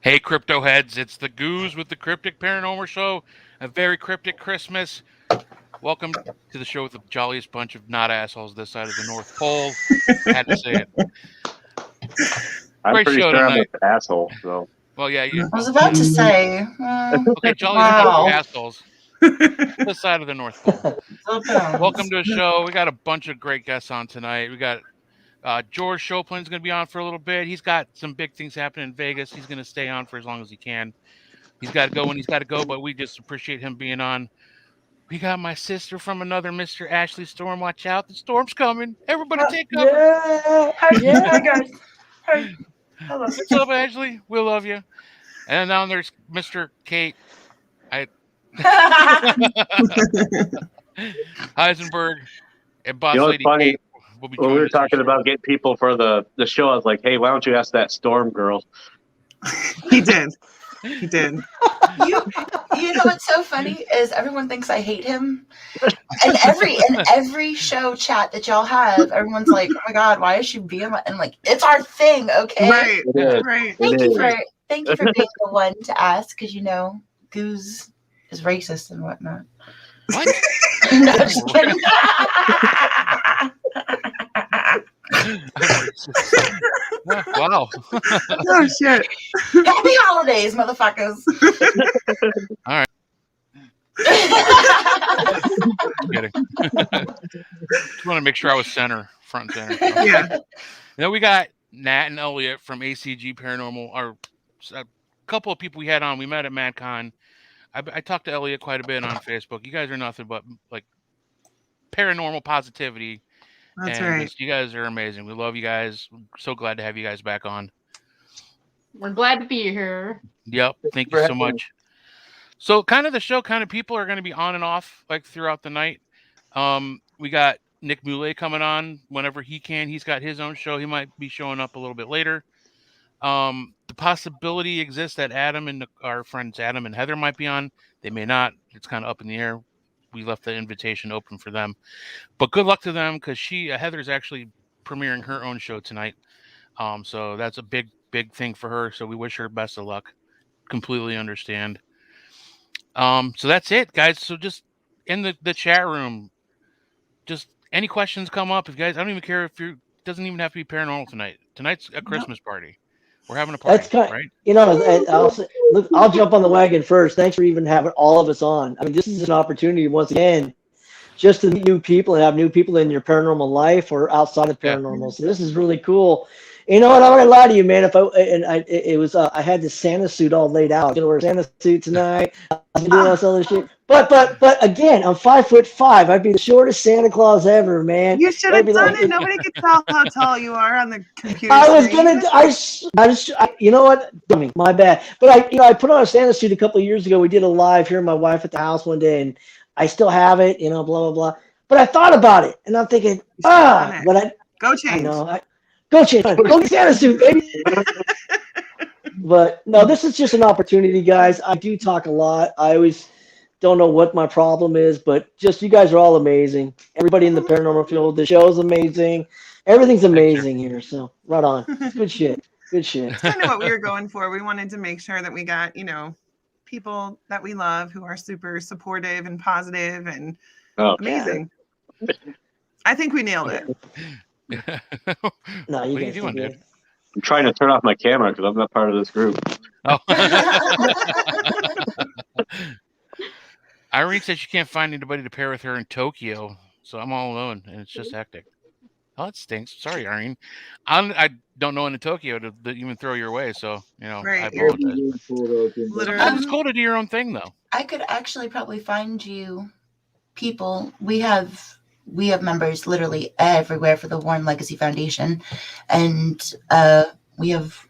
Hey, crypto heads, it's the Goose with the Cryptic Paranormal Show. A very cryptic Christmas. Welcome to the show with the jolliest bunch of not assholes this side of the North Pole. Had to say it. I'm Great pretty show sure I'm an tonight. asshole. So Well, yeah, I was well, about to say, okay, jolliest bunch of wow. assholes this side of the North Pole. Welcome to the show. We got a bunch of great guests on tonight. We got George Chopin's going to be on for a little bit. He's got some big things happening in Vegas. He's going to stay on for as long as he can. He's got to go when he's got to go, but we just appreciate him being on. We got my sister from another Mr. Ashley Storm. Watch out. The storm's coming. Everybody take cover. Yeah, Hi, yeah. hi guys. Hi. Hello. What's up, Ashley? We love you. And now there's Mr. Kate Heisenberg and Boss you know what's Lady funny? Kate will be When joining we were us. talking about getting people for the show, I was like, "Hey, why don't you ask that Storm girl?" He did. He did. You know what's so funny is everyone thinks I hate him, and every show chat that y'all have, everyone's like, "Oh my god, why is she being?" And like, it's our thing, okay? Right. It is. Right. Thank It you is. for being the one to ask, because Goose is racist and whatnot. What? No, just kidding. Wow. Oh shit. Happy holidays, motherfuckers. All right. Kidding. Just want to make sure I was front and center. Yeah. Then we got Nat and Elliot from ACG Paranormal, or a couple of people we had on. We met at MadCon. I talked to Elliot quite a bit on Facebook. You guys are nothing but like paranormal positivity. That's and right. just, you guys are amazing. We love you guys. So glad to have you guys back on. We're glad to be here. Yep. Thank you so much. So kind of the show, kind of people are going to be on and off like throughout the night. We got Nick Moulet coming on whenever he can. He's got his own show. He might be showing up a little bit later. The possibility exists that Adam and our friends Adam and Heather might be on. They may not. It's kind of up in the air. We left the invitation open for them. But good luck to them, because Heather's actually premiering her own show tonight. So that's a big thing for her. So we wish her best of luck. Completely understand. So that's it, guys. So just in the chat room, just any questions come up. If you guys, I don't even care if it doesn't even have to be paranormal tonight. Tonight's a Christmas party. We're having a party, That's kind, right? I'll jump on the wagon first. Thanks for even having all of us on. I mean, this is an opportunity once again, just to meet new people and have new people in your paranormal life or outside of paranormal. So this is really cool. You know what? I'm not gonna lie to you, man. I had this Santa suit all laid out. I'm gonna wear a Santa suit tonight. I'm doing all this other shit. But again, I'm 5'5". I'd be the shortest Santa Claus ever, man. You should have done it. Nobody could tell how tall you are on the computer. I was gonna. You know what? Dummy, my bad. But I put on a Santa suit a couple of years ago. We did a live here, my wife at the house one day, and I still have it. Blah blah blah. But I thought about it, and I'm thinking, go change. Go change. Go get Santa suit, baby. But no, this is just an opportunity, guys. I do talk a lot. I always don't know what my problem is, but just you guys are all amazing. Everybody in the paranormal field, the show's amazing. Everything's amazing here. So right on. Good shit. Good shit. That's kind of what we were going for. We wanted to make sure that we got, people that we love who are super supportive and positive and amazing. Yeah. I think we nailed it. No, what are you doing, dude? I'm trying to turn off my camera because I'm not part of this group. Oh. Irene said she can't find anybody to pair with her in Tokyo, so I'm all alone, and it's just hectic. Oh, that stinks. Sorry, Irene. I don't know in Tokyo to even throw your way, so right. I apologize. Literally. It's cool to do your own thing, though. I could actually probably find you people. We have members literally everywhere for the Warren Legacy Foundation, and we have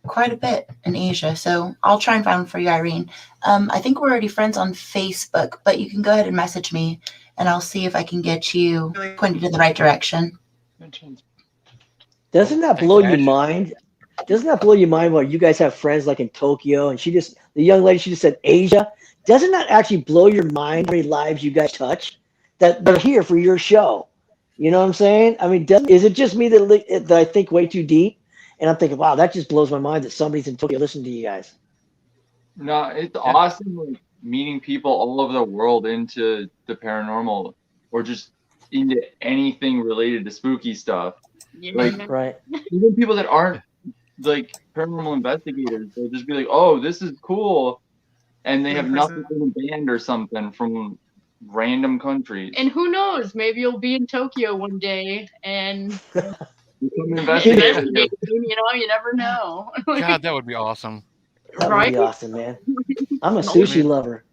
quite a bit in Asia, so I'll try and find one for you, Irene. I think we're already friends on Facebook, but you can go ahead and message me, and I'll see if I can get you pointed in the right direction. Doesn't that blow your mind? Doesn't that blow your mind when you guys have friends like in Tokyo, and the young lady, she just said Asia? Doesn't that actually blow your mind how many lives you guys touch that they're here for your show? You know what I'm saying? I mean, is it just me that I think way too deep? And I'm thinking, wow, that just blows my mind that somebody's in Tokyo listening to you guys. No, it's awesome like, meeting people all over the world into the paranormal or just into anything related to spooky stuff. Yeah. Like, Right. even people that aren't like paranormal investigators, they'll just be like, "Oh, this is cool," and they have nothing in a band or something from random countries. And who knows? Maybe you'll be in Tokyo one day and Become investigators. you know, you never know. God, that would be awesome. That would Right? be awesome, man. I'm a sushi lover.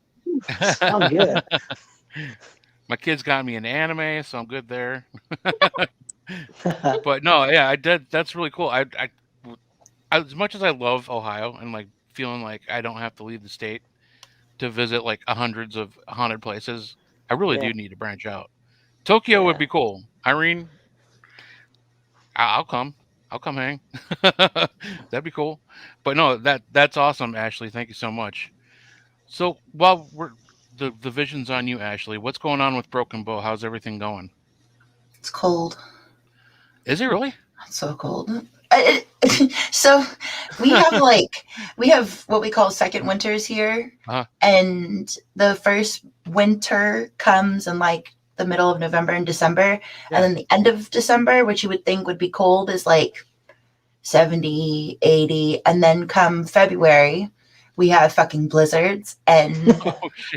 I'm good. My kids got me into anime, so I'm good there. But no, yeah, I did. That's really cool. I as much as I love Ohio and like feeling like I don't have to leave the state to visit like hundreds of haunted places, I really Yeah. do need to branch out. Tokyo would be cool. Irene, I'll come. I'll come hang. That'd be cool. But no, that's awesome, Ashley. Thank you so much. So while the vision's on you, Ashley, what's going on with Broken Bow? How's everything going? It's cold. Is it really? It's so cold. So we have what we call second winters here, and the first winter comes in like the middle of November and December, and then the end of December, which you would think would be cold, is like 70, 80, and then come February, we have fucking blizzards and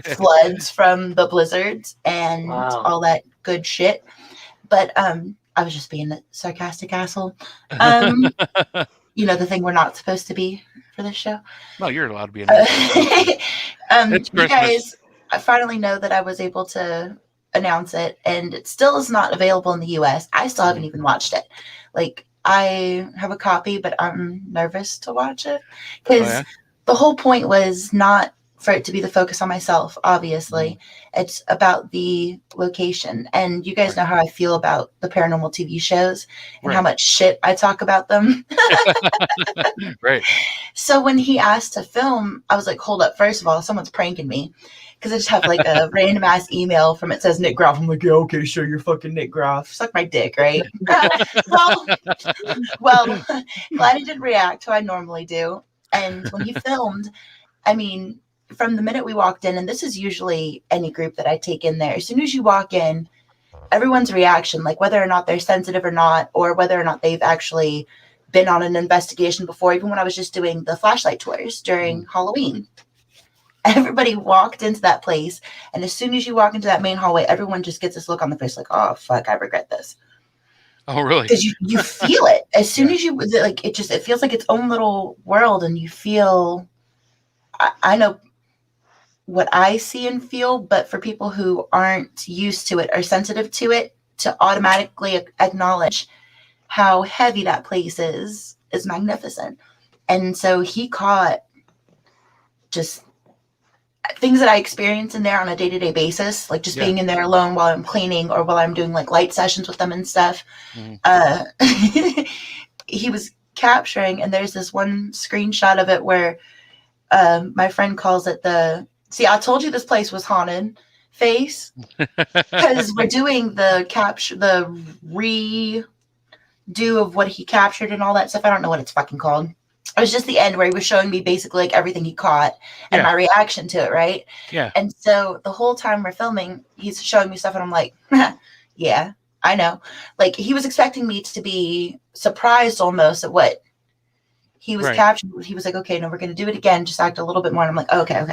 floods from the blizzards and all that good shit. But I was just being a sarcastic asshole. You know, the thing we're not supposed to be for this show. No, you're allowed to be. It's Christmas. You guys, I finally know that I was able to announce it, and it still is not available in the US. I still haven't even watched it. Like, I have a copy, but I'm nervous to watch it because the whole point was not for it to be the focus on myself, obviously. It's about the location. And you guys know how I feel about the paranormal TV shows and how much shit I talk about them. Right. So when he asked to film, I was like, hold up. First of all, someone's pranking me. Because I just have like a random ass email from it says Nick Groff. I'm like, yeah, okay, sure, you're fucking Nick Groff. Suck my dick, right? well, glad he didn't react how I normally do. And when he filmed, I mean, from the minute we walked in, and this is usually any group that I take in there, as soon as you walk in, everyone's reaction, like whether or not they're sensitive or not, or whether or not they've actually been on an investigation before, even when I was just doing the flashlight tours during Halloween. Everybody walked into that place, and as soon as you walk into that main hallway, everyone just gets this look on the face like, oh, fuck, I regret this. Oh, really? Because you feel it. As soon as you, like, it feels like its own little world, and you feel, I know what I see and feel, but for people who aren't used to it or sensitive to it, to automatically acknowledge how heavy that place is magnificent. And so he caught just things that I experience in there on a day-to-day basis, like just being in there alone while I'm cleaning or while I'm doing like light sessions with them and stuff. He was capturing, and there's this one screenshot of it where my friend calls it see, I told you this place was haunted face, because we're doing the redo of what he captured and all that stuff. I don't know what it's fucking called. It was just the end where he was showing me basically like everything he caught and my reaction to it, right? Yeah. And so the whole time we're filming, he's showing me stuff, and I'm like, yeah, I know. Like, he was expecting me to be surprised almost at what he was capturing. He was like, okay, no, we're going to do it again. Just act a little bit more. And I'm like, oh, okay.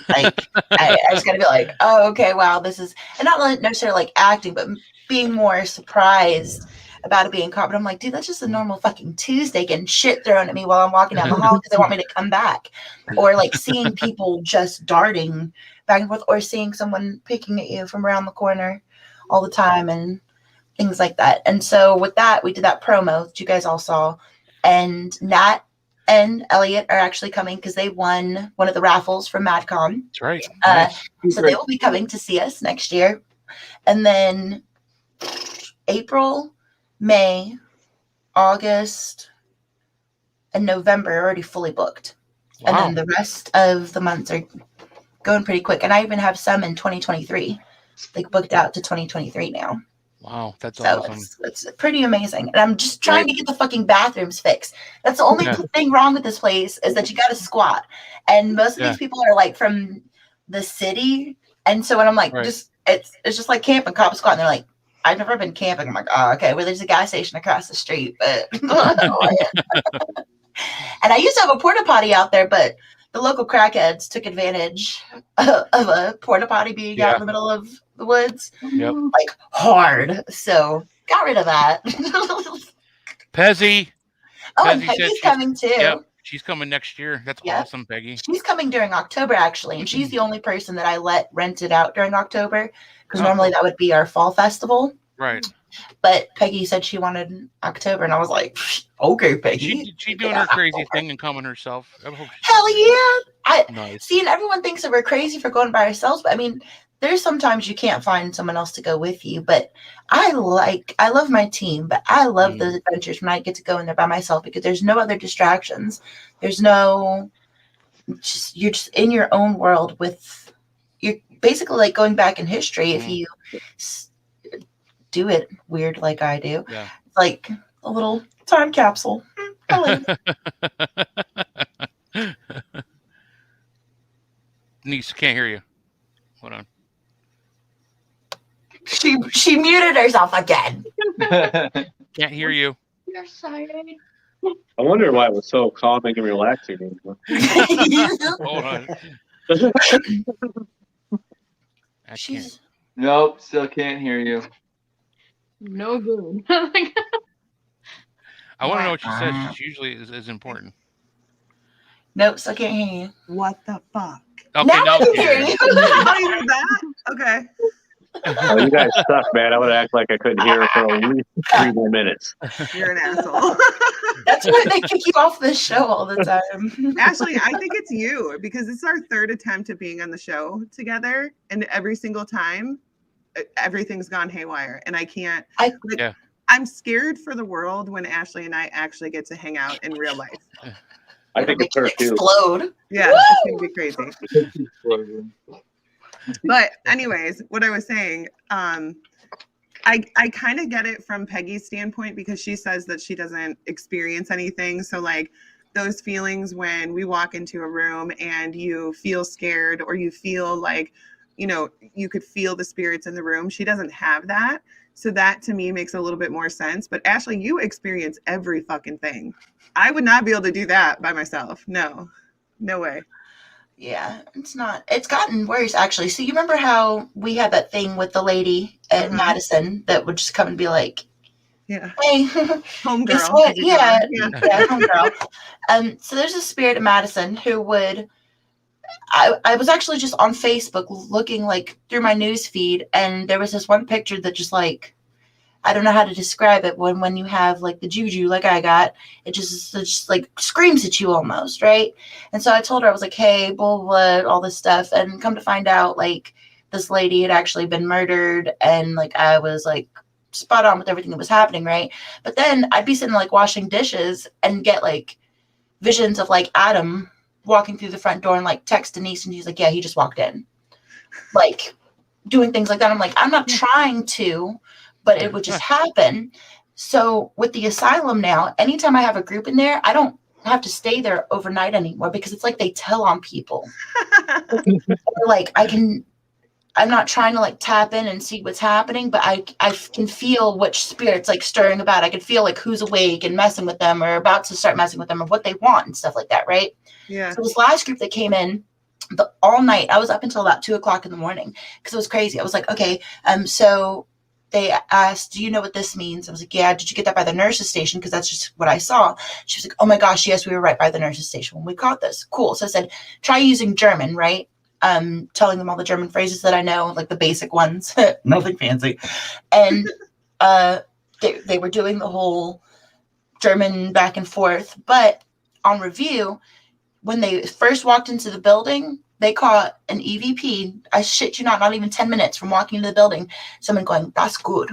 Like, I just got to be like, oh, okay, wow, this is, and not necessarily like acting, but being more surprised about it being caught. But I'm like, dude, that's just a normal fucking Tuesday getting shit thrown at me while I'm walking down the hall because they want me to come back. Or like seeing people just darting back and forth, or seeing someone picking at you from around the corner all the time and things like that. And so with that, we did that promo that you guys all saw. And Nat and Elliot are actually coming because they won one of the raffles from MadCon. That's right. So they will be coming to see us next year. And then April, May, August, and November are already fully booked. Wow. And then the rest of the months are going pretty quick. And I even have some in 2023, like booked out to 2023 now. Wow, that's So awesome. it's pretty amazing. And I'm just trying to get the fucking bathrooms fixed. That's the only thing wrong with this place is that you got to squat. And most of these people are like from the city. And so when I'm like, it's just like camping, cop squat. And they're like, I've never been camping. I'm like, oh, okay. Well, there's a gas station across the street. But and I used to have a porta potty out there, but the local crackheads took advantage of a porta potty being out in the middle of the woods, like hard. So got rid of that. Pezzy. Oh, and Peggy's coming too. Yep, she's coming next year. That's awesome, Peggy. She's coming during October actually, and she's the only person that I let rent it out during October because normally that would be our fall festival. Right. But Peggy said she wanted October, and I was like, okay, Peggy. She's doing her crazy thing and coming herself. Hell yeah. Nice. See, and everyone thinks that we're crazy for going by ourselves, but I mean, there's sometimes you can't find someone else to go with you. But I love my team, but I love those adventures when I get to go in there by myself because there's no other distractions. There's no, you're just in your own world with, you're basically like going back in history if you do it weird like I do. Yeah. It's like a little time capsule. Niece, can't hear you. Hold on. She muted herself again. Can't hear you. You're sorry. I wonder why it was so calming and relaxing. Hold on. Nope, still can't hear you. No good. I want to know what she says. She usually is important. Nope, still can't hear you. What the fuck? Okay, now I can hear you. Oh, you heard that? Okay. Oh, you guys suck, man. I would act like I couldn't hear for at least 3 more minutes. You're an asshole. That's why they kick you off the show all the time. Actually, I think it's you because it's our third attempt at being on the show together, and every single time, everything's gone haywire, and I can't. I'm scared for the world when Ashley and I actually get to hang out in real life. I think it's her too. Explode. Yeah, it's gonna be crazy. But anyways, what I was saying, I kind of get it from Peggy's standpoint because she says that she doesn't experience anything. So like those feelings when we walk into a room and you feel scared or you feel like, you know, you could feel the spirits in the room. She doesn't have that. So that to me makes a little bit more sense. But Ashley, you experience every fucking thing. I would not be able to do that by myself. No way. Yeah, it's gotten worse actually. So you remember how we had that thing with the lady at Madison that would just come and be like, yeah, hey, homegirl. Yeah, homegirl. So there's a spirit at Madison who would, I was actually just on Facebook looking like through my news feed, and there was this one picture that just like, I don't know how to describe it. When you have like the juju like I got, it just like screams at you almost, right? And so I told her, I was like, hey, blah, blah, all this stuff. And come to find out, like, this lady had actually been murdered, and like I was like spot on with everything that was happening, right? But then I'd be sitting like washing dishes and get like visions of like Adam walking through the front door and like text Denise, and she's like, yeah, he just walked in. Like doing things like that. I'm like, I'm not trying to, but it would just happen. So with the asylum now, anytime I have a group in there, I don't have to stay there overnight anymore because it's like they tell on people. Like I'm not trying to like tap in and see what's happening, but I can feel which spirit's like stirring about. I can feel like who's awake and messing with them or about to start messing with them or what they want and stuff like that, right? Yeah. So this last group that came in, all night, I was up until about 2:00 in the morning because it was crazy. I was like, okay, so they asked, do you know what this means? I was like, yeah. Did you get that by the nurse's station? Because that's just what I saw. She was like, oh my gosh, yes, we were right by the nurse's station when we caught this. Cool. So I said, try using German, right? Telling them all the German phrases that I know, like the basic ones, nothing fancy. And they were doing the whole German back and forth. But on review, when they first walked into the building, they caught an EVP. I shit you not even 10 minutes from walking into the building, someone going, that's good.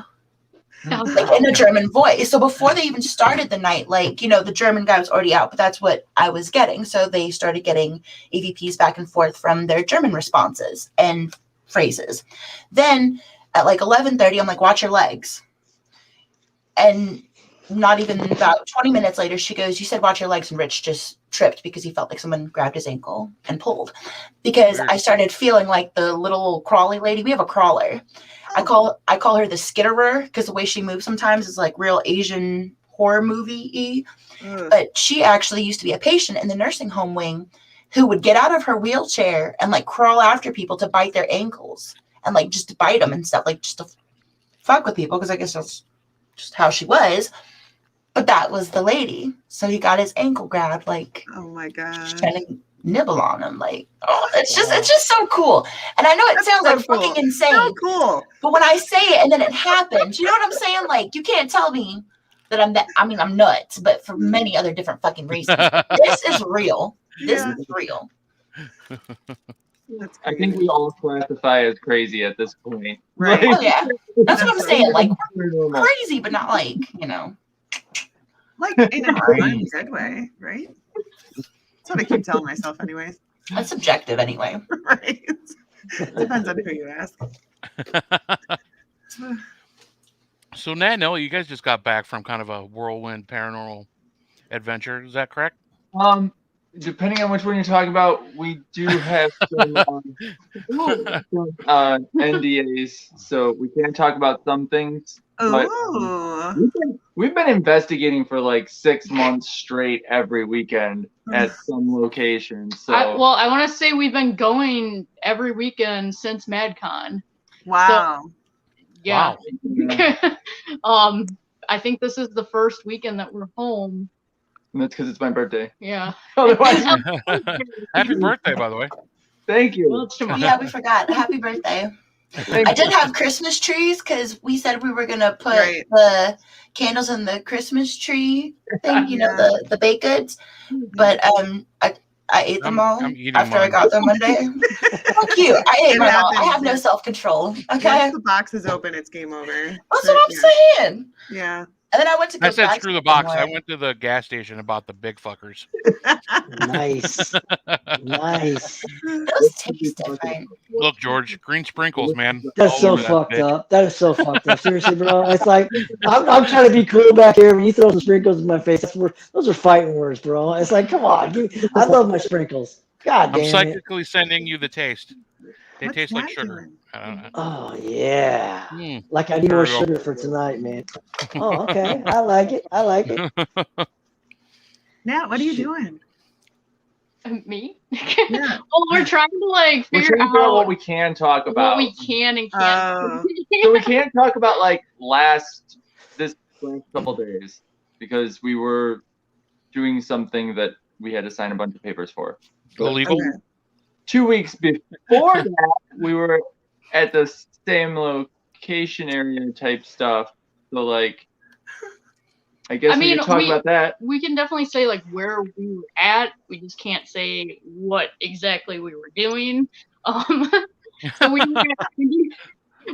Like in a German voice. So before they even started the night, like, you know, the German guy was already out, but that's what I was getting. So they started getting EVPs back and forth from their German responses and phrases. Then at like 11:30, I'm like, watch your legs. And not even about 20 minutes later, she goes, you said watch your legs, and Rich just tripped because he felt like someone grabbed his ankle and pulled. Because Weird. I started feeling like the little crawly lady. We have a crawler. I call her the skitterer because the way she moves sometimes is like real Asian horror movie-y. But she actually used to be a patient in the nursing home wing who would get out of her wheelchair and like crawl after people to bite their ankles and like just bite them and stuff, like just to fuck with people, because I guess that's just how she was. But that was the lady. So he got his ankle grabbed, like, oh my god, just trying to nibble on him. Like, oh, it's just so cool. And I know it sounds so like cool. fucking insane. So cool. But when I say it and then it happens, you know what I'm saying? Like, you can't tell me that I'm that. I mean, I'm nuts, but for many other different fucking reasons. This is real. This is real. That's I think we all classify as crazy at this point. Right. Oh yeah, that's what I'm saying. Like, we're Normal. crazy, but not like, you know. Like in a fun, good way, right? That's what I keep telling myself, anyways. That's subjective, anyway. Right. Depends on who you ask. So Nano, you guys just got back from kind of a whirlwind paranormal adventure. Is that correct? Depending on which one you're talking about, we do have some NDAs, so we can't talk about some things. But we've been investigating for like 6 months straight every weekend at some location. So I want to say we've been going every weekend since MadCon. Wow. So, yeah. Wow. I think this is the first weekend that we're home. And that's because it's my birthday. Yeah. Otherwise, Happy birthday, by the way. Thank you. Well, it's tomorrow. Yeah, we forgot. Happy birthday. I did have Christmas trees because we said we were gonna put the candles in the Christmas tree thing, you know, the baked goods. But I ate them all after I got them Monday. Fuck you. I ate them all. I have no self-control. Okay. Once the box is open, it's game over. That's what I'm saying. Yeah. And then I went to go I said back screw to the box. more. I went to the gas station and bought the big fuckers. Nice. Nice. Those taste different. Look, George, green sprinkles, man. That's All so over that fucked bitch. up. That is so fucked up. Seriously, bro. It's like I'm trying to be cool back here. When you throw some sprinkles in my face, those are fighting words, bro. It's like, come on, I love my sprinkles. God I'm damn it. psychically sending you the taste. They What's taste like that sugar. doing? I don't know. Oh yeah. Mm. Like I need There more we go. sugar for tonight, man. Oh, okay. I like it. I like it. Nat, what are you doing? Me? Yeah. Well, we're trying to like We're figure trying to figure out out what we can talk about. what we can and can't. So we can't talk about like this last couple days because we were doing something that we had to sign a bunch of papers for. Illegal. Okay. 2 weeks before that, we were at the same location area type stuff. So like, I guess we can talk about that. We can definitely say like where we were at. We just can't say what exactly we were doing. So we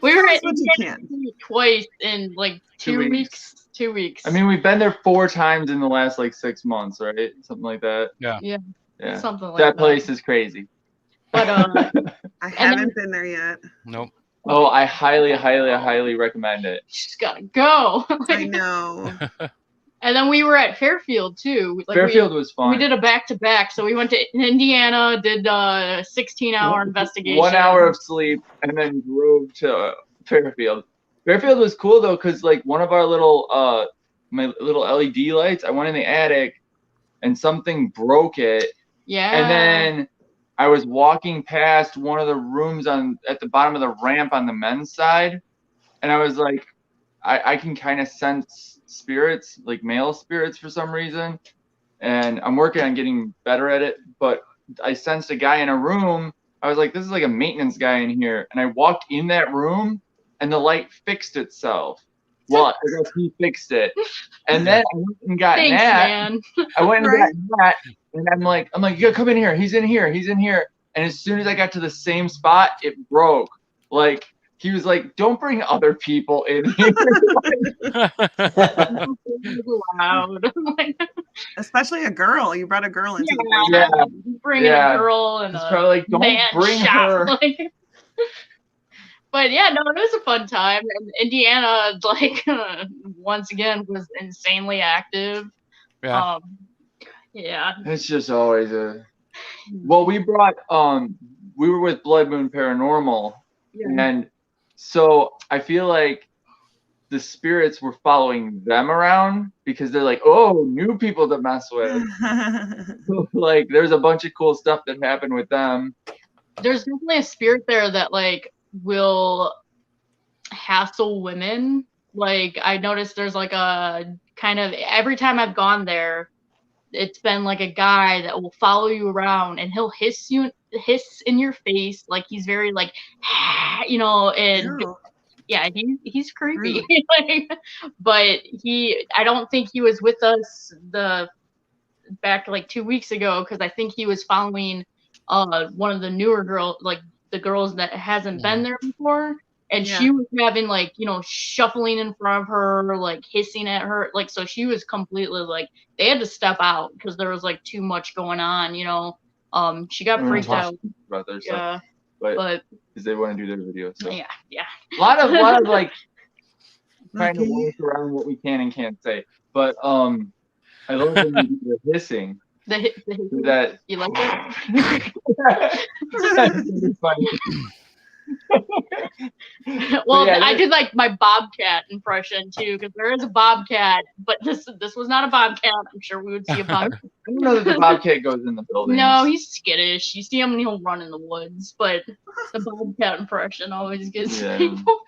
were at twice in like 2 weeks. 2 weeks. I mean, we've been there 4 times in the last like 6 months, right? Something like that. Yeah. Something like that. That place is crazy. But I haven't been there yet. Nope. Oh, I highly recommend it. Just gotta go. I know. And then we were at Fairfield too. Like Fairfield was fun. We did a back-to-back. So we went to Indiana, did a 16-hour investigation. 1 hour of sleep, and then drove to Fairfield. Fairfield was cool though, because like one of our little my little LED lights, I went in the attic, and something broke it. Yeah. And then I was walking past one of the rooms at the bottom of the ramp on the men's side, and I was like, I can kind of sense spirits, like male spirits for some reason, and I'm working on getting better at it, but I sensed a guy in a room. I was like, this is like a maintenance guy in here, and I walked in that room, and the light fixed itself. Well, I guess he fixed it, and then I went and got Nat. Man. I went and got Nat, and I'm like, you gotta come in here. He's in here. And as soon as I got to the same spot, it broke. Like he was like, don't bring other people in here. Loud. Especially a girl. You brought a girl into the place. Yeah. Bringing a girl and it's probably like, don't bring her. But yeah, no, it was a fun time. And Indiana, like, once again, was insanely active. Yeah. Yeah. It's just always a. Well, we brought we were with Blood Moon Paranormal, and so I feel like the spirits were following them around because they're like, oh, new people to mess with. Like, there's a bunch of cool stuff that happened with them. There's definitely a spirit there that like will hassle women. Like, I noticed there's like a kind of every time I've gone there, it's been like a guy that will follow you around and he'll hiss in your face, like he's very like, you know, and Ew. yeah, he's creepy. Like, but I don't think he was with us back like 2 weeks ago because I think he was following one of the newer girls, like the girls that hasn't been there before. And she was having like, you know, shuffling in front of her, like hissing at her. Like, so she was completely like, they had to step out because there was like too much going on, you know. She got freaked out. About their Yeah. stuff, but because they want to do their videos. So. Yeah. A lot of like trying to work around what we can and can't say. But I love when you do the hissing. The that you like that? It's funny. Well, yeah, I did like my bobcat impression too, because there is a bobcat, but this was not a bobcat. I'm sure we would see a bobcat. I don't know that the bobcat goes in the building. No, he's skittish. You see him and he'll run in the woods, but the bobcat impression always gets people.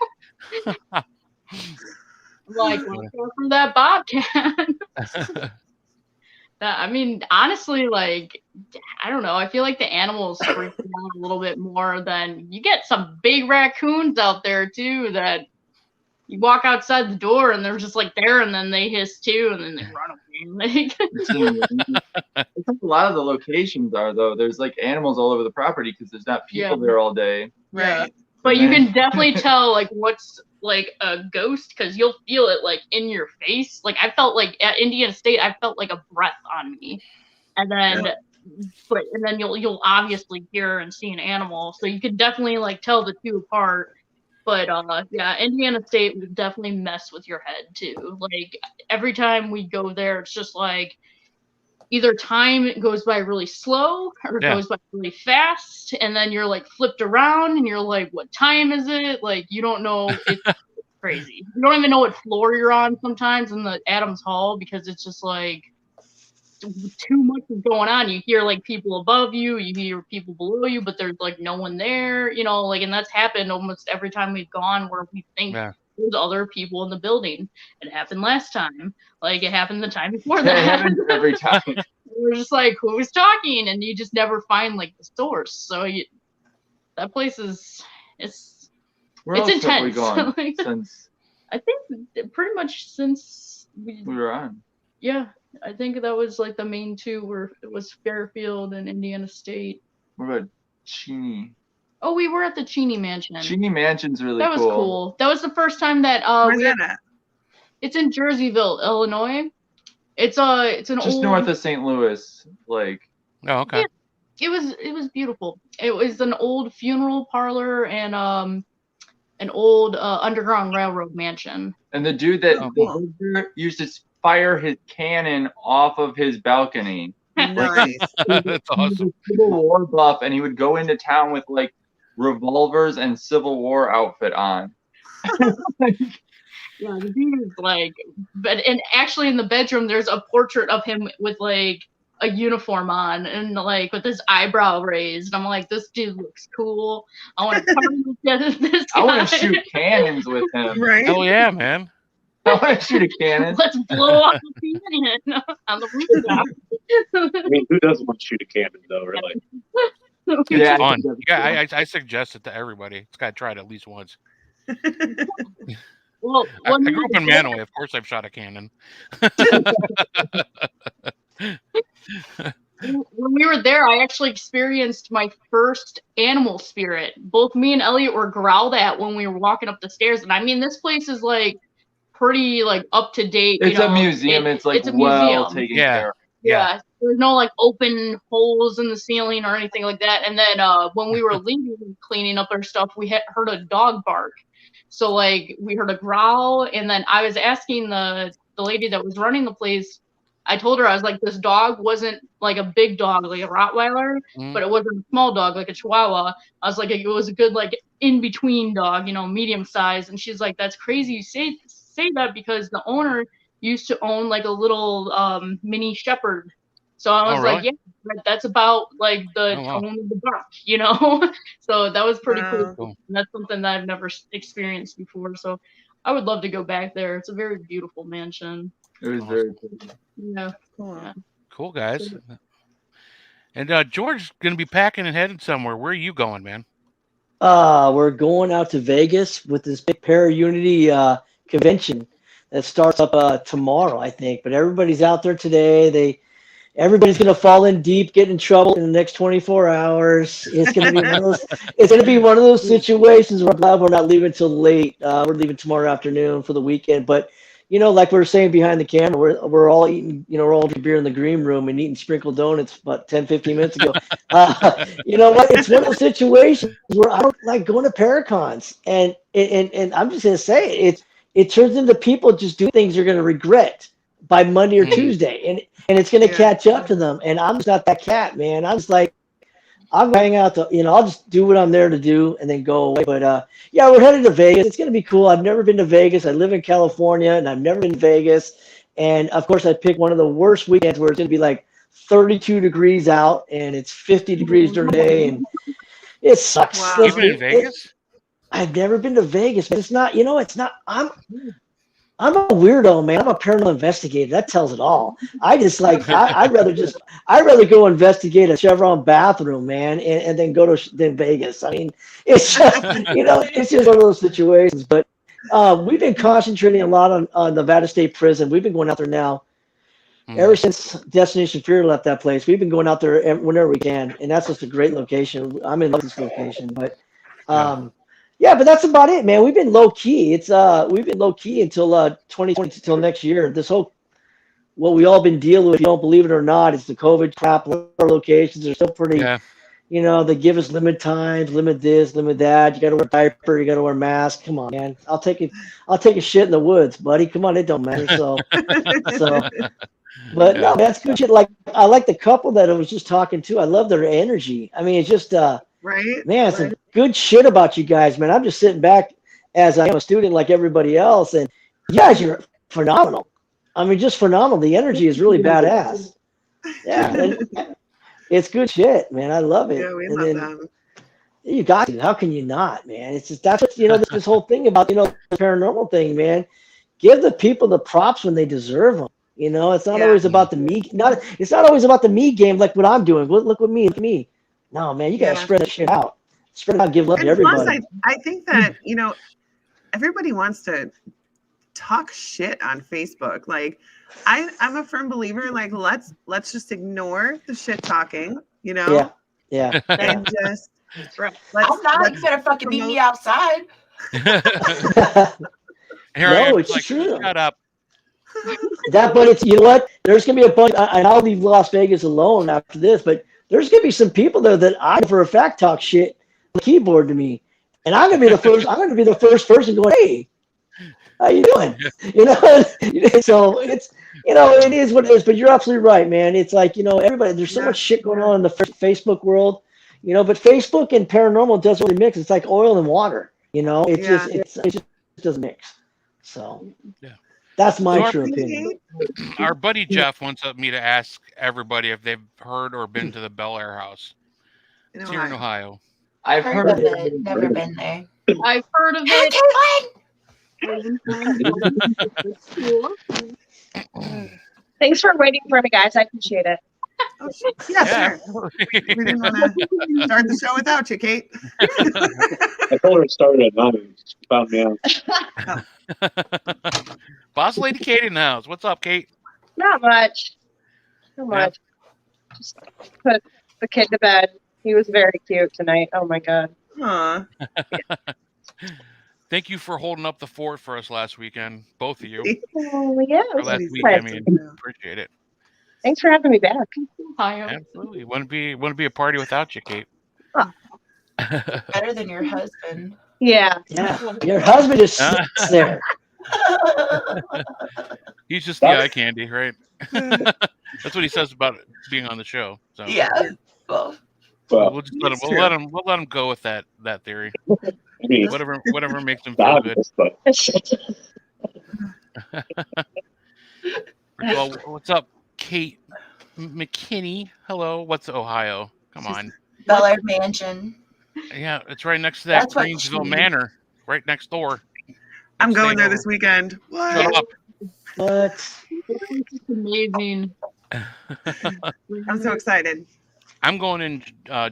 Like, let's go for that bobcat. I mean, honestly, like, I don't know. I feel like the animals freak me out a little bit more than you get some big raccoons out there too that you walk outside the door and they're just like there and then they hiss too and then they run away. Like, it's like a lot of the locations are though. There's like animals all over the property because there's not people there all day. Right. But you can definitely tell like what's like a ghost because you'll feel it like in your face. Like I felt like at Indiana State, I felt like a breath on me, and then you'll obviously hear and see an animal, so you could definitely like tell the two apart. But yeah, Indiana State will definitely mess with your head too. Like every time we go there, it's just like either time goes by really slow or it goes by really fast, and then you're like flipped around and you're like, what time is it? Like you don't know. It's crazy. You don't even know what floor you're on sometimes in the Adams Hall because it's just like too much is going on. You hear like people above you, you hear people below you, but there's like no one there, you know, like, and that's happened almost every time we've gone where we think there's other people in the building. It happened last time. Like it happened the time before that. It happens every time. We're just like, who was talking? And you just never find like the source. So that place is it's intense. Have we gone since I think pretty much since we were on. Yeah, I think that was like the main two were it was Fairfield and Indiana State. What about Cheney? Oh, we were at the Cheney Mansion. Cheney Mansion's really cool. That was cool. That was the first time that Where's that at? It's in Jerseyville, Illinois. It's an just old, north of St. Louis, like. Oh, okay. Yeah, it was beautiful. It was an old funeral parlor and an old Underground Railroad mansion. And the dude that used to fire his cannon off of his balcony. Nice. That's awesome. Civil War buff, and he would go into town with like revolvers and Civil War outfit on. Yeah, the dude is like, and actually in the bedroom there's a portrait of him with like a uniform on and like with his eyebrow raised. I'm like, this dude looks cool. I want to this guy. I want to shoot cannons with him. Right? Oh yeah, man. I want to shoot a cannon. Let's blow up the cannon on the rooftop. I mean, who doesn't want to shoot a cannon though, really? It's fun. Yeah, I suggest it to everybody. It's got to try it at least once. Well, I grew up in Manaway. Of course, I've shot a cannon. When we were there, I actually experienced my first animal spirit. Both me and Elliot were growled at when we were walking up the stairs. And I mean, this place is like pretty like up to date. It's a museum. It's like well taken care of. Yeah. There's no like open holes in the ceiling or anything like that. And then when we were leaving, cleaning up our stuff, we heard a dog bark. So like we heard a growl, and then I was asking the lady that was running the place. I told her, I was like, this dog wasn't like a big dog, like a Rottweiler, but it wasn't a small dog, like a Chihuahua. I was like, it was a good, like, in-between dog, you know, medium size. And she's like, that's crazy you say that, because the owner used to own, like, a little mini shepherd. So I was like, yeah, that's about, like, the tone of the bark, you know? So that was pretty cool. And that's something that I've never experienced before. So I would love to go back there. It's a very beautiful mansion. It was very cool. Yeah. Cool, guys. And George's going to be packing and heading somewhere. Where are you going, man? We're going out to Vegas with this big Para-Unity convention that starts up tomorrow, I think. But everybody's out there today. Everybody's going to fall in deep, get in trouble in the next 24 hours. It's going to be one of those. It's going to be one of those situations where I'm glad we're not leaving till late. We're leaving tomorrow afternoon for the weekend. But you know, like we were saying behind the camera, we're all eating. You know, we're all drinking beer in the green room and eating sprinkled donuts about 10, 15 minutes ago. You know what? It's one of those situations where I don't like going to Paracons, and I'm just going to say it turns into people just do things they're going to regret by Monday or Tuesday, and it's going to catch up to them. And I'm just not that cat, man. I'm just like, I'm hang out I'll just do what I'm there to do and then go away. But yeah, we're headed to Vegas. It's going to be cool. I've never been to Vegas. I live in California and I've never been to Vegas. And of course I picked one of the worst weekends where it's going to be like 32 degrees out and it's 50 degrees during the day. And it sucks. Wow. You've been in Vegas? I've never been to Vegas, but it's not, it's not, I'm a weirdo, man. I'm a paranormal investigator. That tells it all. I just like I'd rather go investigate a Chevron bathroom, man, and then go to Vegas. I mean, it's just it's just one of those situations. But we've been concentrating a lot on Nevada State Prison. We've been going out there now ever since Destination Fear left that place. We've been going out there whenever we can, and that's just a great location. I'm in love with this location, but. Yeah, but that's about it, man. We've been low key. We've been low key until 2020, until next year. This whole what we all been dealing with, if you don't believe it or not, it's the COVID crap. Our locations are still pretty. They give us limit times, limit this, limit that. You got to wear a diaper, you got to wear a mask. Come on, man. I'll take a shit in the woods, buddy. Come on, it don't matter. But no, that's good shit. Like I like the couple that I was just talking to. I love their energy. I mean, it's just right, man, it's a good shit about you guys, man. I'm just sitting back as I am a student like everybody else, and you guys are phenomenal. I mean, just phenomenal. The energy is really badass. Yeah, it's good shit, man. I love it. Yeah, we love them. You got to. How can you not, man? It's just that's what this whole thing about the paranormal thing, man. Give the people the props when they deserve them. It's not always about the me. It's not always about the me game like what I'm doing. Look at me. No, man, you gotta spread that shit out. Spread it out, give love to everybody. Plus, I think that everybody wants to talk shit on Facebook. Like, I'm a firm believer. Like, let's just ignore the shit talking. Yeah. And just I'm not. You better fucking meet me outside. No, it's true. Shut up. But it's what? There's gonna be a bunch, and I'll leave Las Vegas alone after this. But there's gonna be some people there that I, for a fact, talk shit on the keyboard to me, and I'm gonna be the first. I'm gonna be the first person going, "Hey, how you doing?" So it's it is what it is. But you're absolutely right, man. It's like everybody. There's so much shit going on in the Facebook world, But Facebook and paranormal doesn't really mix. It's like oil and water. It just doesn't mix. So that's my true opinion. Our buddy Jeff wants me to ask everybody if they've heard or been to the Bel Air House. It's here in Ohio. I've heard of it. Never been there. I've heard of it. Thanks for waiting for me, guys. I appreciate it. Oh, yeah, sure. We didn't want to start the show without you, Kate. I told her to start at 9. She found me out. Boss Lady Kate in the house. What's up, Kate? Not much. Just put the kid to bed. He was very cute tonight. Oh my god. Huh. Thank you for holding up the fort for us last weekend, both of you. Oh yeah. Or last week, I mean, appreciate it. Thanks for having me back. Ohio. Absolutely. Wouldn't be a party without you, Kate. Better than your husband. Yeah. Yeah. Your husband just sits there. He's just the eye candy, right? That's what he says about being on the show. So Yeah. Well, we'll just It's we'll true. let him go with that theory. I mean, Whatever makes him it's feel good. obvious, but Well, what's up, Kate McKinney? Hello. What's Ohio? Come on. Bel Air Mansion. Yeah, it's right next to that That's what Greensville she- Manor, right next door. I'm going Staying there over. this weekend. What? Shut up. What? It's amazing. I'm so excited. I'm going in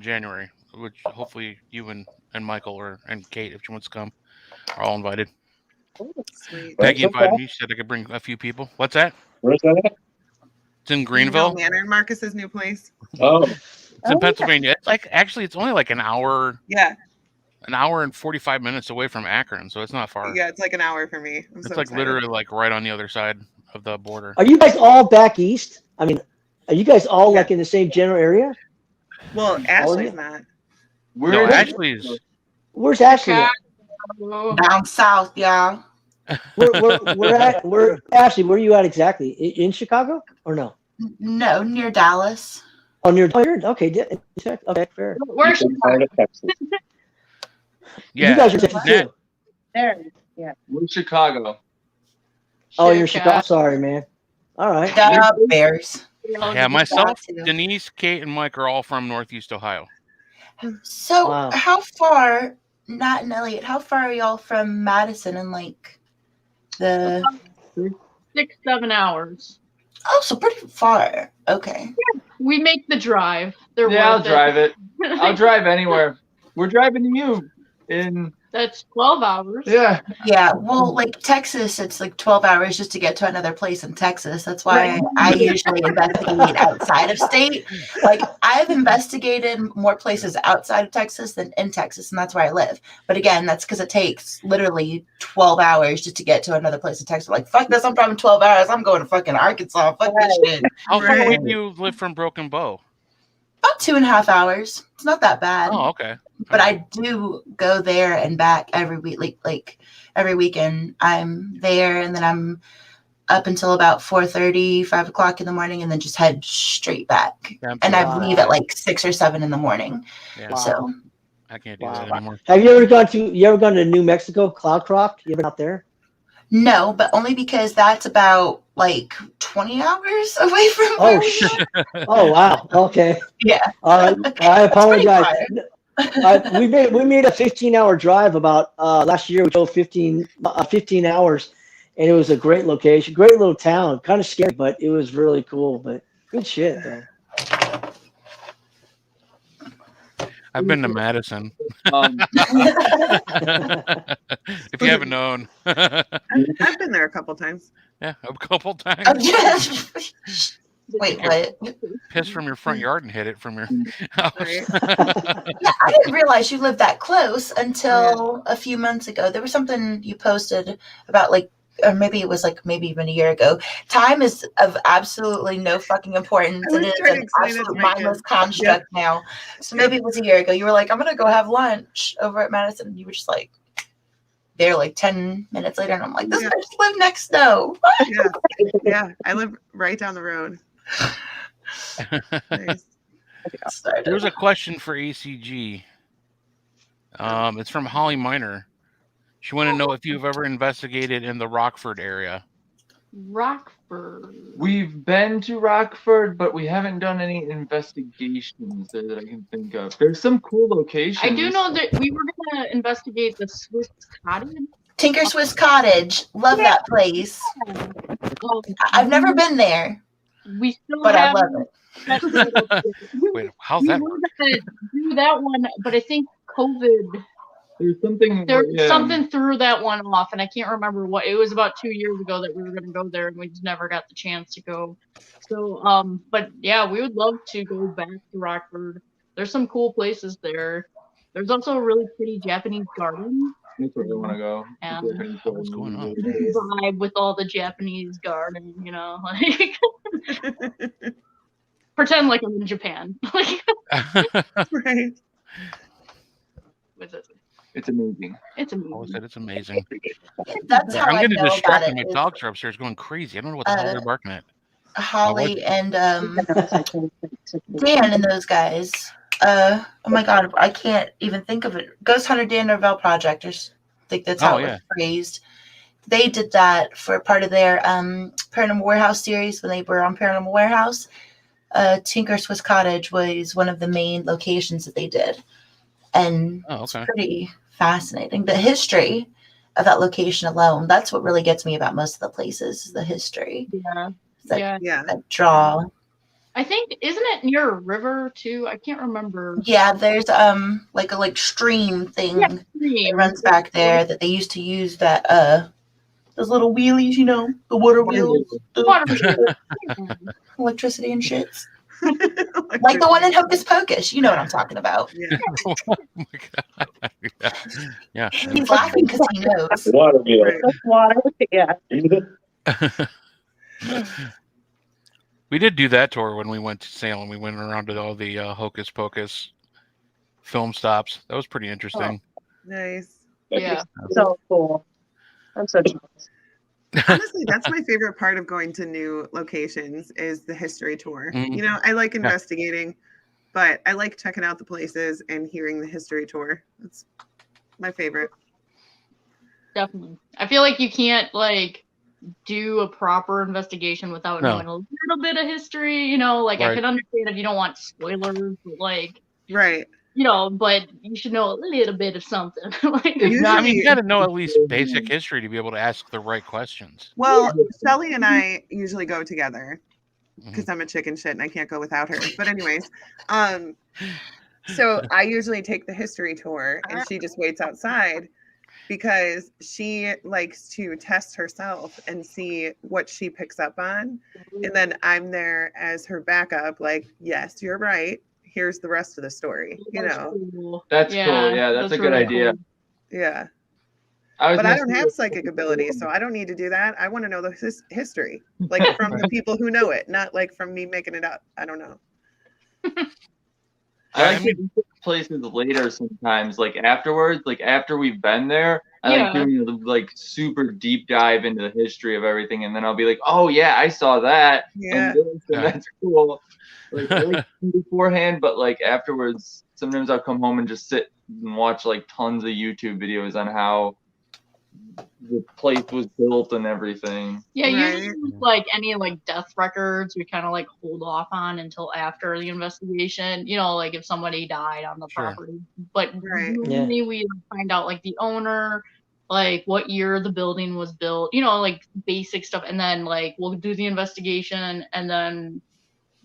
January, which hopefully you and Michael and Kate, if she wants to come, are all invited. Sweet. Peggy invited me. She said I could bring a few people. What's that? where's that at? It's in Greenville Greenville. Manor, Marcus's new place. Oh, It's in Pennsylvania. It's it's only like an hour Yeah. and 45 minutes away from Akron, so it's not far. Yeah, it's like an hour for me. I'm It's so like excited. literally like right on the other side of the border. Are you guys all back east? I mean, are you guys all like in the same general area? Well, Ashley's not. We're No, in- Ashley's. Where's Ashley at? Oh, Down south, y'all. Where Ashley, where are you at exactly? In Chicago or no? No, near Dallas. Oh, near. Oh, you're okay. Okay, fair. Where's you can find it, Texas. Yeah. You guys are Texas Nat- too. There. We're Chicago. Oh, you're Chicago. Sorry, man. All right. Duh, Bears. Yeah, myself, too. Denise, Kate, and Mike are all from Northeast Ohio. So, Wow. how far? Not in Elliott. How far are y'all from Madison and like the? 6-7 hours. Oh, so pretty far. Okay. We make the drive. They're Yeah, I'll worth drive it. I'll drive anywhere. We're driving to you in That's 12 hours. yeah. Yeah. Well, like Texas, it's like 12 hours just to get to another place in Texas. That's why I usually investigate outside of state. Like I've investigated more places outside of Texas than in Texas, and that's where I live. But again, that's because it takes literally 12 hours just to get to another place in Texas. Like, fuck this, I'm driving 12 hours. I'm going to fucking Arkansas. Fuck this shit. How far away Right. do you live from Broken Bow? About 2.5 hours. It's not that bad. Oh, okay. But I do go there and back every week. Like every weekend, I'm there, and then I'm up until about 4:30, 5 o'clock in the morning, and then just head straight back. And I Wow. leave at like 6 or 7 in the morning. Yeah, Wow. So I can't do Wow. that anymore. Have you ever gone to New Mexico, Cloudcroft? You ever been out there? no, but only because that's about like 20 hours away from where Oh we shit! live. Oh wow. Okay. Yeah. I That's pretty apologize. far. We made a 15-hour drive about last year. We drove 15 hours, and it was a great location, great little town. Kind of scary, but it was really cool. But good shit, though. I've been to Madison. Um, If you haven't known. Yeah, I've been there a couple times. a couple times. Oh, yeah. Wait, what? Pissed from your front yard and hit it from your house. Right. Yeah, I didn't realize you lived that close until a few months ago. There was something you posted about like, or maybe it was like maybe even a year ago. Time is of absolutely no fucking importance. I It was is trying to an explain it to absolute my mindless kids. construct now. So maybe it was a year ago. You were like, I'm gonna go have lunch over at Madison. And you were just like there like 10 minutes later, and I'm like, this Yeah. bitch live next door. Yeah. Yeah. I live right down the road. Nice. Started. There's a question for ACG. It's from Holly Miner. She wanted to know if you've ever investigated in the Rockford area. Rockford. we've been to Rockford, but we haven't done any investigations that I can think of. There's some cool locations. I do know that we were going to investigate the Swiss Cottage. Tinker Swiss Cottage. Love that place. Well, I've never been there, we still but I have love it. Wait, how's we that were work? going to do that one, but I think COVID. There's something. There yeah. something threw that one off, and I can't remember what. It was about 2 years ago that we were going to go there, and we just never got the chance to go. So, but yeah, we would love to go back to Rockford. There's some cool places there. There's also a really pretty Japanese garden That's where we want to go. Yeah. What's going on? Vibe with all the Japanese garden, like pretend like I'm in Japan. Like, Right. what's it? It's amazing. It's I always amazing. said it's amazing. That's Sorry, how I'm I getting know about distracted. it. My is dogs are upstairs going crazy. I don't know what the hell they're barking at. Holly and Dan and those guys. Oh my God, I can't even think of it. Ghost Hunter Dan Norvell Project, I think that's how it was phrased. They did that for part of their Paranormal Warehouse series when they were on Paranormal Warehouse. Tinker Swiss Cottage was one of the main locations that they did. And it's pretty fascinating. The history of that location alone, that's what really gets me about most of the places, is the history. Yeah. That draw. I think, isn't it near a river too? I can't remember. Yeah, there's like a stream thing that runs back there that they used to use that those little wheelies, the water wheels, the electricity and shits. Like the one in Hocus Pocus, you know what I'm talking about. Yeah. Oh my God. Yeah. He's laughing because he knows. Water wheel. Water, yeah. We did do that tour when we went to Salem. We went around to all the Hocus Pocus film stops. That was pretty interesting. Nice. Yeah. So cool. I'm so jealous. Honestly, that's my favorite part of going to new locations is the history tour. I like investigating, but I like checking out the places and hearing the history tour. That's my favorite. Definitely. I feel like you can't do a proper investigation without knowing a little bit of history, I can understand if you don't want spoilers, but right. But you should know a little bit of something. You got to know at least basic history to be able to ask the right questions. Well, Shelly and I usually go together because I'm a chicken shit and I can't go without her. But anyways, so I usually take the history tour and she just waits outside because she likes to test herself and see what she picks up on. And then I'm there as her backup, yes, you're right. Here's the rest of the story, Cool. That's cool. Yeah, that's a good really idea. Cool. Yeah. I don't have psychic ability, so I don't need to do that. I want to know the history, from the people who know it, not from me making it up. I don't know. I like to do places later sometimes, afterwards, after we've been there. I like doing the super deep dive into the history of everything, and then I'll be like, "Oh yeah, I saw that, and that's cool." I like beforehand, but afterwards, sometimes I'll come home and just sit and watch tons of YouTube videos on how the place was built and everything. Yeah, usually with any death records, we kind of hold off on until after the investigation. If somebody died on the property. But usually we find out the owner, what year the building was built. Basic stuff, and then we'll do the investigation, and then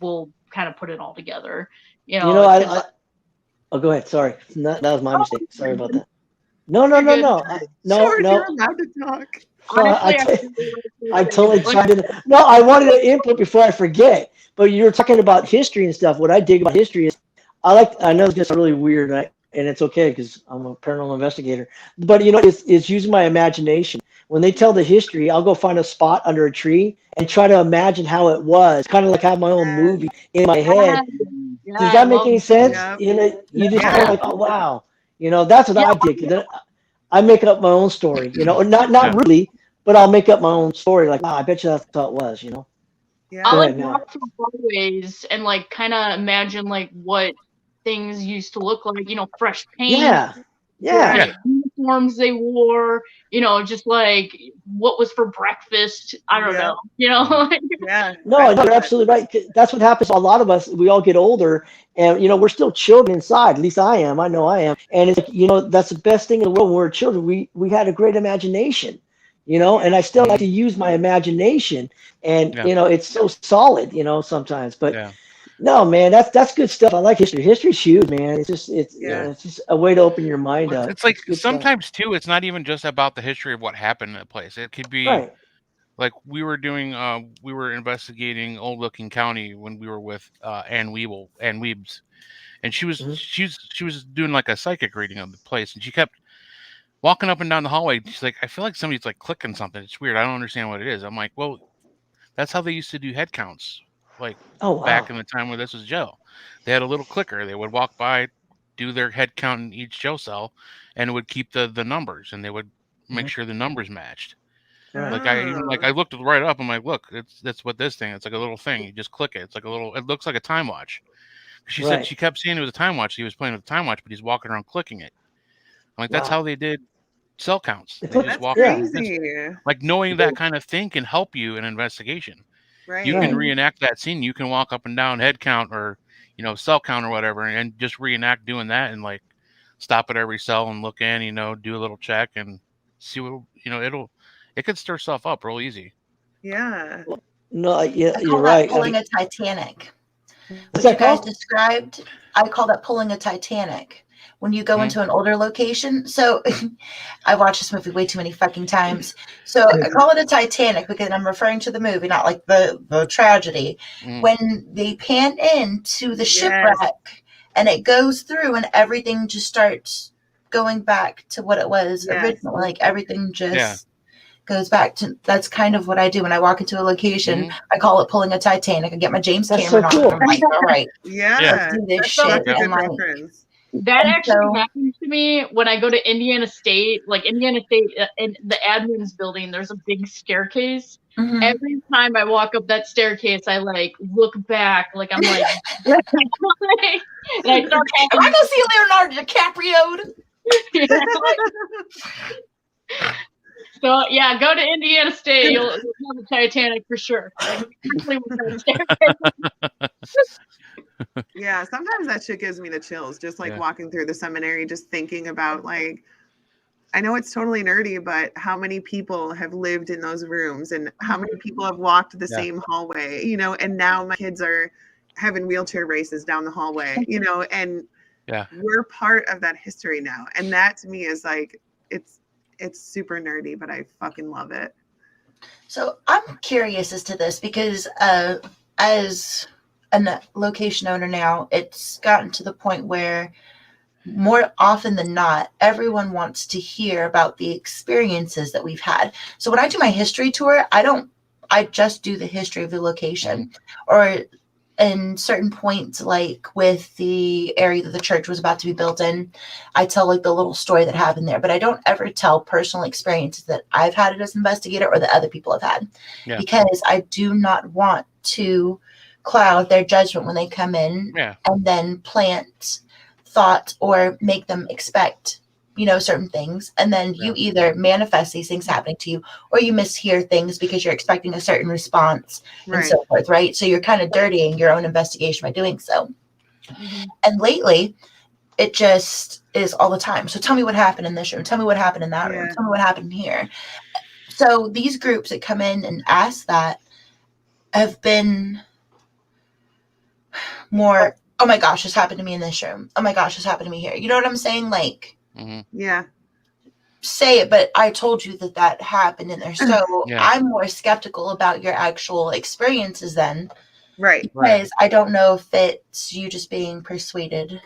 we'll kind of put it all together. Oh, go ahead. Sorry, that was my mistake. Sorry about that. No. George, you're allowed to talk. I totally tried to. No, I wanted to input before I forget. But you were talking about history and stuff. What I dig about history is, I know it's just really weird, right? And it's okay because I'm a paranormal investigator. But it's using my imagination. When they tell the history, I'll go find a spot under a tree and try to imagine how it was. Kind of like have my own movie in my head. Does that make any sense? You just kind of oh wow. That's what I did. I make up my own story. Not really, but I'll make up my own story. I bet you that's how it was. I'll walk through hallways and kind of imagine what things used to look like. Fresh paint. Yeah. Uniforms they wore. Just what was for breakfast. I don't know. No, you're absolutely right. That's what happens. A lot of us, we all get older, and we're still children inside. At least I am. I know I am. And it's that's the best thing in the world. When we were children, we had a great imagination. And I still like to use my imagination, and it's so solid. Sometimes, but. No, man, that's good stuff. I like history. History's huge, man. It's just a way to open your mind up. It's sometimes stuff. Too. It's not even just about the history of what happened in a place. It could be we were doing. We were investigating Old Looking County when we were with Ann Weebs, and she was doing a psychic reading of the place, and she kept walking up and down the hallway. She's like, I feel like somebody's like clicking something. It's weird. I don't understand what it is. I'm like, well, that's how they used to do head counts. Like back in the time when this was Joe, they had a little clicker. They would walk by, do their head count in each Joe cell, and it would keep the numbers, and they would make sure the numbers matched. Right. Like I looked right up. I'm like, look, that's what this thing. It's like a little thing. You just click it. It's like a little. It looks like a time watch. She said she kept saying it was a time watch. He was playing with a time watch, but he's walking around clicking it. I'm like, that's how they did cell counts. They just walk around. Like knowing that kind of thing can help you in an investigation. Right. You can reenact that scene. You can walk up and down head count or cell count or whatever, and just reenact doing that and like stop at every cell and look in. Do a little check and see what it could stir stuff up real easy. Yeah. No, yeah, you're right. Pulling a Titanic. What you guys described, I call that pulling a Titanic. When you go into an older location. So I watched this movie way too many fucking times. So I call it a Titanic because I'm referring to the movie, not like the tragedy. When they pan into the shipwreck and it goes through and everything just starts going back to what it was originally. Like everything just goes back to, that's kind of what I do when I walk into a location. I call it pulling a Titanic. I get my James Cameron on. I'm like, all right, let's do this shit. That actually happens to me when I go to Indiana State. Like Indiana State, in the admin's building, there's a big staircase. Every time I walk up that staircase, I like look back, like I'm like, and I start having, am I gonna see Leonardo DiCaprio? So yeah, go to Indiana State. You'll have the Titanic for sure. Yeah, sometimes that shit gives me the chills. Just like walking through the seminary, just thinking about like, I know it's totally nerdy, but how many people have lived in those rooms and how many people have walked the same hallway, and now my kids are having wheelchair races down the hallway, and we're part of that history now. And that to me is like, it's super nerdy, but I fucking love it. So I'm curious as to this because as a location owner now, it's gotten to the point where more often than not, everyone wants to hear about the experiences that we've had. So when I do my history tour, I just do the history of the location, or in certain points, like with the area that the church was about to be built in, I tell like the little story that happened there, but I don't ever tell personal experiences that I've had as an investigator or that other people have had, because I do not want to cloud their judgment when they come in and then plant thought or make them expect, certain things. And then you either manifest these things happening to you or you mishear things because you're expecting a certain response and so forth, right? So you're kind of dirtying your own investigation by doing so. And lately, it just is all the time. So tell me what happened in this room. Tell me what happened in that room. Tell me what happened here. So these groups that come in and ask that have been more, oh my gosh, this happened to me in this room. Oh my gosh, this happened to me here. You know what I'm saying? Like, say it, but I told you that happened in there. So I'm more skeptical about your actual experiences then. Because I don't know if it's you just being persuaded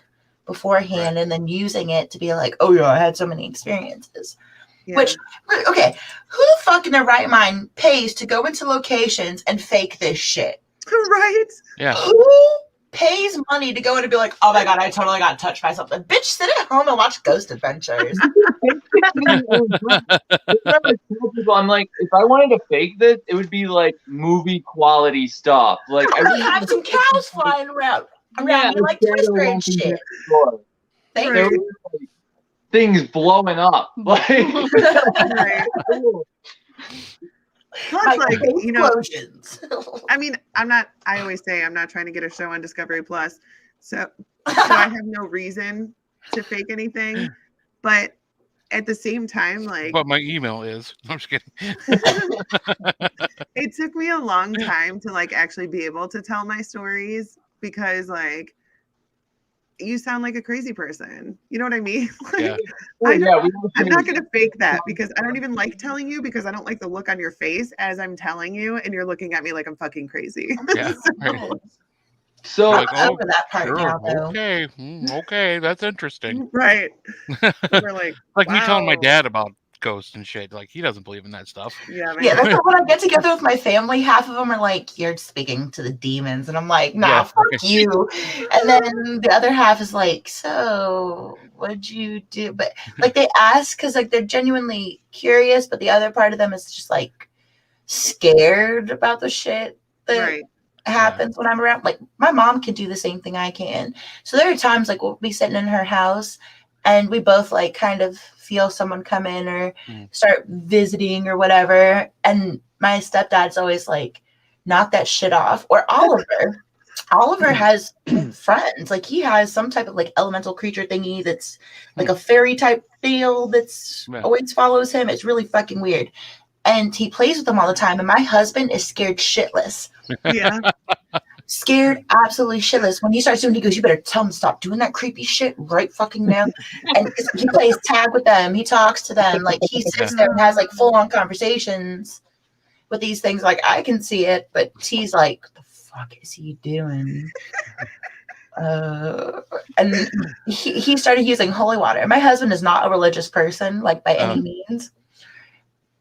beforehand and then using it to be like, oh yeah, I had so many experiences. Which, okay, who the fuck in their right mind pays to go into locations and fake this shit? Right? Yeah. Who pays money to go in and be like, oh my god, I totally got touched by something? Bitch, sit at home and watch Ghost Adventures. I'm like, if I wanted to fake this, it would be like movie quality stuff. Like I would have some cows flying around me like Twister and shit. Thank you. Like, things blowing up. Like Plus, like, I mean, I always say I'm not trying to get a show on Discovery Plus. So I have no reason to fake anything. But at the same time, like. But my email is. I'm just kidding. It took me a long time to like actually be able to tell my stories because like you sound like a crazy person. You know what I mean? Like, I'm not going to fake that because I don't even like telling you because I don't like the look on your face as I'm telling you and you're looking at me like I'm fucking crazy. Yeah. So Like, I'm oh, over that part sure, now, though. okay, okay, that's interesting. Right. We're like, Like me telling my wow. dad about ghosts and shit. Like he doesn't believe in that stuff. Yeah, Yeah, that's like when I get together with my family, half of them are like, "You're speaking to the demons," and I'm like, "Nah, Yeah. fuck you." And then the other half is like, "So, what'd you do?" But like they ask because like they're genuinely curious, but the other part of them is just like scared about the shit that right. happens when I'm around. Like my mom can do the same thing I can. So there are times like we'll be sitting in her house and we both like kind of feel someone come in or start visiting or whatever. And my stepdad's always like, knock that shit off. Or Oliver. Oliver has friends. Like he has some type of like elemental creature thingy that's like a fairy type deal that's always follows him. It's really fucking weird. And he plays with them all the time. And my husband is scared shitless. Yeah. Scared absolutely shitless. When he starts doing, he goes, "You better tell him to stop doing that creepy shit right fucking now." And he plays tag with them. He talks to them. Like he sits there and has like full on conversations with these things. Like I can see it, but he's like, "What the fuck is he doing?" And he started using holy water. My husband is not a religious person, like by any means.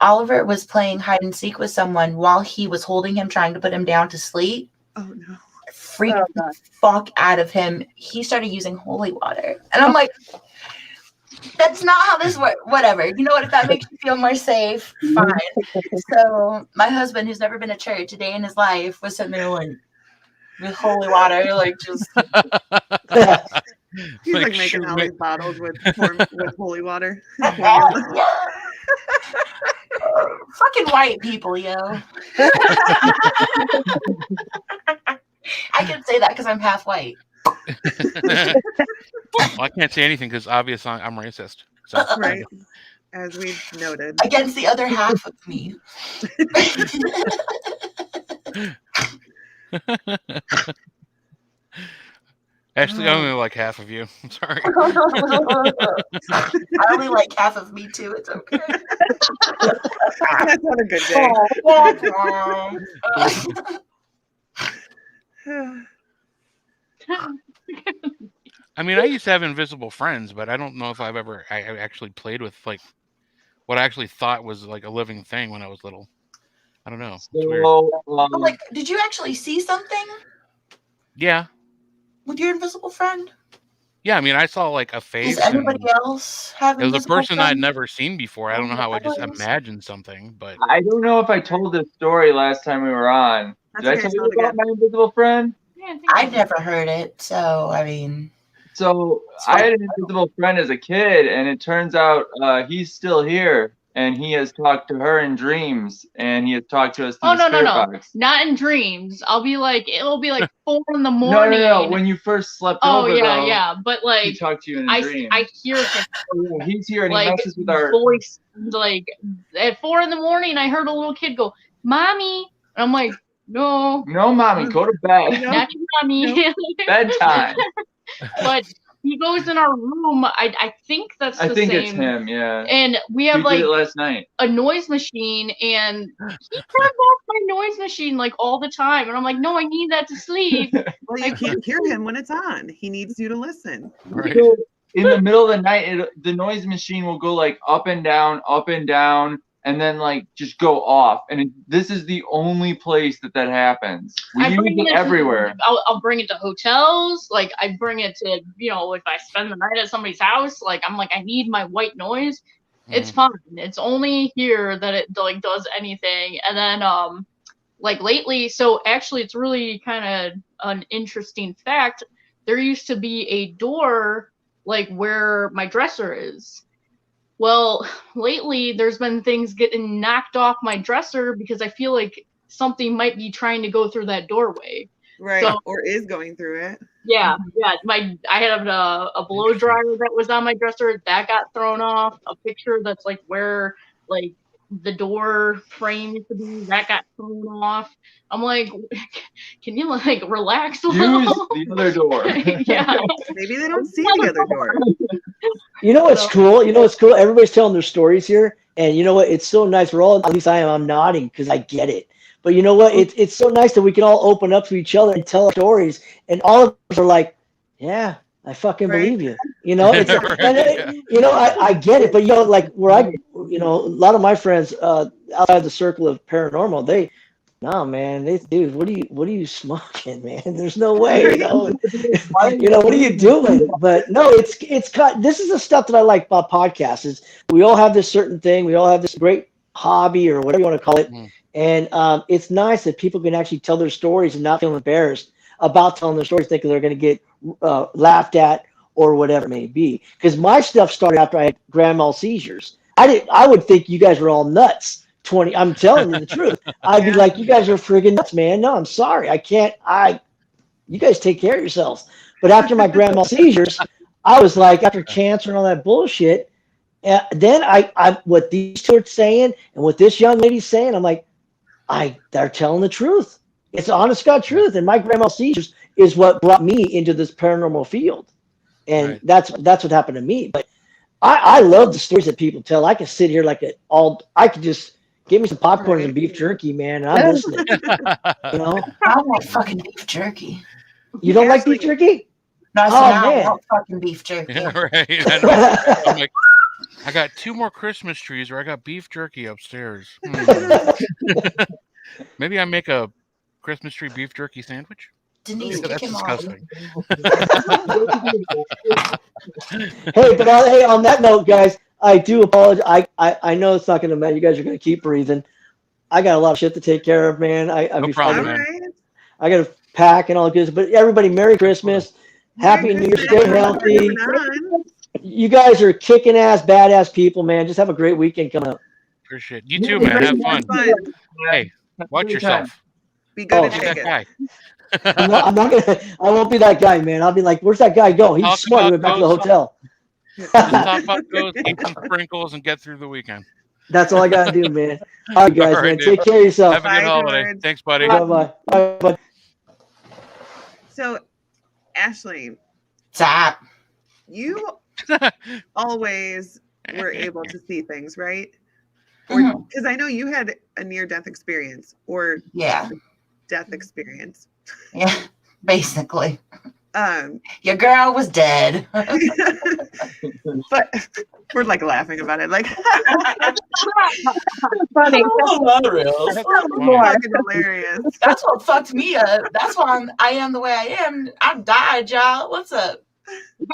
Oliver was playing hide and seek with someone while he was holding him, trying to put him down to sleep. Oh no. Freaked the fuck out of him. He started using holy water. And I'm like, that's not how this works. Whatever. You know what? If that makes you feel more safe, fine. So my husband, who's never been to church a day in his life, was sitting there like with holy water, like just He's like making all these bottles with holy water. Fucking white people, yo. I can say that because I'm half white. Well, I can't say anything because obviously I'm racist. So. Right. As we noted. Against the other half of me. Actually, I only like half of you. I'm sorry. I only like half of me too. It's okay. That's not a good day. I mean, I used to have invisible friends, but I don't know if I actually played with like what I actually thought was like a living thing when I was little. I don't know. It's weird. Like, did you actually see something? Yeah. With your invisible friend? Yeah, I mean, I saw like a face. Does anybody else have? It was a person I'd never seen before. I don't know how I just imagined something, but I don't know if I told this story last time we were on. Did I tell you about my invisible friend? I'd never heard it, so I mean. So I had an invisible friend as a kid, and it turns out he's still here, and he has talked to her in dreams, and he has talked to us through the spirit box. Not in dreams. It'll be like 4 in the morning. No. When you first slept over, yeah. But like, he talked to you in a dream. I hear him. Yeah, he's here, and like, he messes with our voice. Like at 4 in the morning, I heard a little kid go, "Mommy," and I'm like, "No, mommy, go to bed. Not your mommy." Bedtime. But he goes in our room. I think that's the same. It's him, yeah. And we have did it last night. A noise machine, and he turns off my noise machine like all the time. And I'm like, no, I need that to sleep. Well, you can't hear him when it's on. He needs you to listen. Right. So in the middle of the night, the noise machine will go like up and down, and then like just go off. And this is the only place that happens. We use it everywhere. I'll bring it to hotels. Like I bring it to, if I spend the night at somebody's house, like I'm like, I need my white noise. It's fine. It's only here that it like does anything. And then like lately, so actually it's really kind of an interesting fact. There used to be a door like where my dresser is. Well, lately there's been things getting knocked off my dresser because I feel like something might be trying to go through that doorway. Right, so, or is going through it. Yeah. I had a blow dryer that was on my dresser that got thrown off. A picture that's like where like the door frame used to be that got thrown off. I'm like, can you like relax a little? Use the other door. Yeah. Maybe they don't see the other door. You know what's cool? Everybody's telling their stories here, and you know what? It's so nice. We're all, at least I am. I'm nodding because I get it. But you know what? It's so nice that we can all open up to each other and tell our stories, and all of us are like, yeah, I fucking believe you. You know, it's you know, I get it, but you know, like where I, you know, a lot of my friends outside the circle of paranormal, no, man, dude, what are you smoking, man? There's no way, you know. You know, what are you doing? But no, this is the stuff that I like about podcasts. Is we all have this certain thing, we all have this great hobby or whatever you want to call it, and it's nice that people can actually tell their stories and not feel embarrassed about telling their stories, thinking they're going to get laughed at or whatever it may be. Because my stuff started after I had grand mal seizures. I would think you guys were all nuts. I'm telling you the truth. I'd be like, you guys are friggin' nuts, man. No, I'm sorry. I can't. You guys take care of yourselves. But after my grand mal seizures, I was like, after cancer and all that bullshit, then I what these two are saying and what this young lady's saying, I'm like, they're telling the truth. It's honest God truth. And my grand mal seizures is what brought me into this paranormal field. And that's what happened to me. But I love the stories that people tell. I can sit here I could just give me some popcorn and beef jerky, man, and I'm listening. You know? I don't like fucking beef jerky. You don't like beef jerky? No, I said I man. don't want fucking beef jerky. Yeah, right. I'm like, I got 2 more Christmas trees, or I got beef jerky upstairs. Maybe I make a Christmas tree beef jerky sandwich. Denise, that's kick him disgusting. Hey, but on that note, guys, I do apologize. I know it's not going to matter. You guys are going to keep breathing. I got a lot of shit to take care of, man. No problem, man. I got to pack and all good. But everybody, Merry Christmas. Happy New Year. Stay healthy. You guys are kicking ass, badass people, man. Just have a great weekend coming up. Appreciate it. You too, man. Have fun. Hey, watch yourself. Be good and Be take that it. guy. I'm not gonna. I won't be that guy, man. I'll be like, "Where's that guy go? He's Talk smart. He about went back to the those- hotel." Just talk about those, eat some sprinkles, and get through the weekend. That's all I gotta do, man. All right, guys, All right, man. dude. Take care of yourself. Have a good holiday. George. Thanks, buddy. Bye bye. So, Ashley, Zap. you always were able to see things, right? Mhm. Because I know you had a near-death experience or Yeah. death experience. Yeah. Basically. Um, Your girl was dead. but we're like laughing about it, like Funny. fucking hilarious. That's what fucked me up. That's why I am the way I am. I died, y'all. What's up?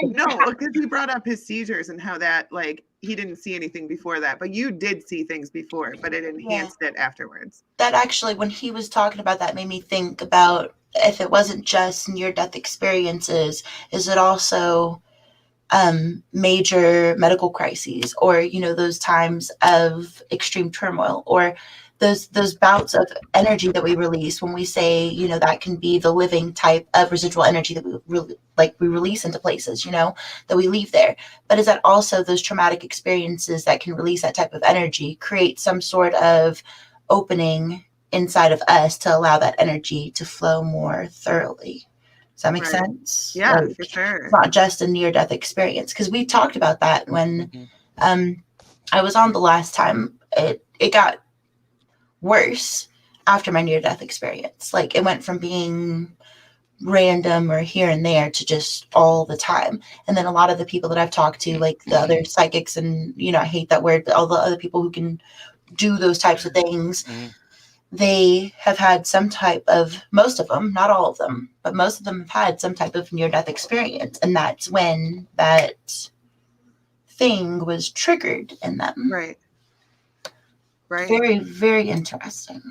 No, because he brought up his seizures and how that, like, he didn't see anything before that, but you did see things before, but it enhanced it afterwards. That actually, when he was talking about that, made me think about if it wasn't just near-death experiences, is it also major medical crises, or those times of extreme turmoil, or those bouts of energy that we release when we say that can be the living type of residual energy that we release into places that we leave there. But is that also those traumatic experiences that can release that type of energy, create some sort of opening inside of us to allow that energy to flow more thoroughly? Does that make sense? Yeah, for sure. It's not just a near-death experience, because we talked about that when I was on the last time. It got worse after my near-death experience. Like, it went from being random or here and there to just all the time. And then a lot of the people that I've talked to, like the other psychics, and I hate that word, but all the other people who can do those types of things, they have had some type of, most of them, not all of them, but most of them have had some type of near-death experience. And that's when that thing was triggered in them. Right. Very, very interesting.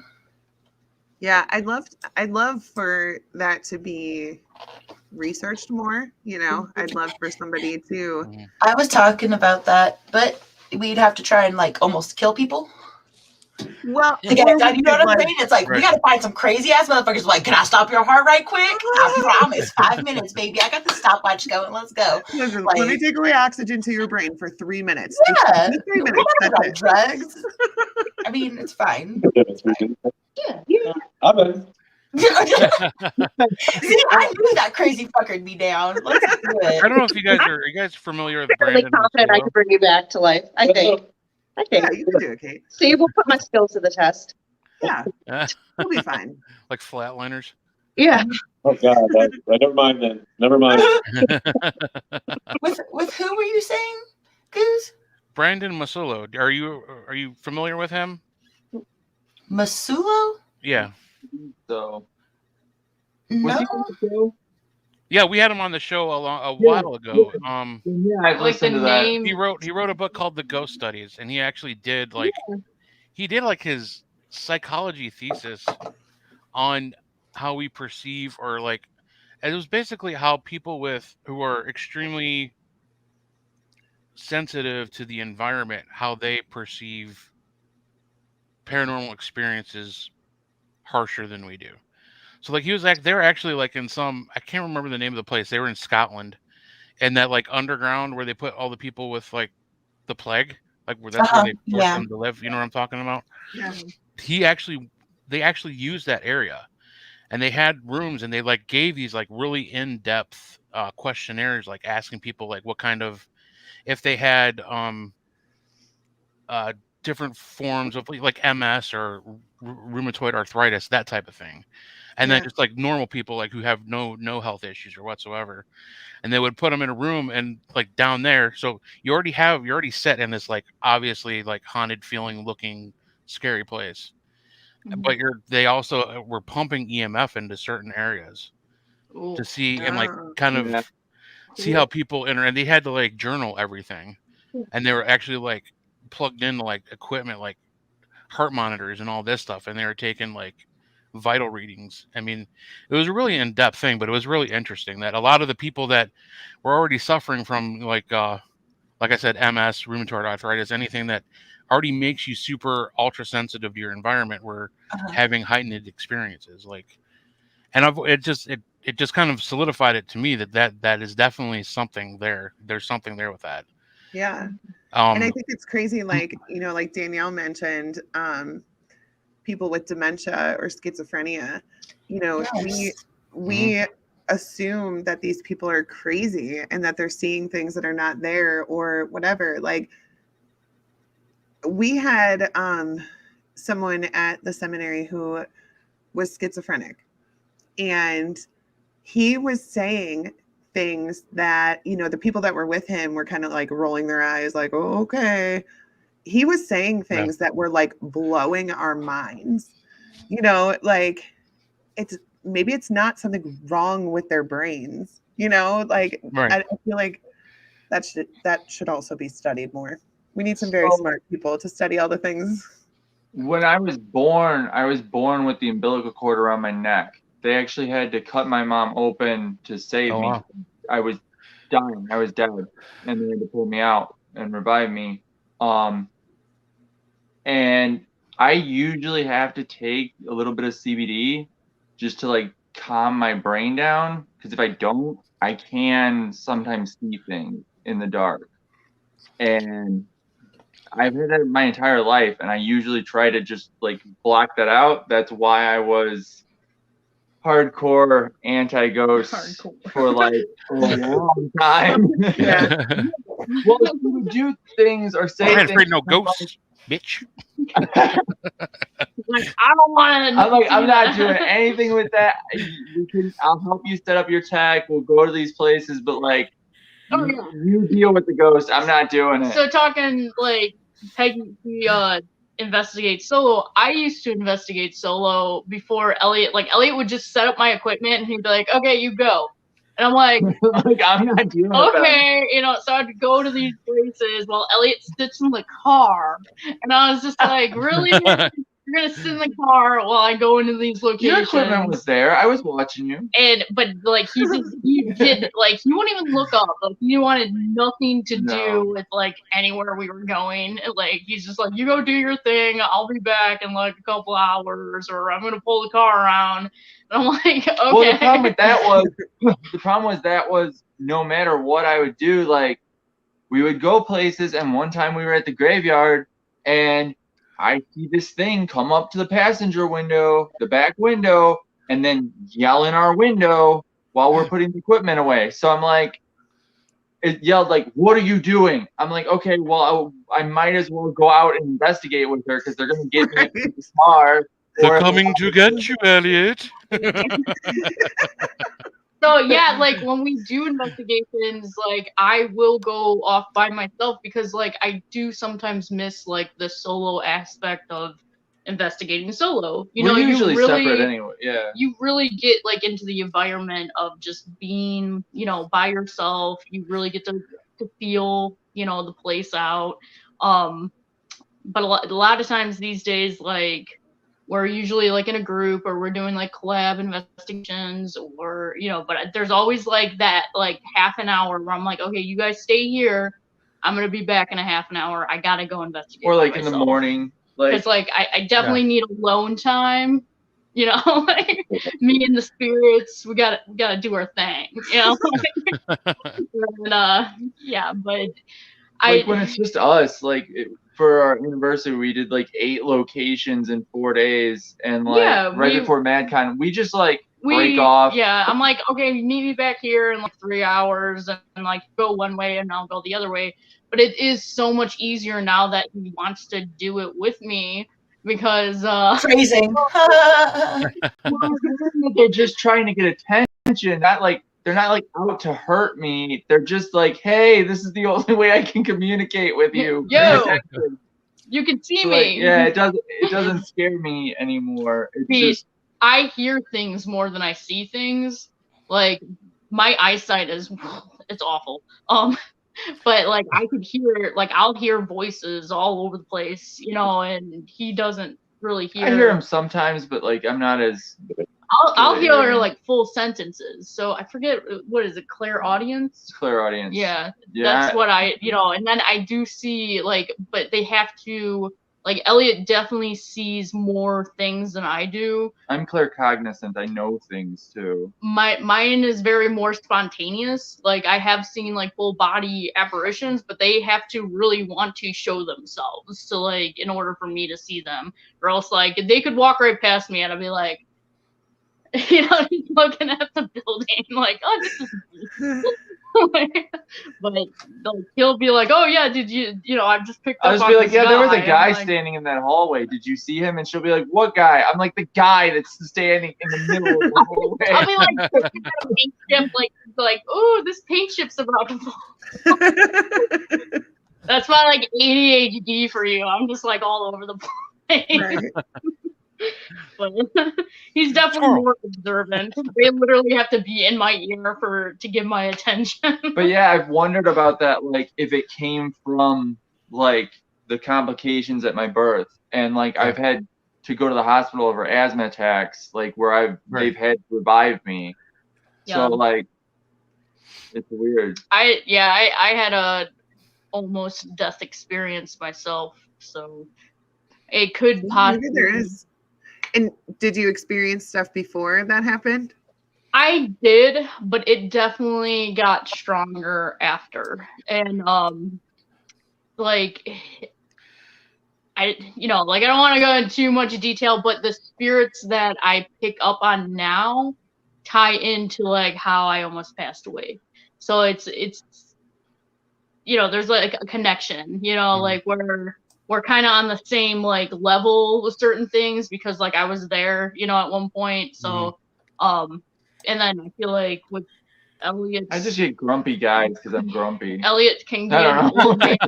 Yeah, I'd love for that to be researched more. I'd love for somebody to. I was talking about that, but we'd have to try and almost kill people. Well, to get it done, you know what I'm saying? It's like, we got to find some crazy ass motherfuckers. Like, can I stop your heart right quick? I promise. 5 minutes, baby. I got the stopwatch going. Let's go. Listen, let me take away oxygen to your brain for 3 minutes. Yeah. Just 3 minutes. That's it. Drugs. I mean, it's fine. Yeah. I bet. See, I knew that crazy fucker'd be down. Let's do it. I don't know if you guys familiar with I'm really Brandon? confident I can bring you back to life. I think. Yeah, you can do it, Kate. See, we'll put my skills to the test. Yeah, we'll be fine. Like flatliners. Yeah. Oh God, never mind then. Never mind. With who were you saying, Goose? Brandon Masulo. Are you familiar with him? Masulo? Yeah. So No. was he on the show? Yeah, we had him on the show a while ago. Yeah, I've Like the listened to that. name. He wrote a book called The Ghost Studies, and he actually did his psychology thesis on how we perceive, or like, it was basically how people who are extremely sensitive to the environment, how they perceive paranormal experiences harsher than we do. So like they were actually like in some, I can't remember the name of the place. They were in Scotland, and that like underground where they put all the people with like the plague, like that's where they forced Yeah. them to live. You know what I'm talking about? Yeah. They actually used that area, and they had rooms, and they like gave these like really in-depth questionnaires, like asking people like what kind of, if they had different forms of like MS or rheumatoid arthritis, that type of thing. And then just like normal people like who have no health issues or whatsoever. And they would put them in a room and like down there. So you're already set in this like obviously like haunted feeling looking scary place. But they also were pumping EMF into certain areas to see and like kind of see how people enter, and they had to like journal everything. And they were actually like plugged into like equipment like heart monitors and all this stuff, and they were taking like vital readings. I mean, it was a really in-depth thing, but it was really interesting that a lot of the people that were already suffering from like I said, MS, rheumatoid arthritis, anything that already makes you super ultra sensitive to your environment, were having heightened experiences. Like, and it just kind of solidified it to me that is definitely something there. There's something there with that. Yeah. And I think it's crazy, like, like Danielle mentioned, people with dementia or schizophrenia, we assume that these people are crazy and that they're seeing things that are not there or whatever. Like, we had someone at the seminary who was schizophrenic, and he was saying things that, the people that were with him were kind of like rolling their eyes like, oh, okay. He was saying things that were like blowing our minds, like maybe it's not something wrong with their brains, like I feel like that should also be studied more. We need some very smart people to study all the things. When I was born with the umbilical cord around my neck. They actually had to cut my mom open to save me. Wow. I was dying. I was dead. And they had to pull me out and revive me. And I usually have to take a little bit of CBD just to like calm my brain down. Because if I don't, I can sometimes see things in the dark. And I've had that my entire life. And I usually try to just like block that out. That's why I was hardcore anti-ghost for like a long time. Yeah. Well, if you would do things or say I'm things, afraid no ghosts, bitch. Like, I don't want to. I'm like, I'm not doing anything with that. I'll help you set up your tech. We'll go to these places, but like, you deal with the ghost. I'm not doing it. So talking like Peggy, investigate solo. I used to investigate solo before Elliot. Like, Elliot would just set up my equipment and he'd be like, okay, you go. And I'm like, I'm not doing it. Okay, so I'd go to these places while Elliot sits in the car. And I was just like, really? You're going to sit in the car while I go into these locations? Your equipment was there. I was watching you. But like, he did, like, he wouldn't even look up. Like, he wanted nothing to do with like anywhere we were going. Like, he's just like, you go do your thing. I'll be back in like a couple hours, or I'm going to pull the car around. And I'm like, okay. Well, the problem with that was no matter what I would do, like, we would go places, and one time we were at the graveyard, and I see this thing come up to the passenger window, the back window, and then yell in our window while we're putting the equipment away. So I'm like, it yelled like, what are you doing? I'm like, okay, well, I might as well go out and investigate with her because they're going to get me in the car. They're coming to get you, Elliot. So yeah, like when we do investigations, like I will go off by myself because like I do sometimes miss like the solo aspect of investigating solo. You know, We're usually you really separate anyway. Yeah. you really get like into the environment of just being, you know, by yourself. You really get to feel, you know, the place out. But a lot of times these days, like we're usually like in a group or we're doing like collab investigations or, you know, but there's always like that like half an hour where I'm like, okay, you guys stay here. I'm going to be back in a half an hour. I got to go investigate. Or like in the morning. Because like I definitely need alone time. You know, like me and the spirits, we gotta do our thing. You know, and, yeah, but like when it's just us, like for our anniversary, we did like 8 locations in 4 days, and like before MadCon, we just like break off. Yeah, I'm like, okay, meet me back here in like 3 hours, and like go one way, and I'll go the other way. But it is so much easier now that he wants to do it with me because phrasing. They're just trying to get attention, not like. They're not like out to hurt me. They're just like, hey, this is the only way I can communicate with you. Yo, you can see me. Yeah, it doesn't scare me anymore. It's just I hear things more than I see things. Like my eyesight is it's awful. But like I could hear, like I'll hear voices all over the place, you know, and he doesn't really hear. I hear him sometimes, but like I'm not as. I'll hear like full sentences. So I forget, what is it, clairaudience? Clairaudience. Yeah, that's what I, you know, and then I do see like, but they have to, like Elliot definitely sees more things than I do. I'm claircognizant. I know things too. Mine is very more spontaneous. Like I have seen like full body apparitions, but they have to really want to show themselves to like, in order for me to see them, or else like they could walk right past me and I'd be like, you know, he's looking at the building like, oh, this is but like, he'll be like, oh yeah, did you know, I've just picked up. I'll just be like, yeah, there was a guy standing in that hallway. Did you see him? And she'll be like, what guy? I'm like, the guy that's standing in the middle of the hallway. I'll be like, paint chip, like, oh, this paint chip's about to fall. That's my like ADHD for you. I'm just like all over the place. Right. But he's definitely more observant. They literally have to be in my ear to give my attention. But yeah, I've wondered about that, like if it came from like the complications at my birth, and like I've had to go to the hospital over asthma attacks, like where they've had to revive me. Yeah. So like it's weird. I had a almost death experience myself, so it could possibly. Maybe there is. And did you experience stuff before that happened? I did, but it definitely got stronger after. And like I don't want to go into too much detail, but the spirits that I pick up on now tie into like how I almost passed away. So it's you know, there's like a connection, you know, like we're kind of on the same like level with certain things because like I was there, you know, at one point. So, and then I feel like with Elliot, I just get grumpy guys because I'm grumpy. Elliot can get an old man.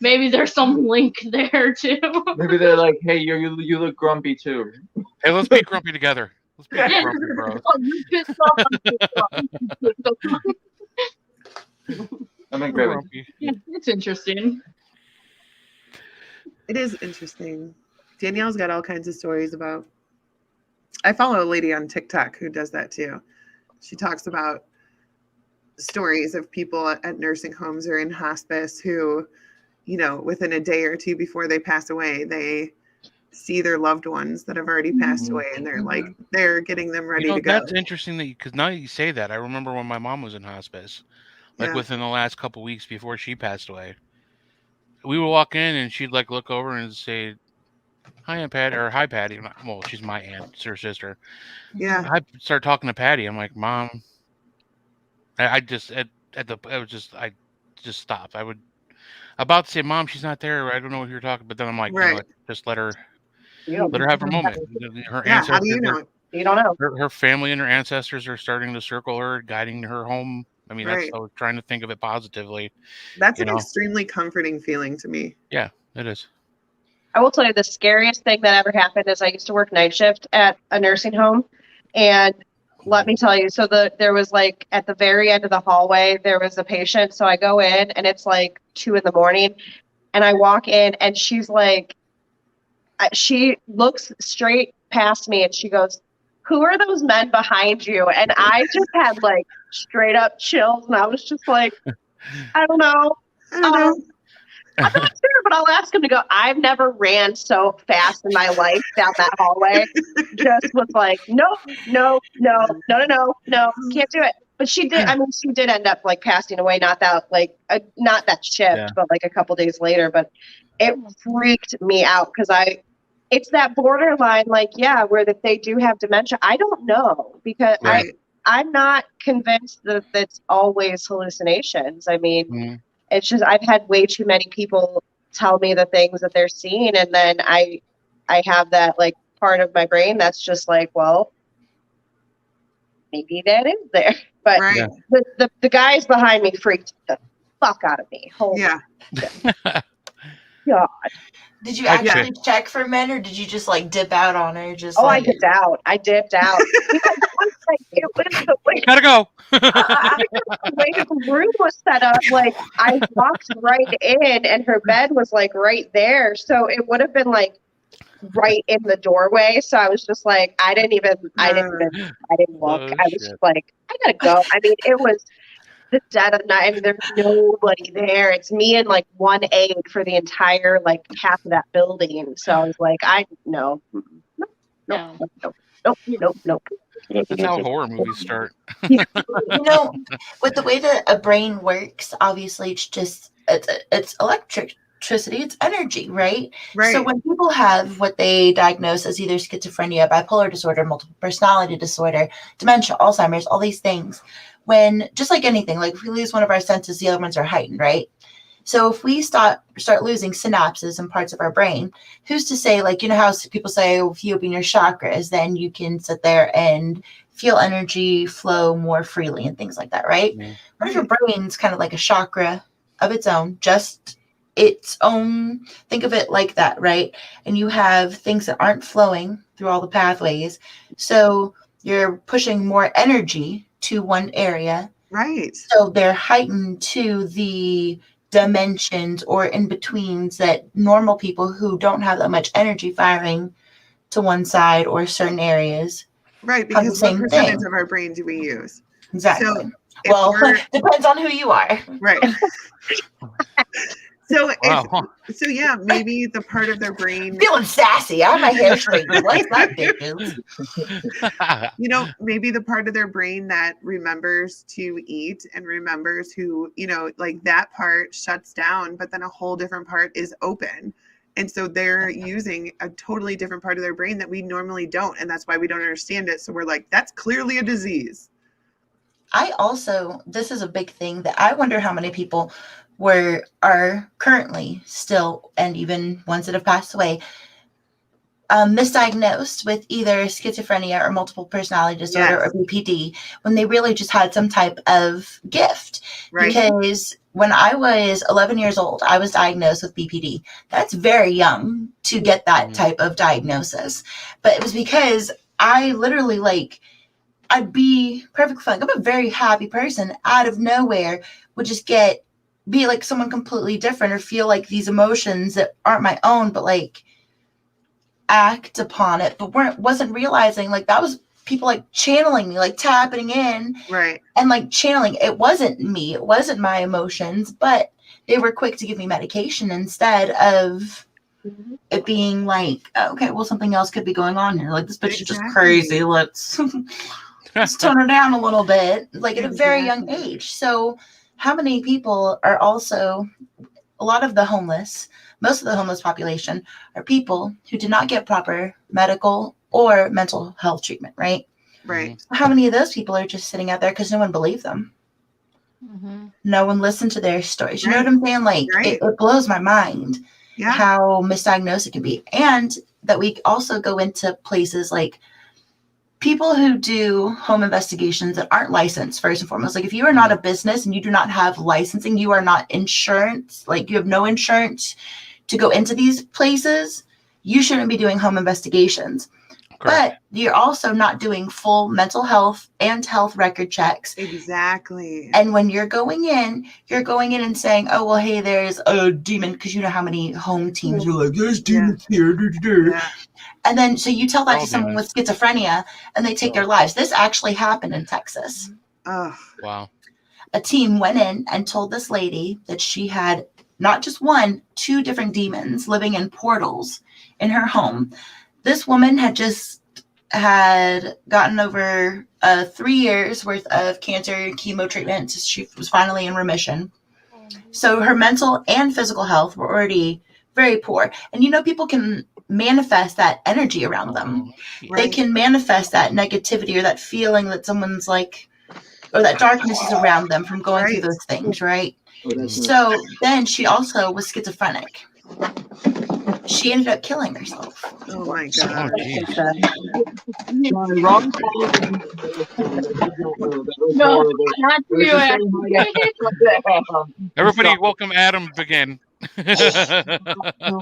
Maybe there's some link there too. Maybe they're like, hey, you look grumpy too. Hey, let's be grumpy together. Let's be grumpy, bro. I'm agreeing. Yeah, it's interesting. It is interesting. Danielle's got all kinds of stories about. I follow a lady on TikTok who does that too. She talks about stories of people at nursing homes or in hospice who, you know, within a day or two before they pass away, they see their loved ones that have already passed away, and they're like, they're getting them ready to go. That's interesting because now you say that, I remember when my mom was in hospice. Like within the last couple weeks before she passed away, we would walk in and she'd like look over and say, "Hi, Aunt Patty," or "Hi, Patty." Well, she's my aunt, it's her sister. Yeah. I start talking to Patty. I'm like, "Mom," I just stopped. I would about to say, Mom, she's not there. I don't know what you're talking, but then I'm like, you know Right. what, just let her You don't have her moment. Her Yeah. How ancestors, do you know? you don't know. her family and her ancestors are starting to circle her, guiding her home. I mean, that's Right. I was trying to think of it positively. That's You an know. extremely comforting feeling to me. Yeah, it is. I will tell you the scariest thing that ever happened is I used to work night shift at a nursing home, and let me tell you, so there was like at the very end of the hallway there was a patient. So I go in and it's like 2 a.m, and I walk in and she's like, she looks straight past me and she goes, "Who are those men behind you?" And I just had like straight up chills, and I was just like, I don't know. I don't know. I'm not sure, but I'll ask him to go. I've never ran so fast in my life down that hallway. Just was like, nope, no, can't do it. But she did. I mean, she did end up like passing away. Not that not that shift, Yeah. but like a couple days later. But it freaked me out because it's that borderline, like, yeah, where that they do have dementia. I don't know because Right. I'm not convinced that it's always hallucinations. I mean. Mhm. It's just I've had way too many people tell me the things that they're seeing, and then I have that like part of my brain that's just like, well, maybe that is there. But Right. the guys behind me freaked the fuck out of me. Holy Yeah. God. Did you Okay. actually check for men, or did you just like dip out on her? Just Oh, I like, dipped out. Because it was the way Gotta go. the way the room was set up. Like I walked right in, and her bed was like right there, so it would have been like right in the doorway. So I was just like, I didn't look. Oh, I was shit. just like, I gotta go. I mean, it was the dead of night. I mean, there's nobody there. It's me and like one aide for the entire like half of that building. So I was like, no. That's how horror movies start. you know, with the way that a brain works, obviously it's electricity, it's energy, right? Right. So when people have what they diagnose as either schizophrenia, bipolar disorder, multiple personality disorder, dementia, Alzheimer's, all these things, when just like anything, like if we lose one of our senses, the other ones are heightened, right? So if we start losing synapses and parts of our brain, who's to say, like, you know how people say, oh, if you open your chakras, then you can sit there and feel energy flow more freely and things like that, right? Yeah. What if your brain's kind of like a chakra of its own, just its own, think of it like that, right? And you have things that aren't flowing through all the pathways. So you're pushing more energy to one area. Right. So they're heightened to the dimensions or in betweens that normal people who don't have that much energy firing to one side or certain areas. Right. Have the Because what same percentage thing. of our brain do we use? Exactly. So if Well, we're- depends on who you are. right. So Wow. so yeah, maybe the part of their brain, Feeling sassy. I have my hair straightened. What's that, bitches? you know, maybe the part of their brain that remembers to eat and remembers who, you know, like that part shuts down, but then a whole different part is open. And so they're using a totally different part of their brain that we normally don't. And that's why we don't understand it. So we're like, that's clearly a disease. This is a big thing that I wonder how many people are currently still, and even ones that have passed away, misdiagnosed with either schizophrenia or multiple personality disorder or BPD when they really just had some type of gift. Right. Because when I was 11 years old, I was diagnosed with BPD. That's very young to get that type of diagnosis. But it was because I literally I'd be perfectly fine. I'm a very happy person. Out of nowhere would just be like someone completely different or feel like these emotions that aren't my own, but like act upon it, but wasn't realizing like that was people like channeling me, like tapping in, right, and like channeling. It wasn't me, it wasn't my emotions, but they were quick to give me medication instead of it being like, okay, well, something else could be going on here. Like, this bitch is just crazy. Let's tone her down a little bit, like at a very young age. So how many people are also, a lot of the homeless, most of the homeless population are people who did not get proper medical or mental health treatment, right? Right. How many of those people are just sitting out there because no one believed them? No one listened to their stories. You know what I'm saying? Like, it blows my mind how misdiagnosed it can be. And that we also go into places like people who do home investigations that aren't licensed, first and foremost. Like, if you are not a business and you do not have licensing, you are not insurance, like you have no insurance to go into these places, you shouldn't be doing home investigations. Correct. But you're also not doing full mental health and health record checks. Exactly. And when you're going in and saying, oh, well, hey, there's a demon, because you know how many home teams are like, there's demons here. Yeah. And then, so you tell that to someone with schizophrenia and they take their lives. This actually happened in Texas. Oh, wow. A team went in and told this lady that she had not just one, 2 different demons living in portals in her home. This woman had just gotten over 3 years worth of cancer chemo treatment. She was finally in remission. So her mental and physical health were already very poor. And you know, people can manifest that energy around them. They can manifest that negativity or that feeling that someone's like, or that darkness is around them from going through those things, right? So then she also was schizophrenic. She ended up killing herself. Oh my God. No, not you. Everybody, welcome Adam again.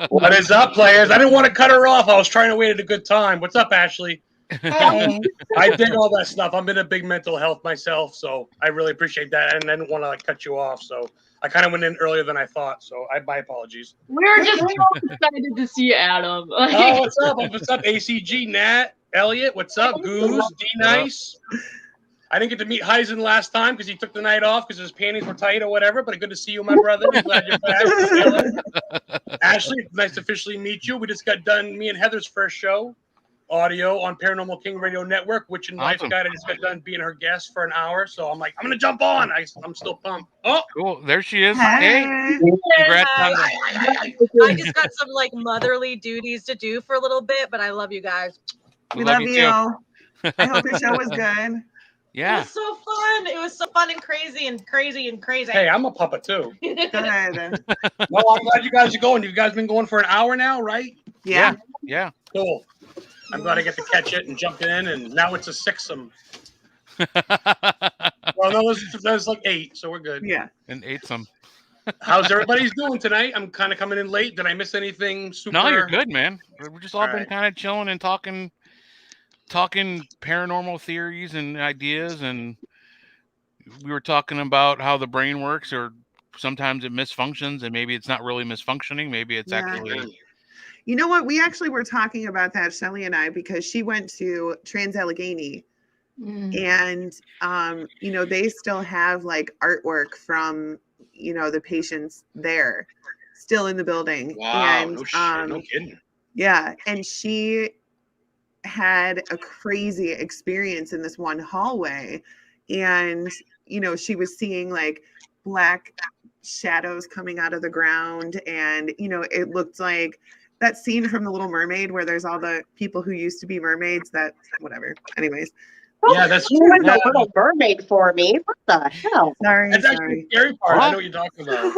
What is up, players? I didn't want to cut her off. I was trying to wait at a good time. What's up, Ashley? Hey. I dig all that stuff. I'm in a big mental health myself, so I really appreciate that. And I didn't want to cut you off, so I kind of went in earlier than I thought. So my apologies. We're just so excited to see Adam. Oh, what's up? What's up, ACG, Nat, Elliot? What's up, Goose, D-Nice? I didn't get to meet Heisen last time because he took the night off because his panties were tight or whatever, but good to see you, my brother. I'm glad you're back. Ashley, nice to officially meet you. We just got done, me and Heather's first show, audio on Paranormal King Radio Network, which in Life Guide, I just got done being her guest for an hour. So I'm like, I'm going to jump on. I'm still pumped. Oh, cool. There she is. Hey. Congrats on I just got some like motherly duties to do for a little bit, but I love you guys. We love you. I hope your show was good. Yeah. It was so fun. It was so fun and crazy and crazy and crazy. Hey, I'm a puppet too. Go ahead. Well, I'm glad you guys are going. You guys been going for an hour now, right? Yeah. Cool. I'm glad I get to catch it and jump in, and now it's a 6-some. Well, no, there's like 8, so we're good. Yeah. And 8-some. How's everybody's doing tonight? I'm kind of coming in late. Did I miss anything super? No, you're good, man. We're just all been kind of chilling and talking paranormal theories and ideas, and we were talking about how the brain works, or sometimes it misfunctions, and maybe it's not really misfunctioning. Maybe it's actually. You know what? We actually were talking about that, Shelly and I, because she went to Trans-Allegheny, and you know, they still have like artwork from, you know, the patients there still in the building. Wow, and no kidding. Yeah, and she had a crazy experience in this one hallway, and you know, she was seeing like black shadows coming out of the ground, and you know, it looked like that scene from The Little Mermaid where there's all the people who used to be mermaids. That whatever. Anyways. Yeah, that's you were the Little Mermaid for me. What the hell? That's actually the scary part. I know what you're talking about.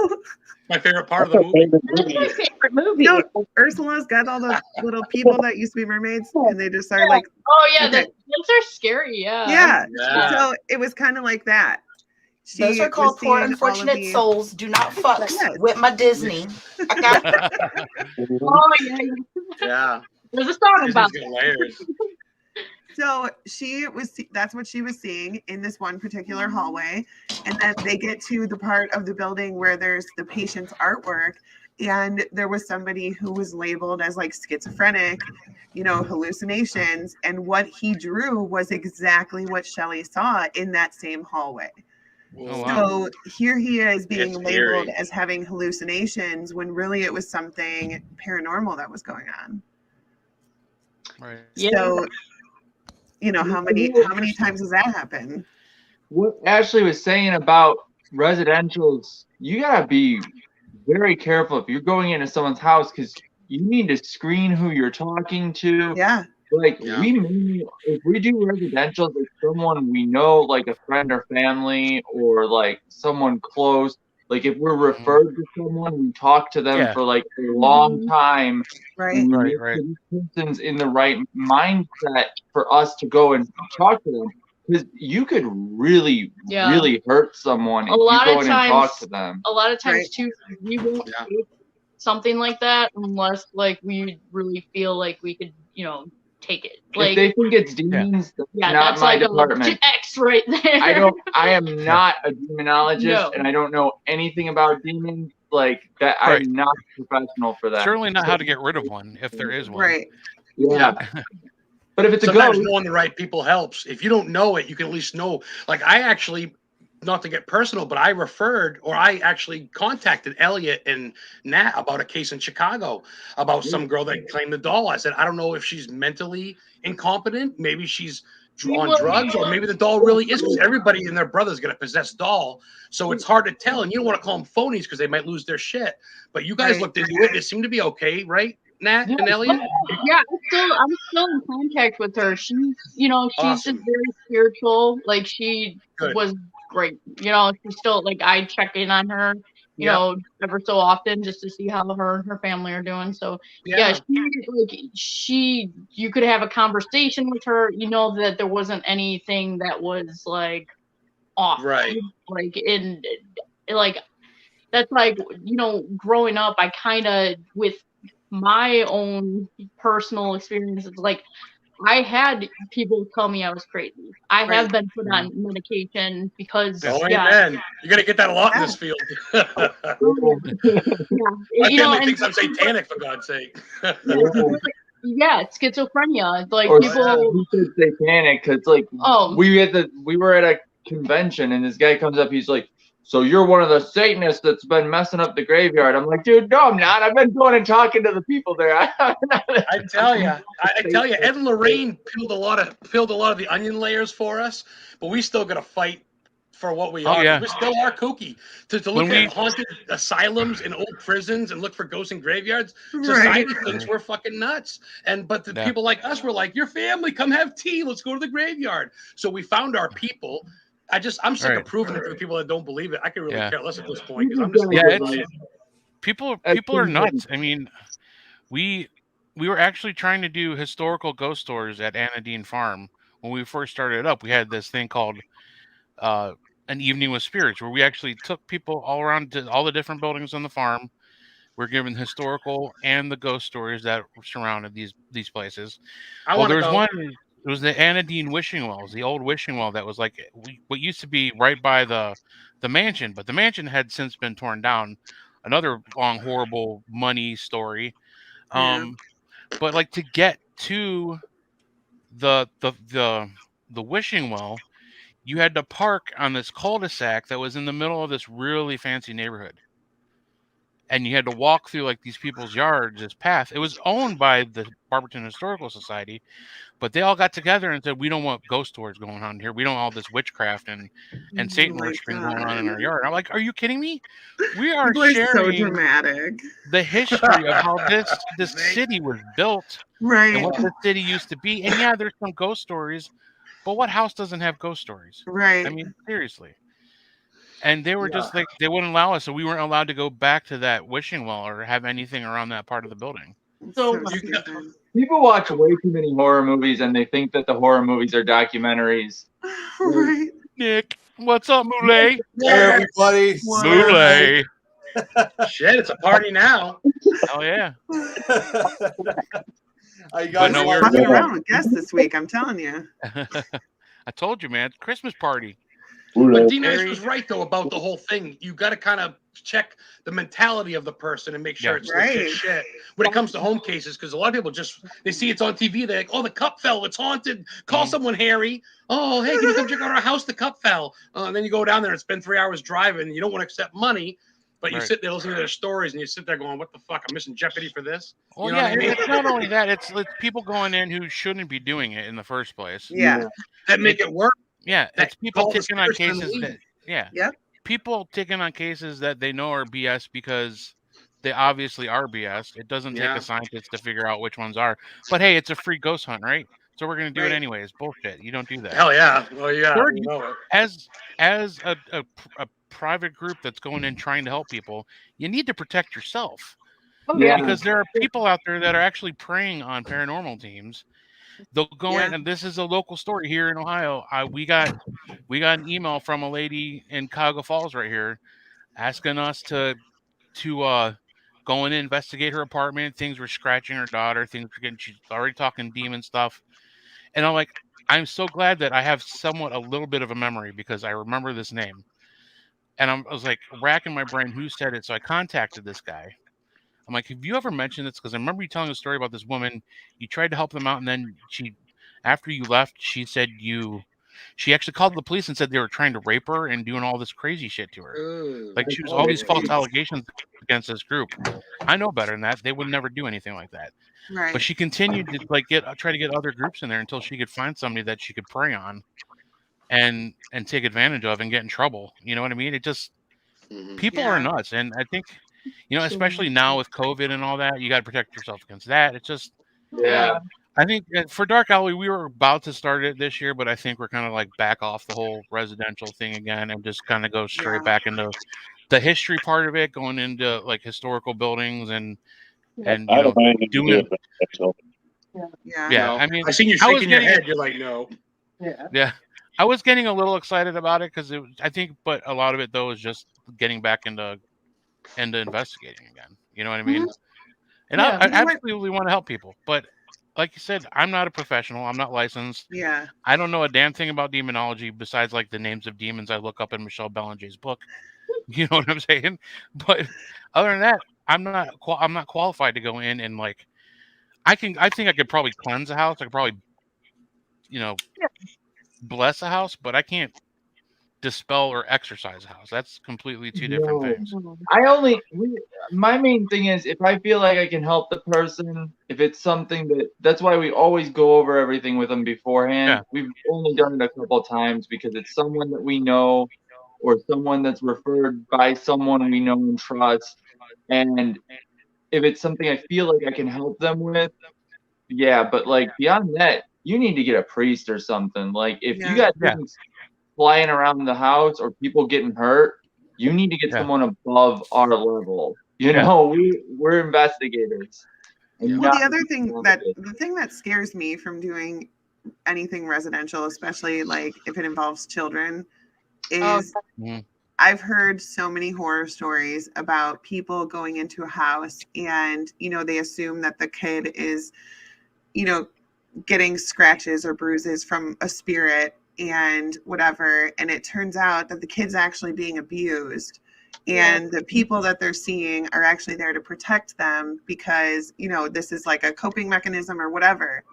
My favorite part of the movie. That's my favorite movie. You know, Ursula's got all the little people that used to be mermaids, and they just are like, oh yeah, those are scary. Yeah. So it was kind of like that. Those are called poor unfortunate souls. Do not fuck with my Disney. Oh yeah. There's a song about So that's what she was seeing in this one particular hallway. And then they get to the part of the building where there's the patient's artwork. And there was somebody who was labeled as like schizophrenic, you know, hallucinations. And what he drew was exactly what Shelly saw in that same hallway. Oh, wow. So here he is being labeled as having hallucinations when really it was something paranormal that was going on. Right. So, you know, how many times does that happen? What Ashley was saying about residentials, you gotta be very careful if you're going into someone's house, because you need to screen who you're talking to. Yeah. Like Yeah. we mainly, if we do residential, it's someone we know, like a friend or family, or like someone close. Like if we're referred to someone, we talk to them Yeah. for like a long time, Right. and we Right, make right. sure this person's in the right mindset for us to go and talk to them. Because you could really, Yeah. really hurt someone A if you lot go of in and talk times, to them. a lot of times Right. too, we won't Yeah. take something like that unless like we really feel like we could, take it. If Like, they think it's demons, that's yeah, not that's my like department. a X right there. I am not a demonologist, No. and I don't know anything about demons. Like that, Right. I'm not professional for that. Certainly not how to get rid of one if there is one. Right. Yeah. But if it's a Sometimes ghost, knowing the right people helps. If you don't know it, you can at least know. Like I actually, not to get personal, but I referred or I actually contacted Elliot and Nat about a case in Chicago about some girl that claimed the doll. I said, I don't know if she's mentally incompetent. Maybe she's on drugs, or maybe the doll really is, because everybody and their brother's got a possessed doll. So it's hard to tell. And you don't want to call them phonies because they might lose their shit. But you guys Right. looked into it. It seemed to be okay, right, Nat and Elliot? Yeah, I'm still in contact with her. She's, she's Awesome. just very spiritual. Like she Good. was great. She's still like I check in on her, Yep. ever so often just to see how her and her family are doing. So Yeah. you could have a conversation with her. You know that there wasn't anything that was like off. Right. Like that's like, growing up, I kind of, with my own personal experiences, like I had people tell me I was crazy. I have been put on medication because amen. You're gonna get that a lot in this field. My family thinks I'm satanic, for God's sake. Yeah, schizophrenia. It's like or people. he said satanic because like we were at a convention and this guy comes up, he's like, so you're one of the Satanists that's been messing up the graveyard. I'm like, dude, no, I'm not. I've been going and talking to the people there. I tell you, Ed and Lorraine peeled a lot of the onion layers for us, but we still got to fight for what we are. Yeah. We still are kooky. To look at haunted asylums and old prisons and look for ghosts in graveyards, society thinks we're fucking nuts. But the people like us were like, your family, come have tea. Let's go to the graveyard. So we found our people. I'm sick of proving it to the people that don't believe it. I can really care less at this point because I'm just people are nuts. I mean, we were actually trying to do historical ghost tours at Anadine Farm when we first started up. We had this thing called an evening with spirits, where we actually took people all around to all the different buildings on the farm. We're given historical and the ghost stories that surrounded these places. There's one. It was the Anadine wishing wells, the old wishing well that was like what used to be right by the mansion, but the mansion had since been torn down. Another long, horrible money story. But like to get to the wishing well, you had to park on this cul-de-sac that was in the middle of this really fancy neighborhood. And you had to walk through like these people's yards, this path. It was owned by the Barberton Historical Society, but they all got together and said, we don't want ghost tours going on here. We don't want all this witchcraft and Satan worshiping going on in our yard. I'm like, are you kidding me? We are sharing so dramatic. The history of how this city was built, right? And what the city used to be. And yeah, there's some ghost stories, but what house doesn't have ghost stories? Right. I mean, seriously. And they were just like, they wouldn't allow us. So we weren't allowed to go back to that wishing well or have anything around that part of the building. So people watch way too many horror movies and they think that the horror movies are documentaries. Right. Nick, what's up, Moulay? Hey, everybody. Moulay. Shit, it's a party now. Oh, yeah. You guys walking around with guests this week, I'm telling you. I told you, man. Christmas party. But D-Nice was right, though, about the whole thing. You got to kind of check the mentality of the person and make sure it's legit shit. When it comes to home cases, because a lot of people they see it's on TV. They're like, oh, the cup fell. It's haunted. Call someone, Harry. Oh, hey, can you come check out our house? The cup fell. And then you go down there and spend 3 hours driving. You don't want to accept money. But you sit there listening to their stories, and you sit there going, what the fuck? I'm missing Jeopardy for this? Well, you know what I mean? It's not only that. It's people going in who shouldn't be doing it in the first place. Yeah. That make it work. Yeah, it's people taking on cases Yep. people taking on cases that they know are BS because they obviously are BS. It doesn't take a scientist to figure out which ones are. But hey, it's a free ghost hunt, right? So we're gonna do it anyways. Bullshit. You don't do that. Hell yeah. Well, yeah. Third, You know it. as a private group that's going in trying to help people, you need to protect yourself. Yeah. Because there are people out there that are actually preying on paranormal teams. They'll go in, and this is a local story here in Ohio. We got an email from a lady in Cuyahoga Falls right here, asking us to go in and investigate her apartment. Things were scratching her daughter. Things were getting. She's already talking demon stuff, and I'm like, I'm so glad that I have somewhat a little bit of a memory because I remember this name, and I was like racking my brain who said it. So I contacted this guy. I'm like, have you ever mentioned this? Because I remember you telling a story about this woman. You tried to help them out, and then after you left, she said she actually called the police and said they were trying to rape her and doing all this crazy shit to her. Like she was all these false allegations against this group. I know better than that. They would never do anything like that. Right. But she continued to try to get other groups in there until she could find somebody that she could prey on and take advantage of and get in trouble. You know what I mean? It just people are nuts, and I think. Especially now with COVID and all that, you got to protect yourself against that. It's just, I think for Dark Alley, we were about to start it this year, but I think we're kind of like back off the whole residential thing again and just kind of go straight back into the history part of it, going into like historical buildings and doing. Yeah. I mean, I seen you shaking your head. You're like, no. Yeah. I was getting a little excited about it because I think, but a lot of it though is just getting back into investigating again. You know what I mean? And I absolutely want to help people, but like you said, I'm not a professional. I'm not licensed. Yeah. I don't know a damn thing about demonology besides like the names of demons I look up in Michelle Bellinger's book. You know what I'm saying? But other than that, I'm not qualified to go in and like I think I could probably cleanse a house. I could probably bless a house, but I can't dispel or exercise a house. That's completely two different things. My main thing is if I feel like I can help the person, if it's something that's why we always go over everything with them beforehand. Yeah. We've only done it a couple of times because it's someone that we know or someone that's referred by someone we know and trust. And if it's something I feel like I can help them with, but like beyond that, you need to get a priest or something. Like if you got things flying around the house or people getting hurt, you need to get someone above our level. We're investigators. Well, the thing that scares me from doing anything residential, especially like if it involves children, is I've heard so many horror stories about people going into a house and, they assume that the kid is, getting scratches or bruises from a spirit and whatever, and it turns out that the kid's actually being abused, and the people that they're seeing are actually there to protect them because this is like a coping mechanism or whatever.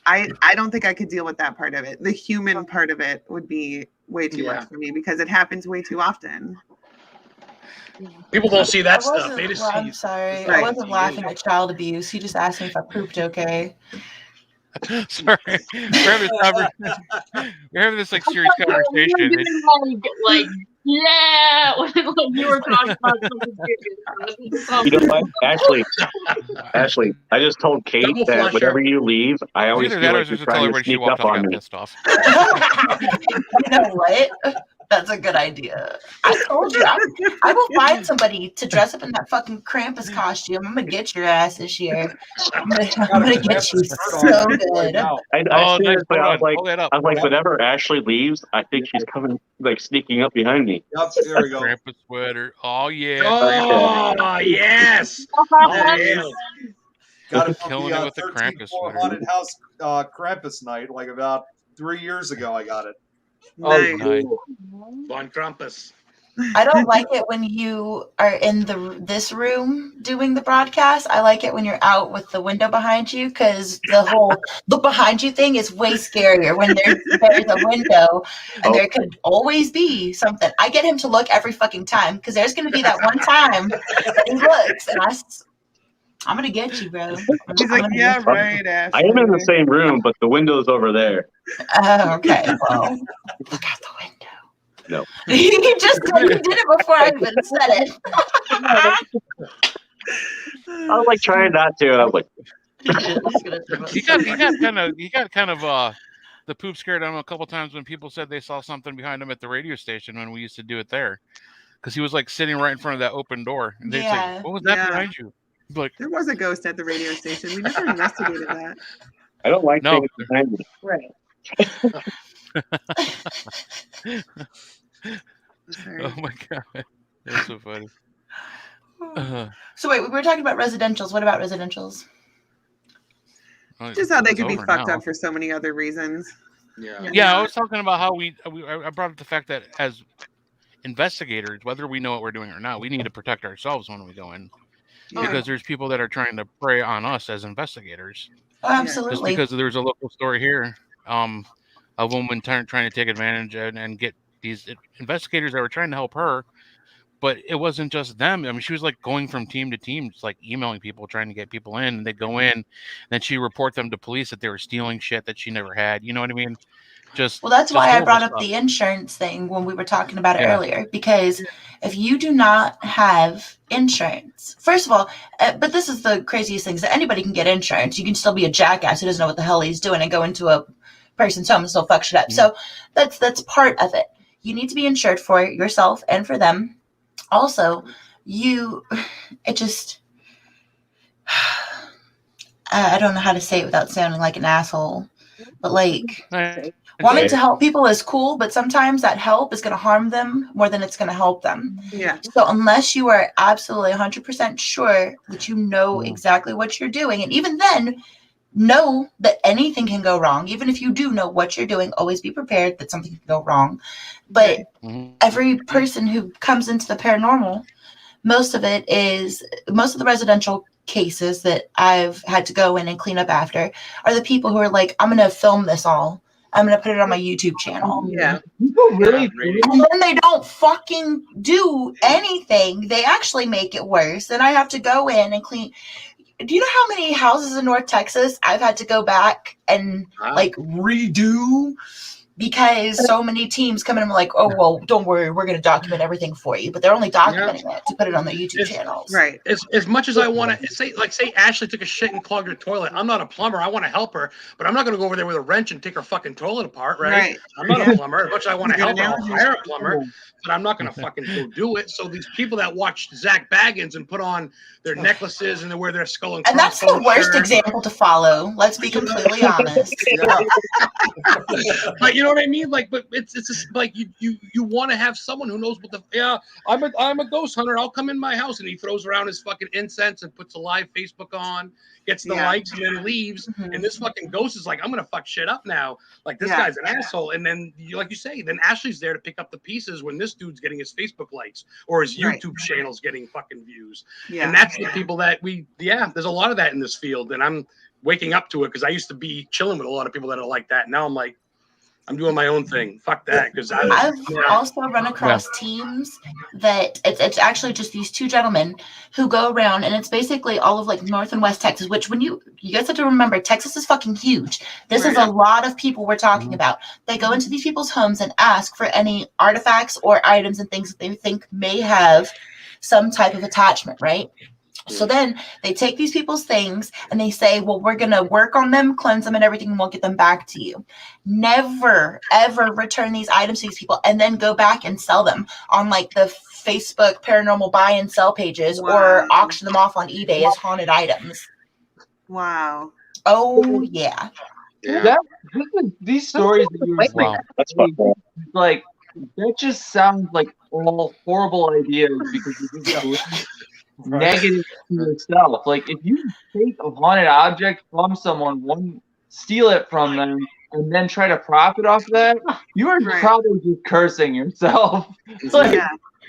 I don't think I could deal with that part of it. The human part of it would be way too much for me because it happens way too often. People don't see that stuff. They just see. I'm sorry. I wasn't laughing at child abuse. He just asked me if I pooped okay. Sorry, we're having this like serious conversation. Like when you were talking about something. You know what, Ashley, I just told Kate that whenever you leave, I always feel like you're trying to sneak up on me. You know what? That's a good idea. I told you, I will find somebody to dress up in that fucking Krampus costume. I'm gonna get your ass this year. I'm gonna get you so good. I was like, whenever Ashley leaves, I think she's coming, like sneaking up behind me. Yep, there we go. Krampus sweater. Oh yeah. Oh yes. Got it killing it with the Krampus sweater. Haunted house Krampus night, like about 3 years ago. I got it. Nice. Von Krampus. I don't like it when you are in this room doing the broadcast. I like it when you're out with the window behind you because the whole look behind you thing is way scarier when there's a window and there could always be something. I get him to look every fucking time because there's going to be that one time that he looks and I'm going to get you, bro. He's like, yeah, right, Ashley. I am in the same room, but the window's over there. Okay, well, look out the window. No. He did it before I even said it. I was like trying not to. I'm like, he got kind of the poop scared on him a couple times when people said they saw something behind him at the radio station when we used to do it there, because he was like sitting right in front of that open door, and they'd say, "What was that behind you?" Like, there was a ghost at the radio station. We never investigated that. I don't like things behind me. Right. Oh my god, that's so funny. So wait, we were talking about residentials. What about residentials? Just how they could be fucked up for so many other reasons. Yeah, I was talking about how I brought up the fact that as investigators, whether we know what we're doing or not, we need to protect ourselves when we go in, because there's people that are trying to prey on us as investigators. Oh, absolutely. Just because there's a local story here, a woman trying to take advantage and get these investigators that were trying to help her. But it wasn't just them. I mean, she was like going from team to team, just like emailing people, trying to get people in. And they go in, and then she report them to police that they were stealing shit that she never had. You know what I mean? Well, that's why I brought up the insurance thing when we were talking about it earlier. Because if you do not have insurance, first of all, but this is the craziest thing, is that anybody can get insurance. You can still be a jackass who doesn't know what the hell he's doing and go into a person's home and still fuck shit up. So that's part of it. You need to be insured for yourself and for them. Also, I don't know how to say it without sounding like an asshole, but like wanting to help people is cool, but sometimes that help is going to harm them more than it's going to help them. Yeah. So unless you are absolutely 100% sure that you know exactly what you're doing, and even then, know that anything can go wrong. Even if you do know what you're doing, always be prepared that something can go wrong. But every person who comes into the paranormal, most of the residential cases that I've had to go in and clean up after are the people who are like, I'm going to film this all. I'm going to put it on my YouTube channel. Yeah. People really and then they don't fucking do anything. They actually make it worse. And I have to go in and clean. Do you know how many houses in North Texas I've had to go back and like redo because so many teams come in and are like, oh, well, don't worry, we're going to document everything for you. But they're only documenting it to put it on their YouTube channels. Right. As much as I want to say Ashley took a shit and clogged her toilet. I'm not a plumber. I want to help her, but I'm not going to go over there with a wrench and take her fucking toilet apart, right? I'm not a plumber. As much as I want to help her, I'll hire a plumber, but I'm not going to fucking go do it. So these people that watch Zach Baggins and put on their necklaces and they wear their skull and that's the worst example to follow. Let's be completely honest. But you know what I mean? Like, but it's just like you want to have someone who knows what the I'm a ghost hunter. I'll come in my house, and he throws around his fucking incense and puts a live Facebook on, gets the likes, and then leaves. And this fucking ghost is like, I'm gonna fuck shit up now. Like this guy's an asshole. And then like you say, then Ashley's there to pick up the pieces when this dude's getting his Facebook likes or his YouTube channel's getting fucking views. And that's the people that there's a lot of that in this field, and I'm waking up to it because I used to be chilling with a lot of people that are like that. Now I'm like, I'm doing my own thing. Fuck that. Because I've also run across teams that it's actually just these two gentlemen who go around, and it's basically all of like North and West Texas, which when you guys have to remember, Texas is fucking huge. This is a lot of people we're talking about. They go into these people's homes and ask for any artifacts or items and things that they think may have some type of attachment, right? So then they take these people's things and they say, well, we're going to work on them, cleanse them and everything, and we'll get them back to you. Never, ever return these items to these people and then go back and sell them on like the Facebook paranormal buy and sell pages or auction them off on eBay as haunted items. Wow. Oh, yeah. These stories that you were like, that just sounds like all horrible ideas because you just negative to yourself. Like if you take a haunted object from someone, steal it from them, and then try to profit off that, you are probably just cursing yourself. It's like,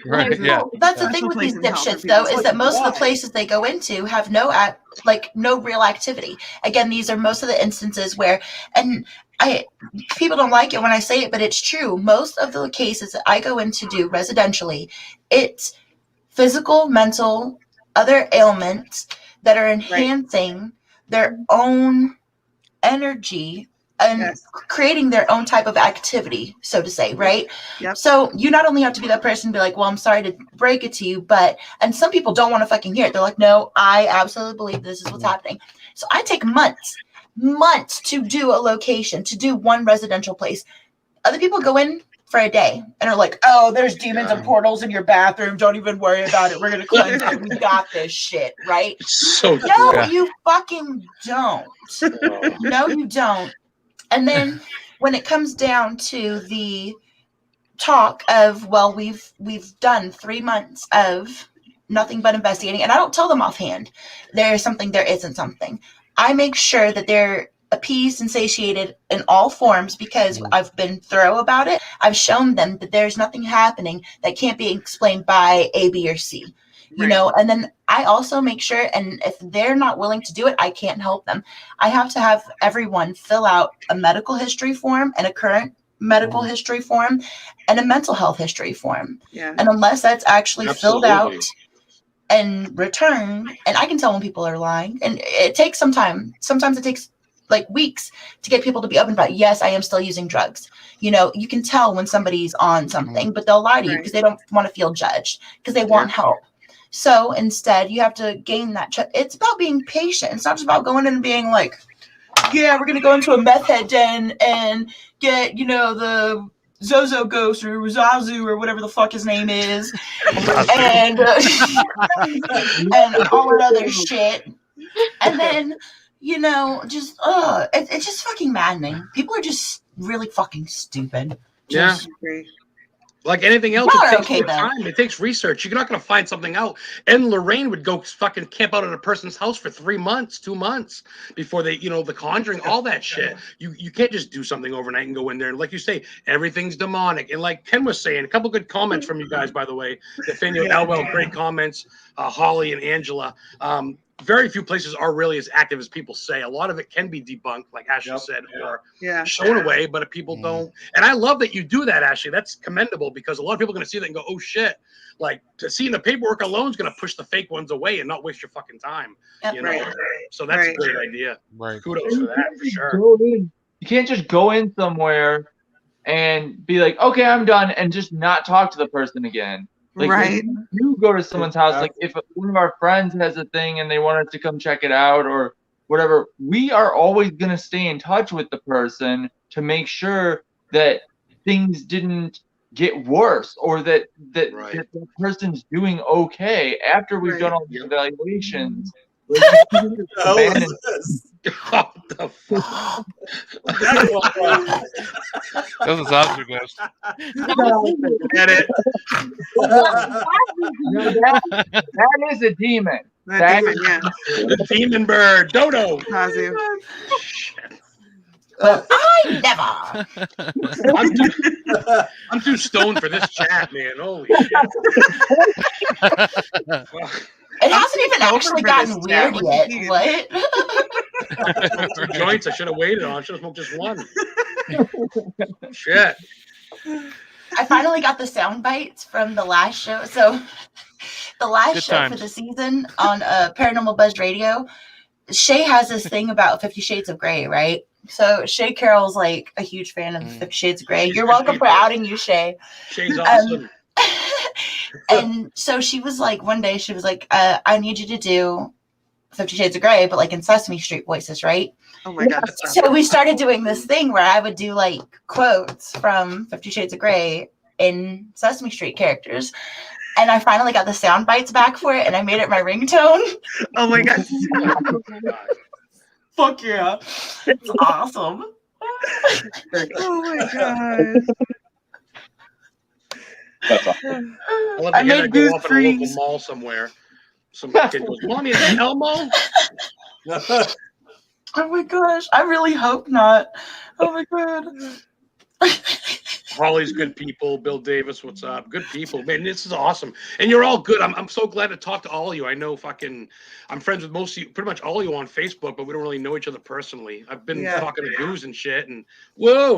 That's the thing with these dipshits, though, is that most of the places they go into have no real activity. Again, these are most of the instances where, and people don't like it when I say it, but it's true. Most of the cases that I go in to do residentially, it's physical, mental, other ailments that are enhancing their own energy and creating their own type of activity, so to say, right? Yep. So you not only have to be that person and be like, well, I'm sorry to break it to you, and some people don't want to fucking hear it. They're like, no, I absolutely believe this is what's happening. So I take months to do a location, to do one residential place. Other people go in for a day and are like, oh, there's demons and portals in your bathroom. Don't even worry about it. We're going to cleanse it. We got this shit, right? So no, you fucking don't. No, you don't. And then when it comes down to the talk of, well, we've done 3 months of nothing but investigating, and I don't tell them offhand, there is something, there isn't something. I make sure that they're appeased and satiated in all forms because I've been thorough about it. I've shown them that there's nothing happening that can't be explained by A, B, or C. You know, and then I also make sure, and if they're not willing to do it, I can't help them. I have to have everyone fill out a medical history form and a current medical history form and a mental health history form. Yeah. And unless that's actually filled out and returned, and I can tell when people are lying, and it takes some time. Sometimes it takes like weeks to get people to be open about, yes, I am still using drugs. You know, you can tell when somebody's on something, but they'll lie to you because they don't want to feel judged, because they want help. So instead, you have to gain that. It's about being patient. It's not just about going in and being like, yeah, we're going to go into a meth head den and get, you know, the Zozo Ghost or Zazu or whatever the fuck his name is. and all that other shit. And then, you know, just, it's just fucking maddening. People are just really fucking stupid. Just, Like anything else, Y'all it takes more time. It takes research. You're not going to find something out. And Lorraine would go fucking camp out at a person's house for 3 months, 2 months before they, you know, the Conjuring, all that shit. You can't just do something overnight and go in there. And like you say, everything's demonic. And like Ken was saying, a couple good comments from you guys, by the way. Nathaniel Elwell, great comments. Holly and Angela. Very few places are really as active as people say. A lot of it can be debunked, like Ashley said, or shown away, but if people don't. And I love that you do that, Ashley. That's commendable because a lot of people are going to see that and go, oh, shit. Like, to see the paperwork alone is going to push the fake ones away and not waste your fucking time. You know? So that's a great idea. Kudos for that, for sure. You can't just go in somewhere and be like, okay, I'm done, and just not talk to the person again. Like, when you go to someone's house, like if one of our friends has a thing and they want us to come check it out or whatever, we are always going to stay in touch with the person to make sure that things didn't get worse or that the person's doing okay after we've done all the evaluations. Like, what the fuck? That was a sausage ghost. Get it. That is a demon. The demon bird, Dodo. But I never. I'm too stoned for this chat, man. Holy shit. It hasn't even actually gotten weird yet. What? For joints, I should have waited on. I should have smoked just one. Shit. I finally got the sound bites from the last show. So the last show for the season on Paranormal Buzz Radio, Shay has this thing about 50 Shades of Grey, right? So Shay Carroll's like a huge fan of 50 Shades of Grey. You're welcome for outing you, Shay. Shay's awesome. And so she was like, one day she was like, I need you to do 50 Shades of Grey, but like in Sesame Street voices, right? Oh my God. So we started doing this thing where I would do like quotes from 50 Shades of Grey in Sesame Street characters. And I finally got the sound bites back for it and I made it my ringtone. Oh my God. Fuck yeah. It's awesome. Oh my God. I love to hear that go off at a local mall somewhere. Some kid goes, Mommy, is it Elmo? Oh my gosh. I really hope not. Oh my God. Holly's good people. Bill Davis, what's up? Good people. Man, this is awesome. And you're all good. I'm so glad to talk to all of you. I know I'm friends with most of you, pretty much all of you on Facebook, but we don't really know each other personally. I've been talking to Goose and shit and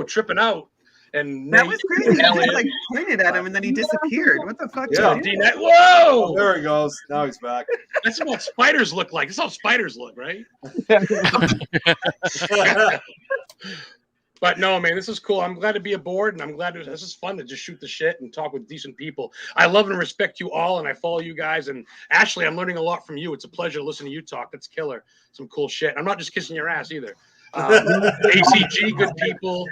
tripping out. And that was crazy. You just like pointed at him and then he disappeared. What the fuck? Yeah. Whoa! There he goes. Now he's back. That's what spiders look like. That's how spiders look, right? But no, man, this is cool. I'm glad to be aboard, and I'm glad this is fun to just shoot the shit and talk with decent people. I love and respect you all, and I follow you guys. And Ashley, I'm learning a lot from you. It's a pleasure to listen to you talk. That's killer. Some cool shit. I'm not just kissing your ass either. ACG, good people.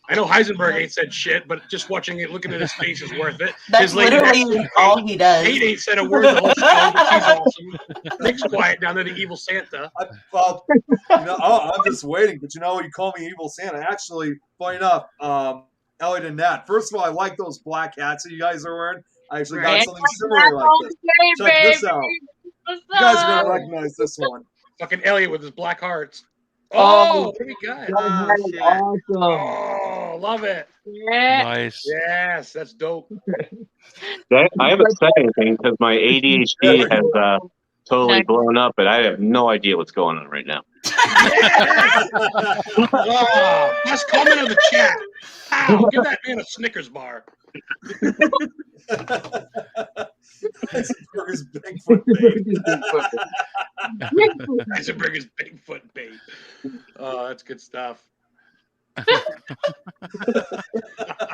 I know Heisenberg ain't said shit, but just watching it, looking at his face is worth it. That's literally all he does. Kate ain't said a word the whole show, but she's awesome. Nick's quiet down there, the evil Santa. Well, I'm just waiting. But you call me evil Santa. Actually, funny enough, Elliot and Nat. First of all, I like those black hats that you guys are wearing. I actually got something similar like this. Check this out. You guys are gonna recognize this one. Fucking Elliot with his black hearts. Oh, pretty good. Awesome. Oh, love it. Yeah. Nice. Yes, that's dope. I haven't said anything because my ADHD has totally blown up, but I have no idea what's going on right now. Oh, best comment of the chat. Ow, give that man a Snickers bar. Heisenberg's Bigfoot babe. Heisenberg's Bigfoot babe. Oh, that's good stuff.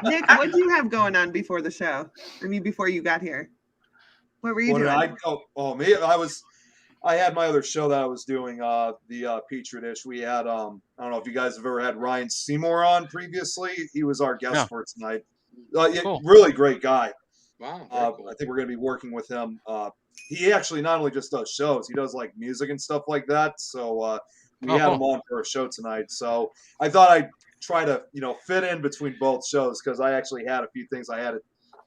Nick, what do you have going on before the show? I mean, before you got here, what were you doing? Me. I had my other show that I was doing. The Petri Dish. We had. I don't know if you guys have ever had Ryan Seymour on previously. He was our guest for tonight. Cool. Really great guy. Wow. Cool. I think we're going to be working with him. He actually not only just does shows, he does like music and stuff like that. So we had him on for a show tonight. So I thought I'd try to fit in between both shows because I actually had a few things I had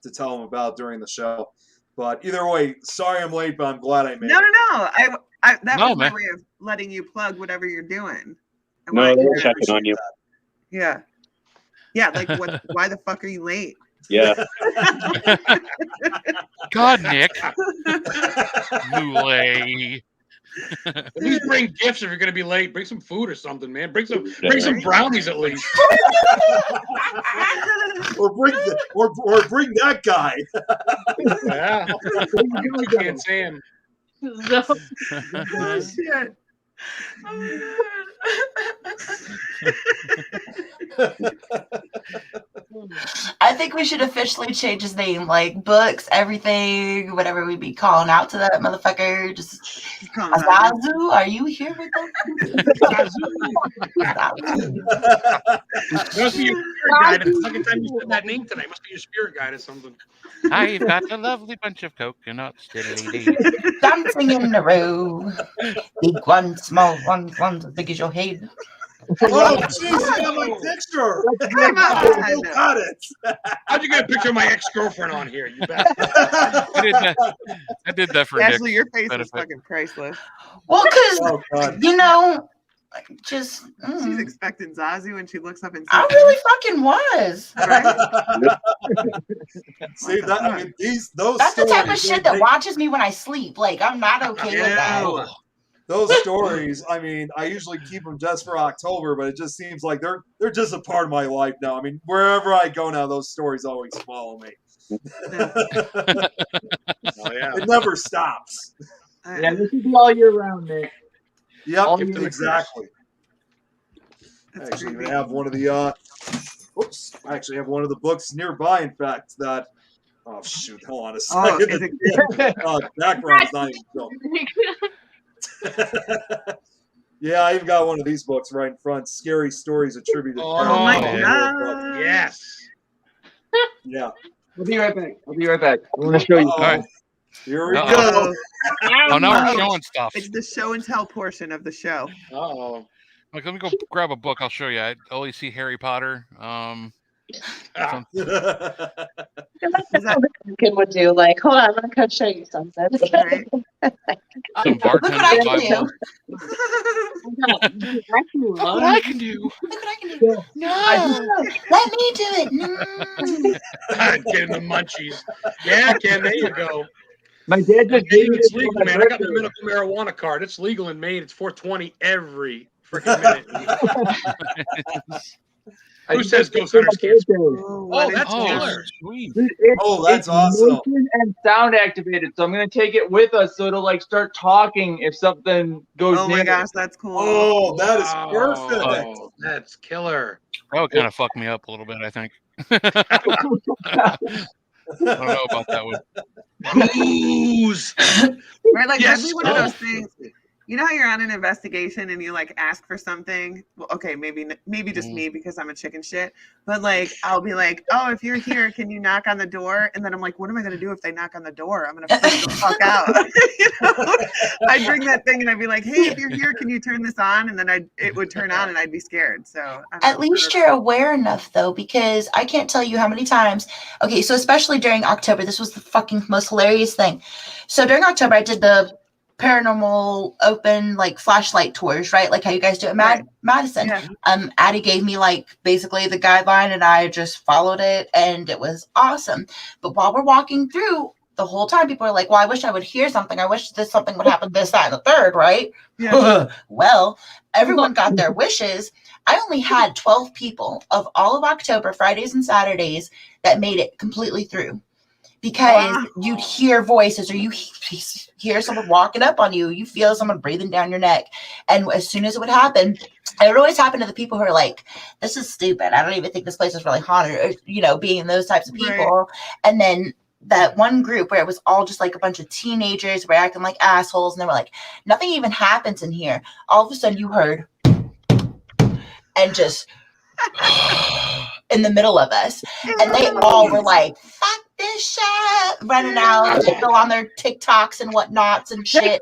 to tell him about during the show. But either way, sorry I'm late, but I'm glad I made it. No. That was my way of letting you plug whatever you're doing. No, they're checking on you. Yeah. Yeah, like what? Why the fuck are you late? Yeah. God, Nick. Moulet. At least bring gifts if you're gonna be late. Bring some food or something, man. Bring some brownies at least. or bring that guy. Yeah. You can't say him. Oh shit. I think we should officially change his name, like books, everything, whatever we be calling out to that motherfucker. Just Azazu, are you here with us? Must be your spirit guide. The second time you said that name tonight, must be your spirit guide or something. I've got a lovely bunch of coconuts. Dancing in a row. Big one, small one, one's as big as your head. Oh, jeez, I got my picture. I got it. How'd you get a picture of my ex-girlfriend on here? You bet. I did that for Ashley, Nick's your face benefit. is fucking priceless. Well, because, just... She's expecting Zazu and she looks up and I really fucking was. See, that, I mean, those That's the type of stories, shit that watches me when I sleep. Like, I'm not okay with that. Those stories, I mean, I usually keep them just for October, but it just seems like they're just a part of my life now. I mean, wherever I go now, those stories always follow me. It never stops. Yeah, this is all year round, Nick. Yep, exactly. I actually even have one of the I actually have one of the books nearby, in fact, that shoot, hold on a second. Background's not even filmed. Yeah, I even got one of these books right in front. Scary Stories Attributed. Oh my god. Yes. Yeah. I'll be right back. I want to show you. All right. Here we go. Oh, now we're showing stuff. It's the show and tell portion of the show. Uh-oh. Like, let me go grab a book. I'll show you. I only see Harry Potter. That's what the kid would do. Like, hold on, I'm gonna come show you something. Some Look what I can do. Look what I can do. Look what I can do. No, let me do it. No. Getting the munchies. Yeah, Ken, there you go. My dad just gave me it's legal, man. I got my medical marijuana card. It's legal in Maine. It's $4.20 every freaking minute. Who says Ghost Hunters can't speak? Oh, that's Oh, killer. sweet. Dude, it's, Oh, that's it's awesome. motion and sound activated, so I'm gonna take it with us, so it'll like start talking if something goes Oh near. my gosh, that's cool. Oh, that is perfect. Oh, that's killer. That would kind of fuck me up a little bit, I think. I don't know about that one. Who's Right, like Yes, that'd be one of oh. those things. You know how you're on an investigation and you like ask for something? Well, okay, maybe just me because I'm a chicken shit. But like I'll be like, oh, if you're here, can you knock on the door? And then I'm like, what am I gonna do if they knock on the door? I'm gonna freak the fuck out. You know? I'd bring that thing and I'd be like, hey, if you're here, can you turn this on? And then it would turn on and I'd be scared. So At least you're aware enough, though, because I can't tell you how many times. Okay, so especially during October, this was the fucking most hilarious thing. So during October, I did the paranormal open like flashlight tours, right? Like how you guys do it at Madison. Yeah. Addie gave me like basically the guideline, and I just followed it, and it was awesome. But while we're walking through, the whole time people are like, well, I wish I would hear something. I wish this something would happen, this, that, and the third, right? Yeah. Well, everyone got their wishes. I only had 12 people of all of October, Fridays and Saturdays, that made it completely through. Because you'd hear voices, or you hear someone walking up on you, you feel someone breathing down your neck. And as soon as it would happen, it would always happen to the people who are like, this is stupid. I don't even think this place is really haunted, or, you know, being those types of people. Right. And then that one group where it was all just like a bunch of teenagers were acting like assholes, and they were like, nothing even happens in here. All of a sudden you heard, and just in the middle of us. And they all were like, fuck this shit, running out to go on their TikToks and whatnots and shit,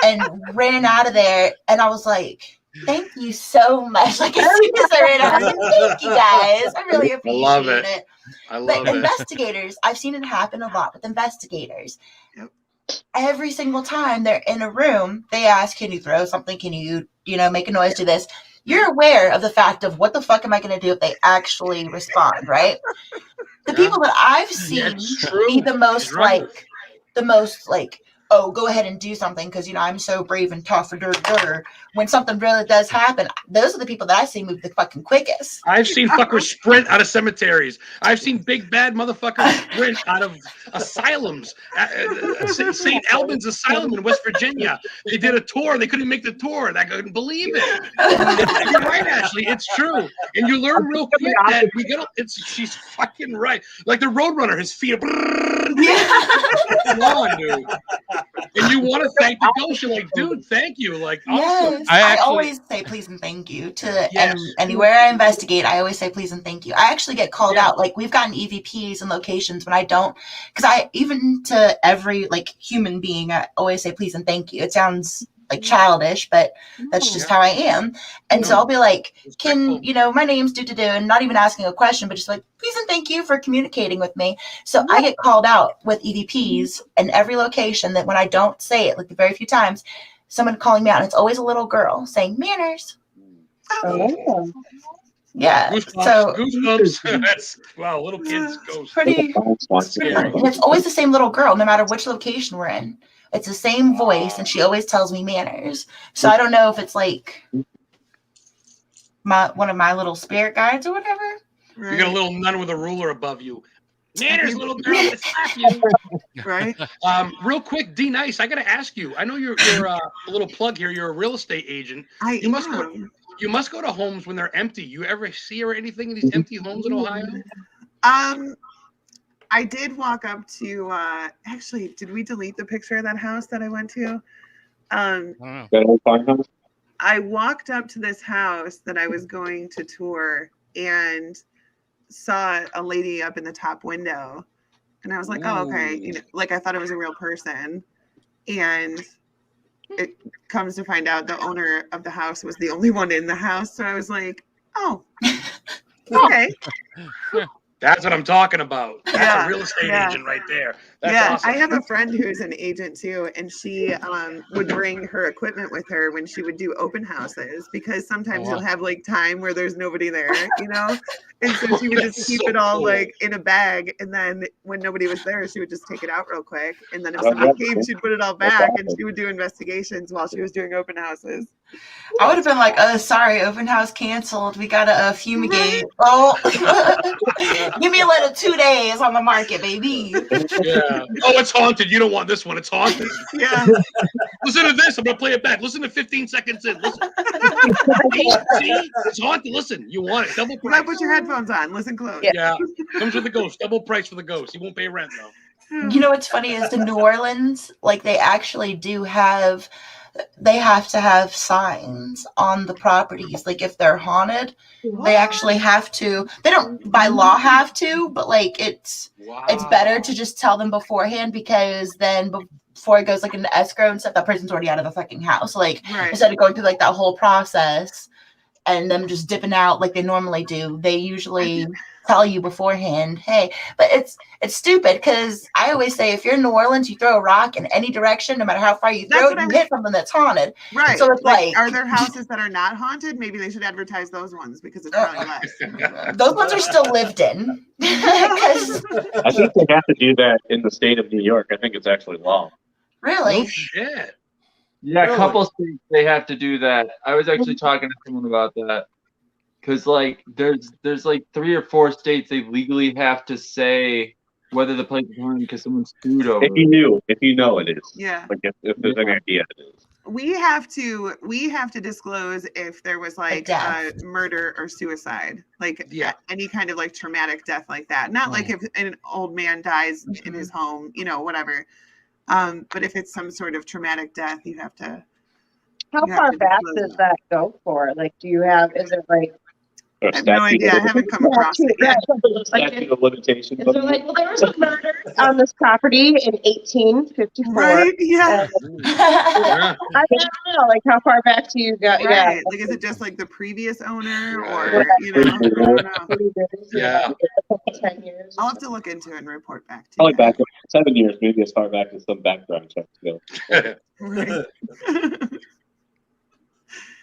and ran out of there. And I was like, thank you so much. Like, as soon as I ran out, thank you guys. I really appreciate it. I love But it. investigators, I've seen it happen a lot with investigators. Every single time they're in a room, they ask, can you throw something? Can you, make a noise, do this? You're aware of the fact of what the fuck am I going to do if they actually respond, right? The people that I've seen be the most like, oh, go ahead and do something because, I'm so brave and tough, or when something really does happen, those are the people that I see move the fucking quickest. I've seen fuckers sprint out of cemeteries. I've seen big bad motherfuckers sprint out of asylums. St. Albans Asylum in West Virginia. They did a tour. They couldn't make the tour. I couldn't believe it. You're right, Ashley. It's true. And you learn real quick that she's fucking right. Like the Roadrunner, his feet are come on, dude. And you want to thank the ghost. You're like, dude, thank you. Like, awesome. I always say please and thank you to anywhere I investigate. I always say please and thank you. I actually get called out. Like, we've gotten EVPs in locations when I don't, because even to every like human being, I always say please and thank you. It sounds like childish, but that's just how I am. And so I'll be like, can, my name's do and not even asking a question, but just like, please and thank you for communicating with me. So I get called out with EVPs in every location that when I don't say it, like the very few times, someone calling me out, and it's always a little girl saying manners. Oh. Yeah. Goosebumps. That's wow, little kids ghosts. Pretty and it's always the same little girl, no matter which location we're in. It's the same voice, and she always tells me manners. So I don't know if it's like one of my little spirit guides or whatever. You got a little nun with a ruler above you. Manners, little girl, I'm gonna slap you. Right. Real quick, D Nice, I gotta ask you. I know you're a little plug here. You're a real estate agent. You must go to homes when they're empty. You ever see or anything in these empty homes in Ohio? I did walk up to actually, did we delete the picture of that house that I went to? I walked up to this house that I was going to tour and saw a lady up in the top window, and I was like, oh, okay, like I thought it was a real person, and it comes to find out the owner of the house was the only one in the house. So I was like, oh, okay. That's what I'm talking about. That's a real estate agent right there. That's awesome. I have a friend who's an agent too, and she would bring her equipment with her when she would do open houses, because sometimes you'll have like time where there's nobody there, and so she would just keep it all like in a bag, and then when nobody was there, she would just take it out real quick, and then if somebody came, she'd put it all back, and she would do investigations while she was doing open houses. I would have been like, sorry, open house canceled. We gotta fumigate. Oh, give me a little 2 days on the market, baby. Yeah. Oh, it's haunted. You don't want this one. It's haunted. Yeah. Listen to this. I'm gonna play it back. Listen to 15 seconds in. Listen. See? It's haunted. Listen. You want it. Double You price. gotta put your headphones on. Listen close. Yeah. Comes with the ghost. Double price for the ghost. You won't pay rent though. You know what's funny is in New Orleans, like they actually do have, they have to have signs on the properties. Like if they're haunted, they actually have to. They don't by law have to, but like it's better to just tell them beforehand, because then before it goes like into escrow and stuff, that person's already out of the fucking house. Like instead of going through like that whole process and them just dipping out like they normally do, they usually tell you beforehand, hey. But it's stupid, because I always say if you're in New Orleans, you throw a rock in any direction, no matter how far you throw it, you hit something that's haunted. Right. So it's like are there houses that are not haunted? Maybe they should advertise those ones, because it's probably less. those ones are still lived in. I think they have to do that in the state of New York. I think it's actually law. Really? Oh shit. Yeah, Really? a couple states they have to do that. I was actually talking to someone about that, because like there's like 3 or 4 states they legally have to say whether the place is haunted because someone's sued over. If you know it is. Yeah. Like if there's any idea it is. We have to disclose if there was like a murder or suicide, like any kind of like traumatic death like that. Not like if an old man dies in his home, whatever. But if it's some sort of traumatic death, you have to. How far back does that go for? Like, is it like? I have no idea. I haven't come across it yet. Statute of limitations. So like, well, there was a murder on this property in 1854. Right? Yeah. I don't know, like how far back do you go? Right. Yeah. Like, is it just like the previous owner, or I don't know. Yeah. 10 years. I'll have to look into it and report back to Probably you. back 7 years, maybe as far back as some background checks go. Right.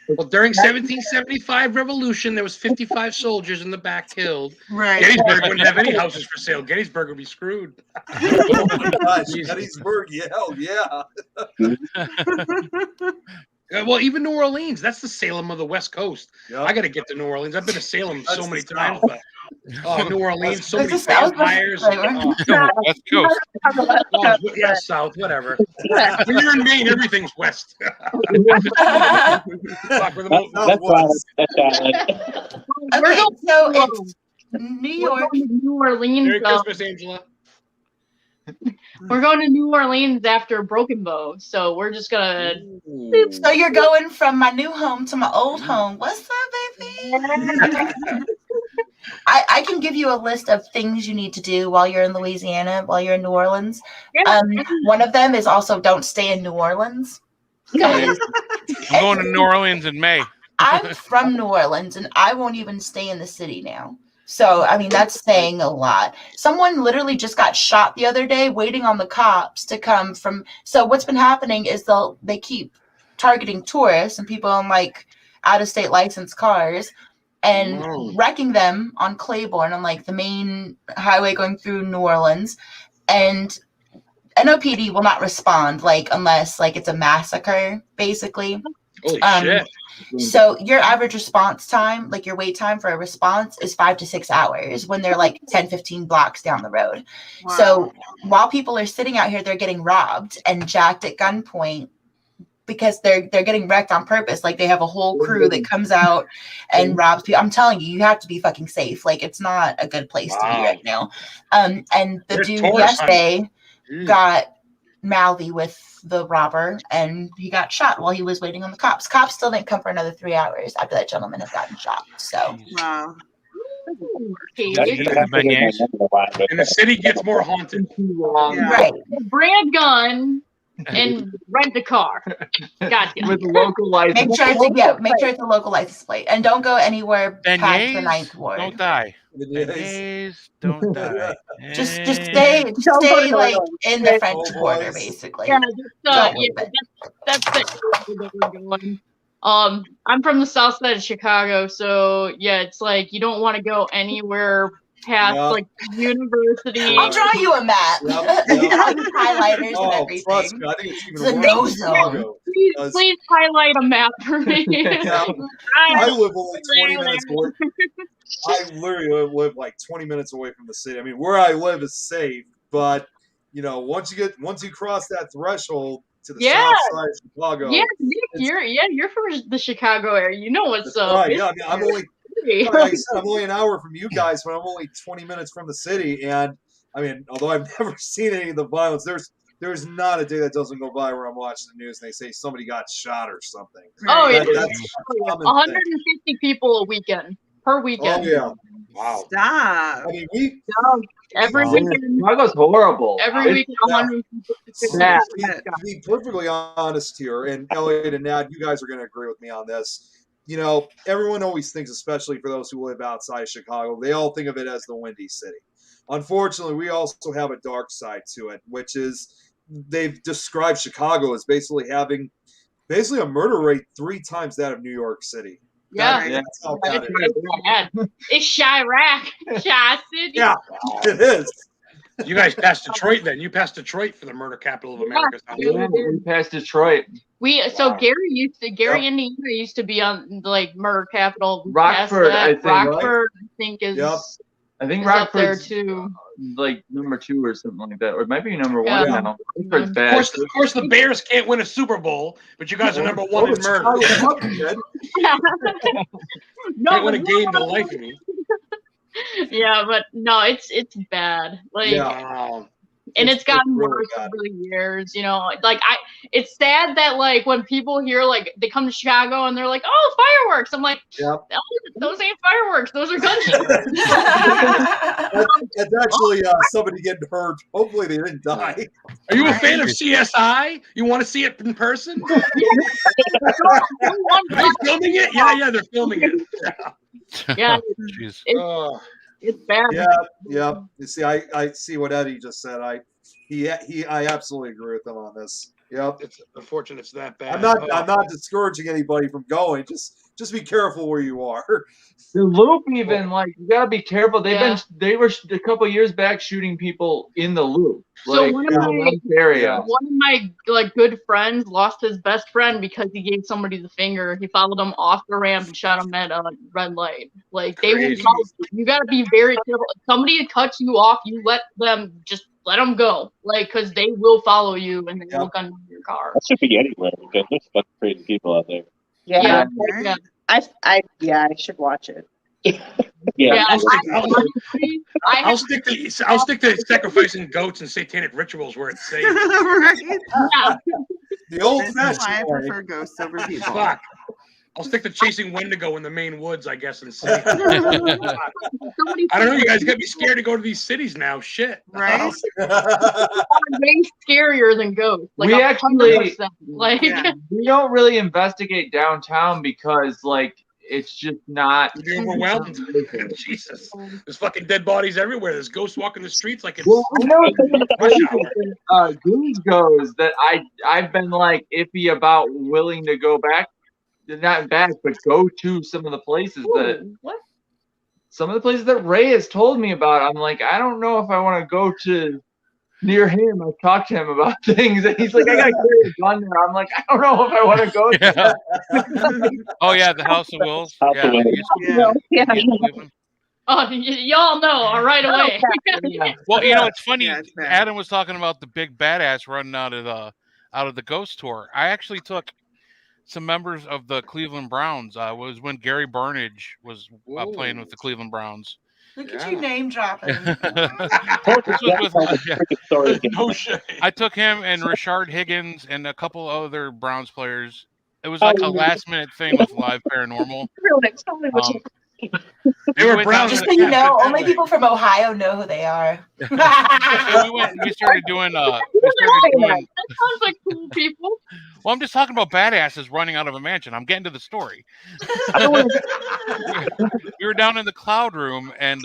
Well, during 1775 revolution, there was 55 soldiers in the back killed. Right. Gettysburg wouldn't have any houses for sale. Gettysburg would be screwed. Oh my gosh, Gettysburg, yeah, hell yeah. Well, even New Orleans, that's the Salem of the West Coast. Yep. I got to get to New Orleans. I've been to Salem so That's many the times, South. but New Orleans, so many That's the South. vampires. West Coast. Yeah, South, whatever. When you're in Maine, everything's West. Fuck, we're the most- Okay, so it's New York. New Orleans. Merry Christmas, Angela. We're going to New Orleans after Broken Bow, so we're just gonna. So you're going from my new home to my old home. What's up, baby? I can give you a list of things you need to do while you're in Louisiana, while you're in New Orleans. One of them is also don't stay in New Orleans. I'm going to New Orleans in May. I'm from New Orleans and I won't even stay in the city now. So, I mean, that's saying a lot. Someone literally just got shot the other day waiting on the cops to come from. So what's been happening is they keep targeting tourists and people in like out of state licensed cars and wrecking them on Claiborne, on like the main highway going through New Orleans. And NOPD will not respond like unless like it's a massacre, basically. Holy shit. So your average response time, like your wait time for a response, is 5 to 6 hours when they're like 10, 15 blocks down the road. Wow. So while people are sitting out here, they're getting robbed and jacked at gunpoint because they're getting wrecked on purpose. Like they have a whole crew that comes out and robs people. I'm telling you, you have to be fucking safe. Like it's not a good place to be right now. And the dude yesterday got mouthy with the robber and he got shot while he was waiting on the cops. Cops still didn't come for another 3 hours after that gentleman had gotten shot. So wow. And the city gets more haunted. Yeah. Right. Bring a gun and rent the car. Gotcha. With local license. Make sure it's a local license plate. And don't go anywhere past the 9th ward. Don't die. Beignets, don't die. Just stay like in the French Quarter, basically. Yeah, that's it. Going. I'm from the south side of Chicago, so yeah, it's like you don't want to go anywhere past like university. I'll draw you a map. I'll use highlighters and everything. Trust me, I think it's even It's a worse no in zone. Chicago. Please highlight a map for me. I live only 20 minutes away. I literally live like 20 minutes away from the city. I mean, where I live is safe, but you know, once you cross that threshold to the south side of Chicago. Yeah, Nick, you're from the Chicago area. You know what's up. Right, yeah, I mean, I'm only like I said, I'm only an hour from you guys, but I'm only 20 minutes from the city. And I mean, although I've never seen any of the violence, there's not a day that doesn't go by where I'm watching the news and they say somebody got shot or something. Oh, that's 150 people a weekend per weekend. Oh yeah, wow. Stop. I mean, every weekend. Chicago's horrible. Every weekend, 100 people. To be perfectly honest here, and Elliot and Nad, you guys are going to agree with me on this. You know, everyone always thinks, especially for those who live outside of Chicago, they all think of it as the Windy City. Unfortunately, we also have a dark side to it, which is they've described Chicago as basically having a murder rate 3 times that of New York City. Yeah, That's how bad it is. It's Chirac, Chi City. Yeah, it is. You guys passed Detroit then. You passed Detroit for the murder capital of America. Yeah, we passed Detroit. So Gary Indiana used to be on like murder capital. We Rockford, passed that. I think. Rockford, I think is. I think is up there Rockford's too. like number 2 or something like that, or it might be number 1 Yeah. now. Rockford's bad. Of course, the Bears can't win a Super Bowl, but you guys are number 1 in murder. Can't win a game to life of me. Yeah, but no, it's bad. Like, and it's gotten really worse bad. over the years. You know, like it's sad that like when people hear like they come to Chicago and they're like, "Oh, fireworks!" I'm like, those ain't fireworks. Those are gunshots. That's actually somebody getting hurt. Hopefully, they didn't die. Are you a fan of CSI? You want to see it in person? Are they filming it? Yeah, they're filming it. Yeah, it's bad. Yeah. You see, I see what Eddie just said. I absolutely agree with him on this. Yep. It's unfortunate it's that bad. I'm not discouraging anybody from going. Just be careful where you are. The Loop, even like you gotta be careful. They were a couple years back shooting people in the Loop. So like, one of my like good friends lost his best friend because he gave somebody the finger. He followed him off the ramp and shot him at a red light. Like they will follow you. You gotta be very careful. If somebody cuts you off, you let them go. Like because they will follow you and they will gun your car. That should be anywhere because there's fucking crazy people out there. Yeah. I should watch it. I'll stick to sacrificing goats and satanic rituals where it's safe. Right? The old That's why I prefer ghosts over people. Fuck. I'll stick to chasing Wendigo in the main woods, I guess, and safe. I don't know. You guys got me scared to go to these cities now. Shit. Right? Way scarier than ghosts. Like we actually 100%. Like we don't really investigate downtown because like it's just not. You're overwhelmed. Jesus, there's fucking dead bodies everywhere. There's ghosts walking the streets like it's. Well, I know rush hour. Goons goes that I've been like iffy about willing to go back, not back, but go to some of the places some of the places that Ray has told me about. I'm like, I don't know if I want to go to near him. I've talked to him about things, and he's like, I gotta carry a gun there. I'm like, I don't know if I want to go there. Oh yeah, the House of Wills. oh, y'all know right away. Well, you know, it's funny. Adam was talking about the big badass running out of the Ghost Tour. I actually took some members of the Cleveland Browns. Was when Gary Burnage was playing with the Cleveland Browns. Look at you name dropping. I took him and Richard Higgins and a couple other Browns players. It was like a last minute thing with Live Paranormal. They were Browns. Just so you know, only people from Ohio know who they are. we started doing. That sounds like cool people. Well, I'm just talking about badasses running out of a mansion. I'm getting to the story. We were down in the cloud room, and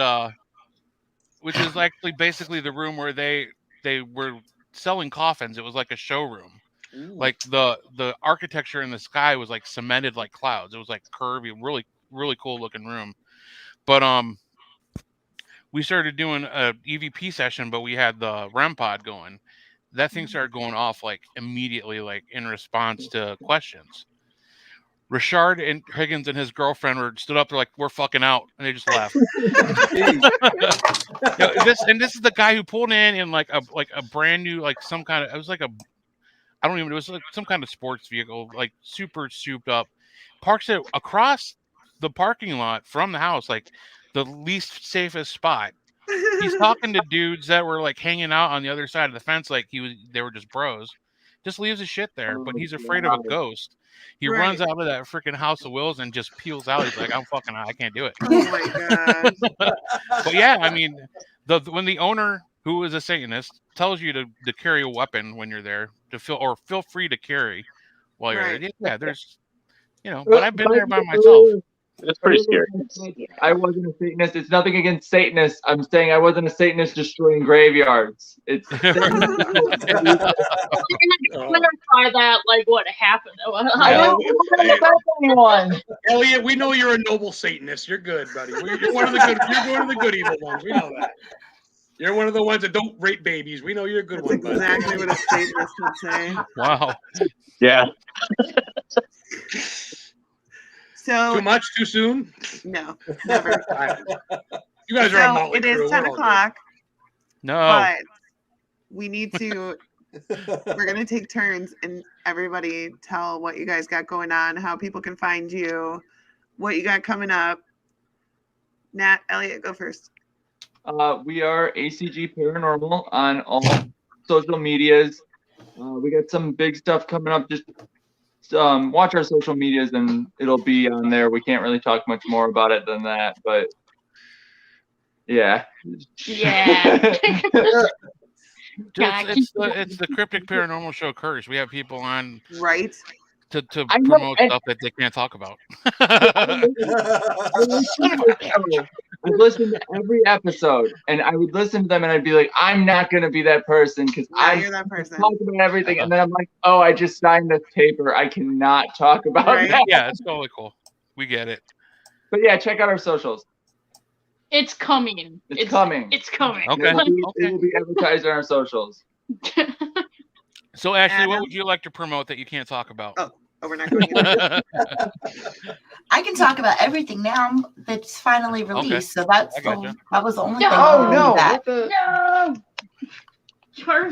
which is actually basically the room where they were selling coffins. It was like a showroom. Ooh. Like the architecture in the sky was like cemented like clouds. It was like curvy, really cool looking room. But we started doing a EVP session, but we had the REM pod going. That thing started going off like immediately, like in response to questions. Richard and Higgins and his girlfriend stood up. They're like, "We're fucking out," and they just left. This is the guy who pulled in like a brand new, like some kind of, it was like I don't even, it was like some kind of sports vehicle, like super souped up. Parks it across the parking lot from the house, like the least safest spot. He's talking to dudes that were like hanging out on the other side of the fence, like they were just bros. Just leaves his shit there, but he's afraid of a ghost. He runs out of that freaking House of Wills and just peels out. He's like, "I'm fucking out. I can't do it." Oh my god! But yeah, I mean, when the owner, who is a Satanist, tells you to carry a weapon when you're there, feel free to carry while you're there. Yeah, there's, but I've been there by myself. It's pretty scary. I wasn't a Satanist. It's nothing against Satanists. I'm saying I wasn't a Satanist destroying graveyards. It's. I'm gonna clarify that, like what happened. Elliot, we know you're a noble Satanist. You're good, buddy. You're one of the good. You're one of the good evil ones. We know that. You're one of the ones that don't rape babies. We know you're a good one, buddy. Exactly what a Satanist would say. Wow. Yeah. So too much, too soon? No, never. You guys are a motley it is crew. 10 o'clock. No. But we need to. We're gonna take turns and everybody tell what you guys got going on, how people can find you, what you got coming up. Nat, Elliot, go first. We are ACG Paranormal on all social medias. We got some big stuff coming up. Just watch our social medias and it'll be on there. We can't really talk much more about it than that, but yeah. Yeah. It's the Cryptic Paranormal Show curse. We have people on right to promote stuff that they can't talk about. I listened to every episode, and I would listen to them, and I'd be like, "I'm not gonna be that person because you're that person. Talk about everything." And then I'm like, "Oh, I just signed this paper. I cannot talk about that." Yeah, it's totally cool. We get it. But yeah, check out our socials. It's coming. It's coming. It's coming. Okay. It will be advertised on our socials. So, Ashley, what would you like to promote that you can't talk about? Oh, we're not going to. I can talk about everything now that's finally released. Okay. So that was the only thing. No. That.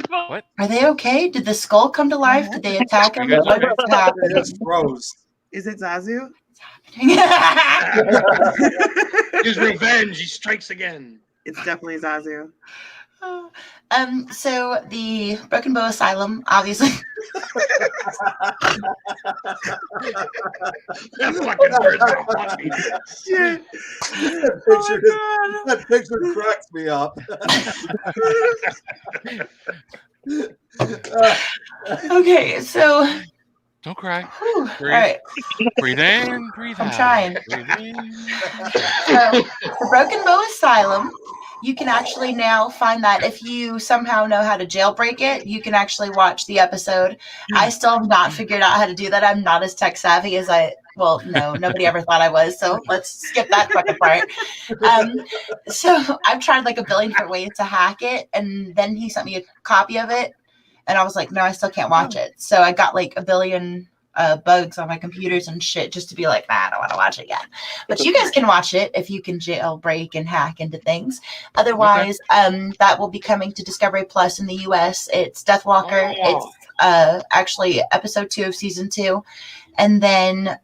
What? Are they okay? Did the skull come to life? Did they attack him? What's happening? It's froze. Is it Zazu? His revenge. He strikes again. It's definitely Zazu. So the Broken Bow Asylum, obviously. That fucking bird's gonna haunt me. Shit. That picture cracks me up. Okay, so. Don't cry. Whew, Breathe. all right. Breathe in, breathe out. I'm trying. Breathe in. So, the Broken Bow Asylum, you can actually now find that if you somehow know how to jailbreak it, you can actually watch the episode. I still have not figured out how to do that. I'm not as tech savvy as nobody ever thought I was. So let's skip that fucking part. So I've tried like a billion different ways to hack it. And then he sent me a copy of it. And I was like, no, I still can't watch it. So I got like a billion bugs on my computers and shit just to be like, I don't want to watch it yet. But you guys can watch it if you can jailbreak and hack into things. Otherwise, that will be coming to Discovery Plus in the US. It's Deathwalker. Oh. It's actually episode 2 of season 2. And then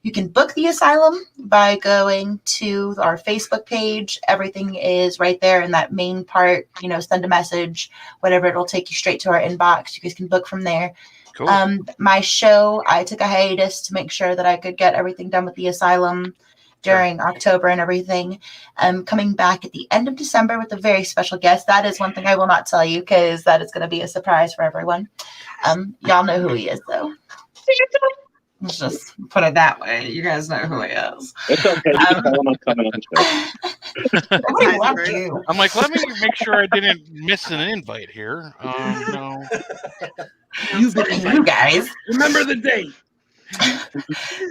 you can book the asylum by going to our Facebook page. Everything is right there in that main part. Send a message, whatever. It'll take you straight to our inbox. You guys can book from there. Cool. My show, I took a hiatus to make sure that I could get everything done with the asylum during October and everything. I'm coming back at the end of December with a very special guest. That is one thing I will not tell you because that is going to be a surprise for everyone. Y'all know who he is, though. Let's just put it that way. You guys know who he is. It's okay. What do you want to do? I'm like, let me make sure I didn't miss an invite here. No. You guys. Remember the date.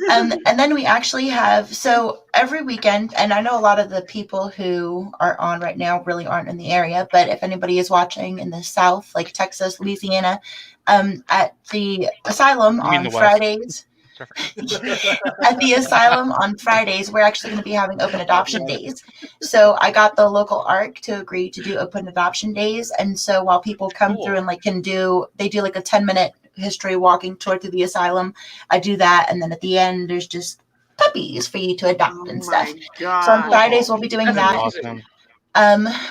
And then we actually have, so every weekend, and I know a lot of the people who are on right now really aren't in the area, but if anybody is watching in the South, like Texas, Louisiana, at the asylum You mean on the West? Fridays, at the asylum on Fridays, we're actually going to be having open adoption days. So I got the local ARC to agree to do open adoption days. And so while people come through and like they do like a 10-minute history walking tour through the asylum, I do that. And then at the end, there's just puppies for you to adopt and stuff. So on Fridays, we'll be doing that. Awesome.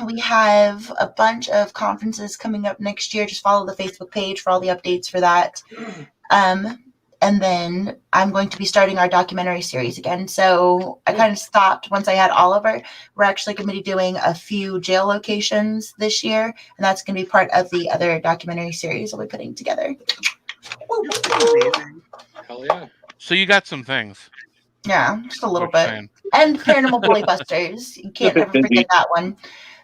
We have a bunch of conferences coming up next year. Just follow the Facebook page for all the updates for that. And then I'm going to be starting our documentary series again. So I kind of stopped once I had Oliver. We're actually going to be doing a few jail locations this year, and that's going to be part of the other documentary series I'll be putting together. Hell yeah. So you got some things. Yeah, just a little What you're bit. saying. And Paranormal Bully Busters. You can't ever forget that one.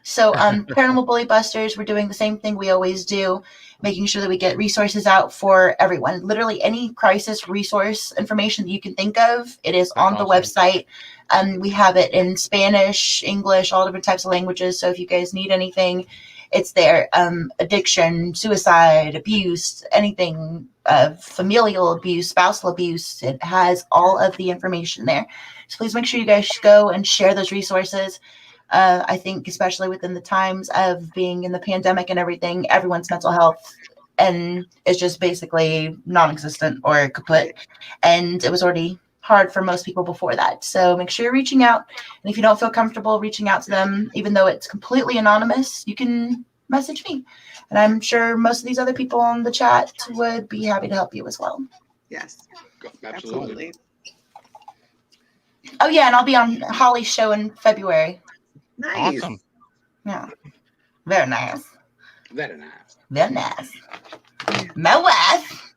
So Paranormal Bully Busters, we're doing the same thing we always do, making sure that we get resources out for everyone. Literally any crisis resource information that you can think of, it is on the website. We have it in Spanish, English, all different types of languages. So if you guys need anything, it's there. Addiction, suicide, abuse, anything, familial abuse, spousal abuse, it has all of the information there. So please make sure you guys go and share those resources. I think especially within the times of being in the pandemic and everything, everyone's mental health and is just basically non-existent or kaput. And it was already hard for most people before that. So make sure you're reaching out. And if you don't feel comfortable reaching out to them, even though it's completely anonymous, you can message me. And I'm sure most of these other people on the chat would be happy to help you as well. Yes, absolutely. Oh yeah, and I'll be on Holly's show in February. Nice. Awesome. Yeah. Very nice. Very nice. Very nice. My wife.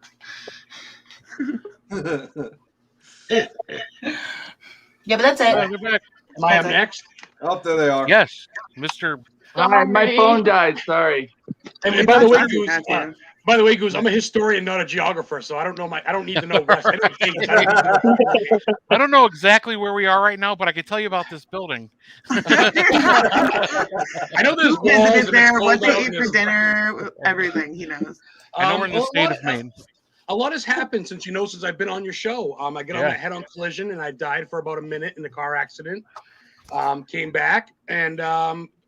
Yeah, but that's it. Am I up next? Oh, there they are. Yes, Mr. Hi, my phone died. Sorry. And by the way, Goose, I'm a historian, not a geographer, so I don't need to know West. I know dates. I don't know exactly where we are right now, but I can tell you about this building. I know there's Who walls visited and there, what it's they cold ate out for and dinner, everything. He knows. I know we're in the state of Maine. A lot has happened since I've been on your show. I get on Yeah. a head-on collision and I died for about a minute in the car accident. Came back and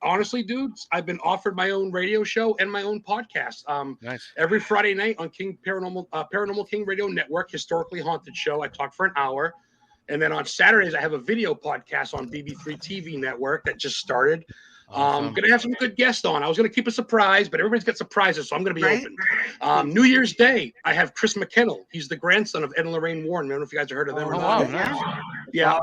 honestly, dudes, I've been offered my own radio show and my own podcast. Nice. Every Friday night on Paranormal King Radio Network, historically haunted show. I talk for an hour, and then on Saturdays I have a video podcast on BB3 TV Network that just started. Awesome. Gonna have some good guests on. I was gonna keep a surprise, but everybody's got surprises, so I'm gonna be open. New Year's Day, I have Chris McKinnell. He's the grandson of Ed and Lorraine Warren. I don't know if you guys have heard of them or not. Nice. Yeah,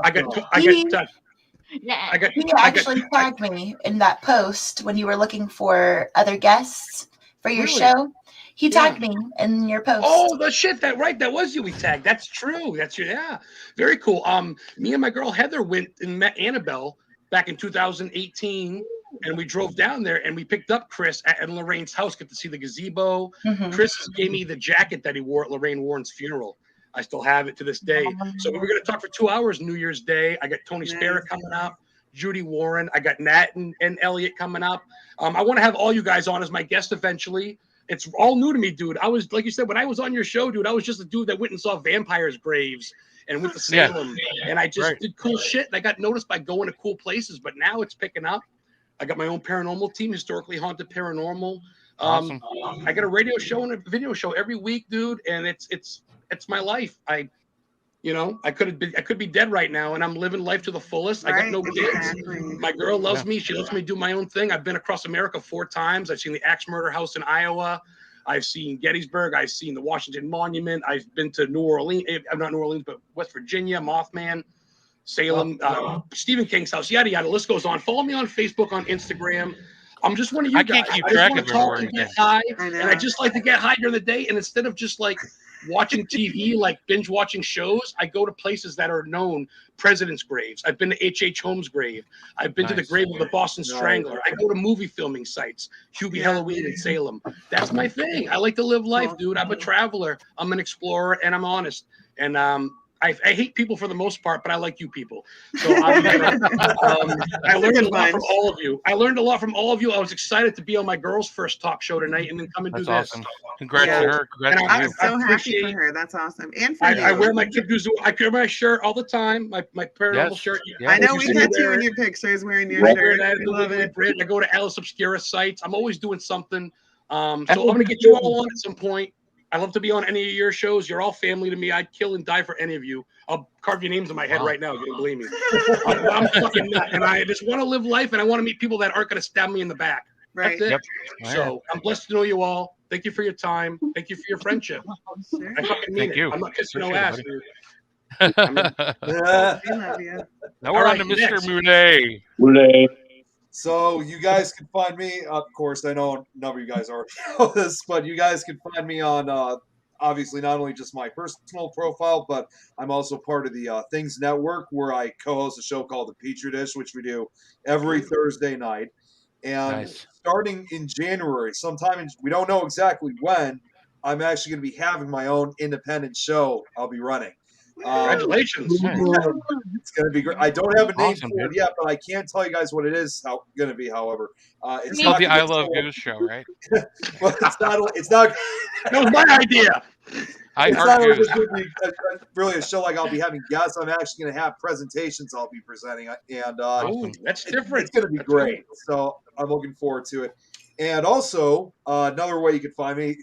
He actually tagged me in that post when you were looking for other guests for your show. He tagged me in your post. Oh, the shit! That was you. We tagged. That's true. Very cool. Me and my girl Heather went and met Annabelle back in 2018, and we drove down there and we picked up Chris at Lorraine's house. Get to see the gazebo. Mm-hmm. Chris gave me the jacket that he wore at Lorraine Warren's funeral. I still have it to this day. So we were going to talk for 2 hours New Year's Day. I got Tony Sparrow coming up, Judy Warren. I got Nat and Elliot coming up. I want to have all you guys on as my guest eventually. It's all new to me, dude. I was, like you said, when I was on your show, dude, I was just a dude that went and saw vampires' graves and went to Salem. Yeah. And I just did cool shit. And I got noticed by going to cool places. But now it's picking up. I got my own paranormal team, Historically Haunted Paranormal. Awesome. I got a radio show and a video show every week, dude. And it's my life. I could be dead right now, and I'm living life to the fullest. I got no kids. My girl loves me. She lets me do my own thing. I've been across America 4 times. I've seen the Axe Murder House in Iowa. I've seen Gettysburg. I've seen the Washington Monument. I've been to New Orleans. Not New Orleans, but West Virginia, Mothman, Salem, Stephen King's house, yada, yada. The list goes on. Follow me on Facebook, on Instagram. I'm just one of you guys. I can't keep track of talk and get high, and I just like to get high during the day. And instead of just like watching TV, like binge watching shows, I go to places that are known presidents' graves. I've been to H.H. Holmes' grave. I've been to the grave of the Boston Strangler. I go to movie filming sites, Hubie Halloween in Salem. That's my thing. I like to live life, dude. I'm a traveler. I'm an explorer, and I'm honest. And I hate people for the most part, but I like you people. So I learned a lot from all of you. I learned a lot from all of you. I was excited to be on my girl's first talk show tonight and then come and do this. Awesome. Congrats to her. Congrats to I'm you. so happy for her. That's awesome. And for you. I wear my I wear my shirt all the time. My paranormal shirt. I know we catch you in your pictures wearing your shirt. I love it. I go to Alice Obscura sites. I'm always doing something. So I'm gonna get you all on at some point. I love to be on any of your shows. You're all family to me. I'd kill and die for any of you. I'll carve your names in my head right now. If you don't believe me. I'm fucking nut, and I just want to live life, and I want to meet people that aren't going to stab me in the back. Right. That's it. So I'm blessed to know you all. Thank you for your time. Thank you for your friendship. I fucking mean it. I'm not kissing no ass, dude. We love you. Now we're on to Mr. Moulay. So you guys can find me, of course, I know none of you guys already know this, but you guys can find me on, obviously, not only just my personal profile, but I'm also part of the Things Network, where I co-host a show called The Petri Dish, which we do every Thursday night. And starting in January, we don't know exactly when, I'm actually going to be having my own independent show I'll be running. Congratulations. It's going to be great. I don't have a name for it yet, but I can't tell you guys what it is going to be, however. It's called the I Love Goose show, right? Well, it's not. That was my idea. It's not just going to be really a show like I'll be having guests. I'm actually going to have presentations I'll be presenting. And that's different. It's going to be great. So I'm looking forward to it. And also, another way you can find me,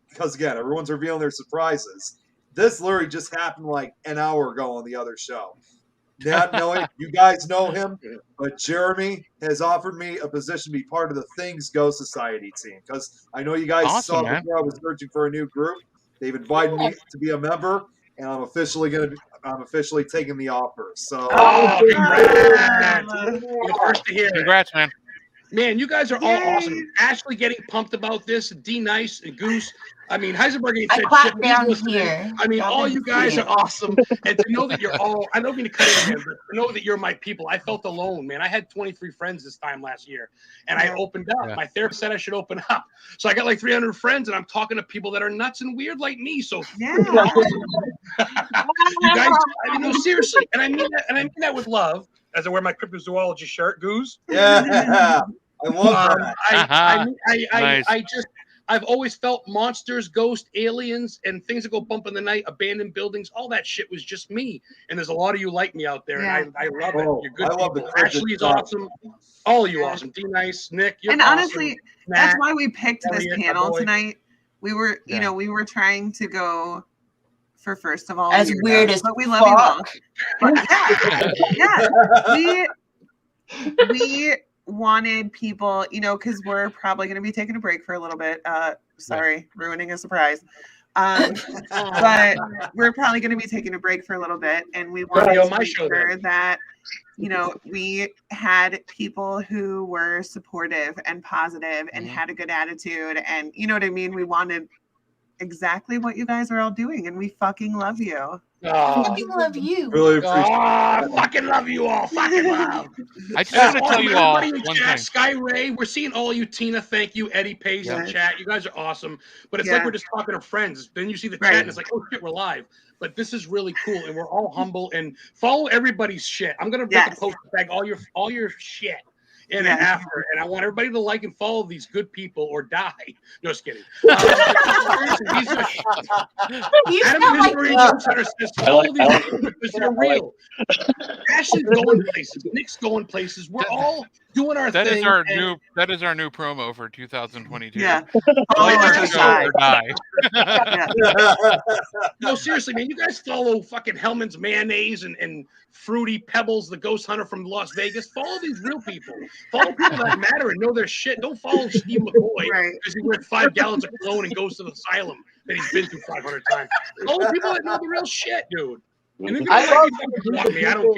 because again, everyone's revealing their surprises. This literally just happened like an hour ago on the other show. Not knowing, you guys know him, but Jeremy has offered me a position to be part of the Things Ghost Society team. Because I know you guys saw before I was searching for a new group. They've invited me to be a member, and I'm officially taking the offer. So, congrats! You're the first to hear. Congrats, man. Man, you guys are all awesome. Ashley getting pumped about this. D Nice and Goose. I mean, Heisenberg ain't said shit. Down here. I mean, all you guys are awesome. And to know that you're all, I don't mean to cut in here, but to know that you're my people. I felt alone, man. I had 23 friends this time last year, and I opened up. Yeah. My therapist said I should open up. So I got like 300 friends, and I'm talking to people that are nuts and weird like me. So yeah. You guys, I mean, no, seriously. And I mean that with love, as I wear my cryptozoology shirt, Goose. Yeah. I love that. I've always felt monsters, ghosts, aliens, and things that go bump in the night, abandoned buildings. All that shit was just me. And there's a lot of you like me out there, and I love it. You're good people. Ashley's awesome. All of you awesome. D Nice, Nick. You're awesome. Honestly, that's why we picked this panel tonight. We were, we were trying to go for first of all as weird as but we love you all. But we wanted people, because we're probably going to be taking a break for a little bit. Sorry, ruining a surprise. But we're probably going to be taking a break for a little bit, and we wanted to make sure that we had people who were supportive and positive and had a good attitude, and you know what I mean. We wanted exactly what you guys are all doing, and we fucking love you. I fucking love you. Really appreciate I fucking love you all. Fucking love. I just want to tell you all one chat, thing. Sky Ray, we're seeing all you. Tina, thank you. Eddie Pays in chat. You guys are awesome. But it's like we're just talking to friends. Then you see the chat and it's like, oh shit, we're live. But this is really cool, and we're all humble and follow everybody's shit. I'm gonna make a post tag all your shit. And after, and I want everybody to like and follow these good people or die. No, just kidding. They're real. Ashley's going places. Nick's going places. We're all doing our thing. That is our new promo for 2022. Yeah. Or die. No, seriously, man. You guys follow fucking Hellman's Mayonnaise and Fruity Pebbles, the ghost hunter from Las Vegas. Follow these real people. Follow people that matter and know their shit. Don't follow Steve McCoy because he wears 5 gallons of cologne and goes to the asylum that he's been through 500 times. Follow people that know the real shit, dude. And if I don't care. I don't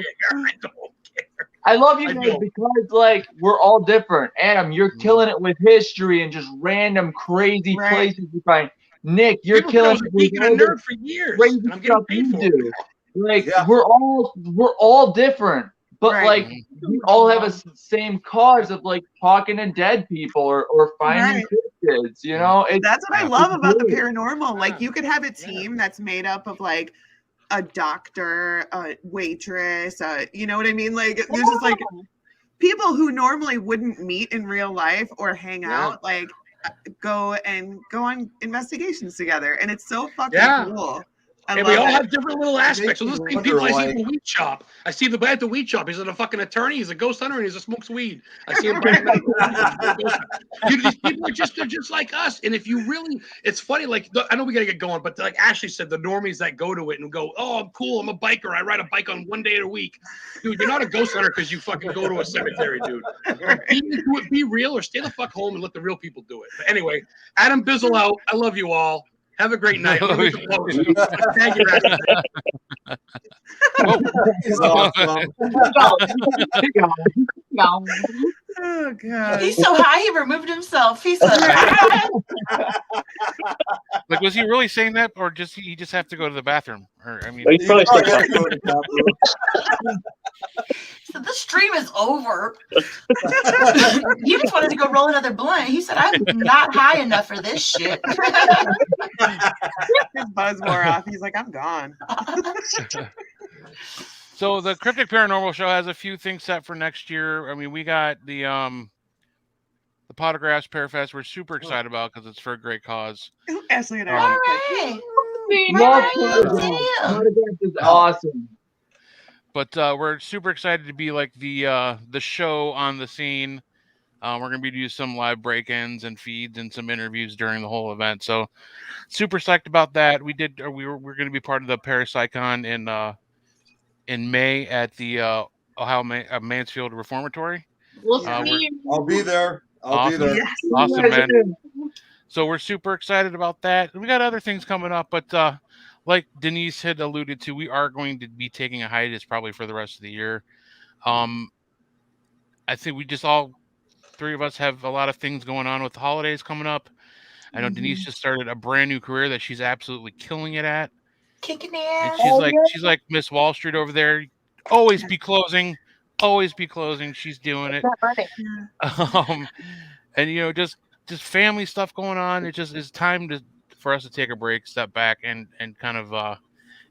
care. I love you guys because we're all different. Adam, you're killing it with history and just random crazy places you find. Nick, you're People killing knows I'm being a nerd for years, crazy and I'm getting stuff paid you for it. do. Like Yeah. we're all different, but Right. like we all have a same cause of like talking to dead people or finding Right. cryptids. You know, That's what I love it's about the great. paranormal. Like you could have a team that's made up of like a doctor, a waitress, you know what I mean? Like there's just like people who normally wouldn't meet in real life or hang out, like go on investigations together, and it's so fucking cool. I And we love all it. have different little aspects. So makes there's me people I wonder, see at the like- weed shop. I see the guy at the weed shop. He's a fucking attorney. He's a ghost hunter, and he's a smokes weed. I see him. These people they're just like us. And if you really, it's funny. Like I know we gotta get going, but like Ashley said, the normies that go to it and go, "Oh, I'm cool. I'm a biker. I ride a bike on one day a week." Dude, you're not a ghost hunter because you fucking go to a cemetery, dude. Be real or stay the fuck home and let the real people do it. But anyway, Adam Bizzle out. I love you all. Have a great night. I'm gonna make a post. Tag your ass. He's awesome. Oh god. He's so high he removed himself. He's so Like, was he really saying that, or just he just have to go to the bathroom? Or I mean, He's probably Oh, still I gotta go to the bathroom. So the stream is over. He just wanted to go roll another blunt. He said, "I'm not high enough for this shit." His buzz wore off. He's like, I'm gone. So the Cryptic Paranormal Show has a few things set for next year. I mean, we got the Potographs Pear Fest. We're super excited about because it's for a great cause. Ashley and I Um, are Hooray! Love Damn. Potographs is awesome. But we're super excited to be like the show on the scene. We're gonna be doing some live break-ins and feeds and some interviews during the whole event. So super psyched about that. We're gonna be part of the Parapsychon in May at the Ohio Mansfield Reformatory. We'll we're- see you. I'll be there. I'll be Awesome. there. Yes. Awesome, man. So we're super excited about that. We got other things coming up, but like Denise had alluded to, we are going to be taking a hiatus probably for the rest of the year. I think we just all three of us have a lot of things going on with the holidays coming up. I know Denise just started a brand new career that she's absolutely killing it at. Kicking And ass. she's like Miss Wall Street over there. Always be closing. Always be closing. She's doing it. And you know, just family stuff going on. It's time for us to take a break, step back, and kind of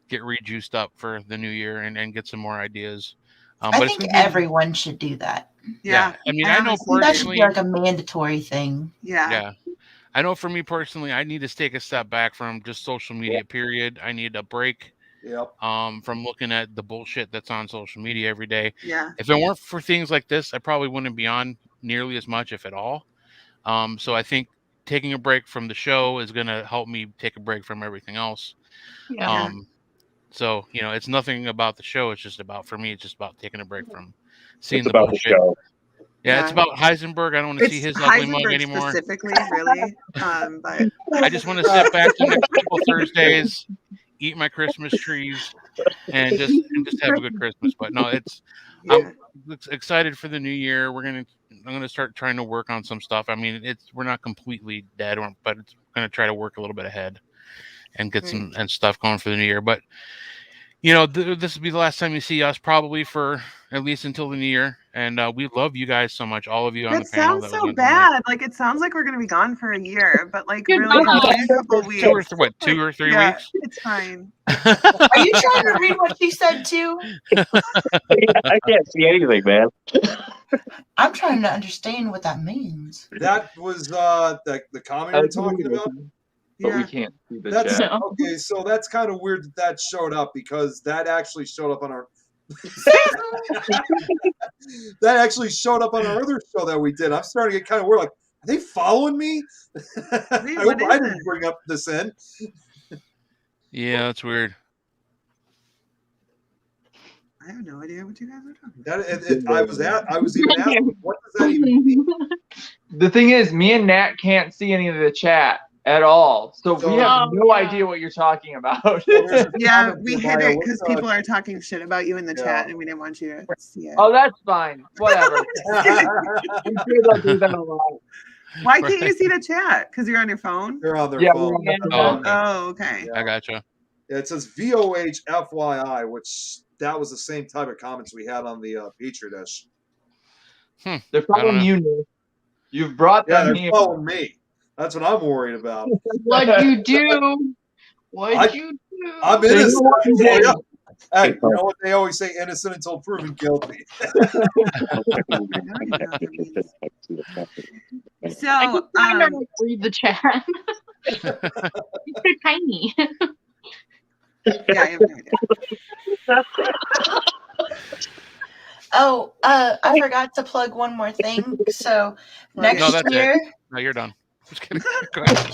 get rejuiced up for the new year and get some more ideas. I But think everyone should do that. Yeah. I mean, I know honestly- That should be personally. like a mandatory thing. Yeah. Yeah. I know for me personally, I need to take a step back from just social media, period. I need a break Yep. from looking at the bullshit that's on social media every day. Yeah. If it weren't for things like this, I probably wouldn't be on nearly as much, if at all. So I think taking a break from the show is going to help me take a break from everything else. Yeah. So, you know, it's nothing about the show. It's just about, for me, it's just about taking a break from seeing It's the about the bullshit. show. Yeah, Yeah. it's about Heisenberg. I don't want to see his ugly mug Heisenberg anymore. specifically, really. But I just want to sit back on the couple Thursdays, eat my Christmas trees, and just have a good Christmas. But no, yeah. I'm excited for the new year. I'm gonna start trying to work on some stuff. I mean, we're not completely dead, but it's gonna try to work a little bit ahead and get some and stuff going for the new year. But you know, this will be the last time you see us, probably for at least until the new year. And we love you guys so much, all of you on It the panel. sounds so bad. Like it sounds like we're gonna be gone for a year, but like really Goodbye. only a couple weeks. 2 or 3 Yeah, weeks. It's fine. Are you trying to read what she said too? I can't see anything, man. I'm trying to understand what that means. That was the comment you're talking about. But we Yeah. can't see the That's chat. okay. So that's kind of weird that showed up because that actually showed up on our. That actually showed up on our other show that we did. I'm starting to get kind of weird. Like, are they following me? I what hope is I didn't it? bring up this in. Yeah, that's weird. I have no idea what you guys are talking That I was even asking, what does that even mean? The thing is, me and Nat can't see any of the chat at all, so we have no yeah. idea what you're talking about. about. Yeah, Comment we in the hid bio. it because What's, people are talking shit about you in the Yeah. chat, and we didn't want you to see it. Oh, that's fine. Whatever. I'm sure they'll do that a lot. Why can't you see the chat? Because you're on your phone? They're on their Yeah, phone. we're Oh, okay. Oh, okay. I gotcha. Yeah, it says VOH FYI, which that was the same type of comments we had on the Petri dish. They're following you, Nick. You've brought Yeah, them they're here. following me. That's what I'm worried about. What'd you do? What'd you do? I'm They innocent. know what you Oh, did. yeah. Hey, you know what they always say? Innocent until proven guilty. So, I can read the chat. It's so tiny. Yeah, I have no idea. Oh, I forgot to plug one more thing. So next No, that's year, it. No, you're done. Just kidding. Go ahead.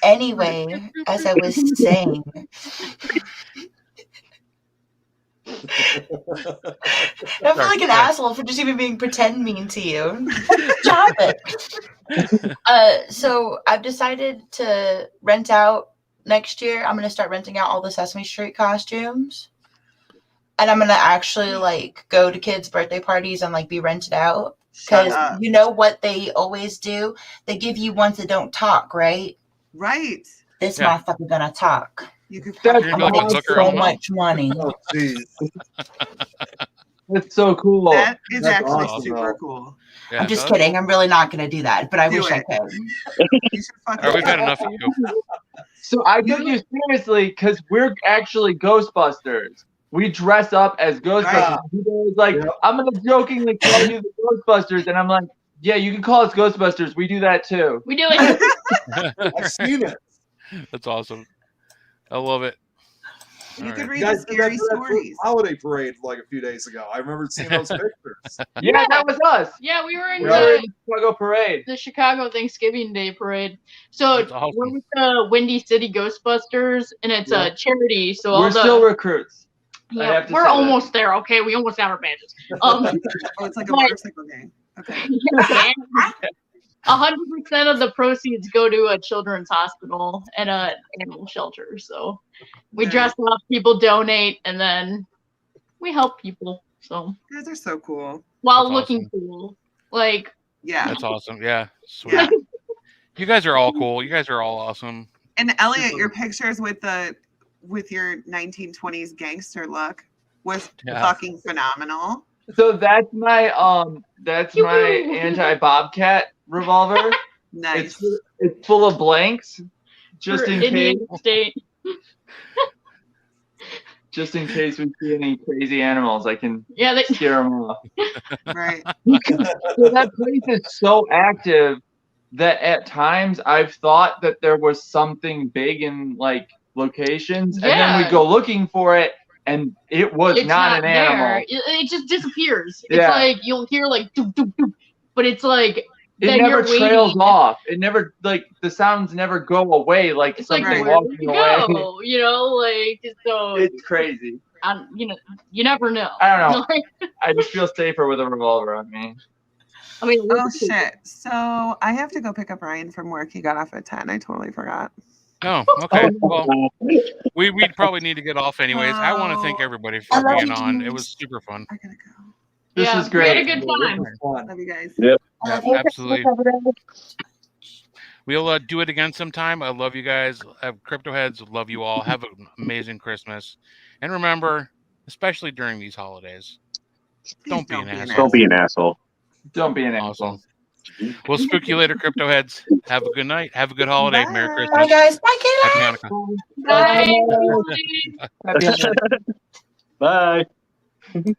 anyway, as I was saying, I feel like an asshole for just even being pretend mean to you. Stop it. So I've decided to rent out next year. I'm gonna start renting out all the Sesame Street costumes, and I'm gonna actually like go to kids' birthday parties and like be rented out. Because you know what they always do? They give you ones that don't talk, right? Right. This motherfucker gonna talk. You could You're I'm gonna be like a gonna make Zucker so almost? much money. Oh, jeez. That's so cool. That is That's actually awesome, super though. cool. Yeah, I'm just so that's kidding. I'm really not gonna do that, but I Do wish I it. could. You should fucking All right, we've had enough of you. So I took you seriously because we're actually Ghostbusters. We dress up as Ghostbusters. Yeah. People was like, Yep. I'm gonna jokingly call you the Ghostbusters, and I'm like, yeah, you can call us Ghostbusters. We do that too. We do it. I've seen it. That's awesome. I love it. You All could right. read You the guys did that scary for that stories. holiday parade like a few days ago. I remember seeing those pictures. Yeah, that was us. Yeah, we were in We were in the Chicago parade. the Chicago Thanksgiving Day parade. So That's awesome. we're with the Windy City Ghostbusters, and it's Yeah. a charity. So We're all the still recruits. I yeah, have to we're say that. almost there. Okay, we almost have our badges. Oh, it's like a But- motorcycle gang. Okay. 100% of the proceeds go to a children's hospital and a animal shelter. So we Nice. dress up, people donate, and then we help people. So You guys are so cool. while That's looking awesome. cool, like Yeah. That's awesome. Yeah. Sweet. Yeah. You guys are all cool. You guys are all awesome. And Elliot, your pictures with your 1920s gangster look was Yeah. fucking phenomenal. So that's my anti-bobcat revolver. Nice. It's full of blanks, just for in case. Indian State. Just in case we see any crazy animals, I can Yeah, they, scare them off. Right. So that place is so active that at times I've thought that there was something big in like locations, and then we Yeah. go looking for it, and it was it's not an there. animal. It just disappears. Yeah. It's like you'll hear like doop, doop, doop, but it's like It then never you're trails waiting. off. It never the sounds never go away like It's like something where walking did you away. go? You know, like so. It's crazy. You never know. I don't know. Like, I just feel safer with a revolver on me. I mean, Oh shit. So I have to go pick up Ryan from work. He got off at 10. I totally forgot. Oh, okay. Well, we'd probably need to get off anyways. I want to thank everybody for I love being you, on. It dudes. was super fun. I gotta go. This yeah, is great. We had a good time. Love you guys. Yep. I love Yeah, you. absolutely. We'll do it again sometime. I love you guys. Crypto heads, love you all. Have an amazing Christmas. And remember, especially during these holidays, don't be an asshole. Don't be an asshole. Don't be an asshole. Awesome. We'll spook you later, crypto heads. Have a good night. Have a good holiday. Merry Bye. Christmas. Bye, guys. Bye, kiddo. Happy Hanukkah. Bye. Happy Bye.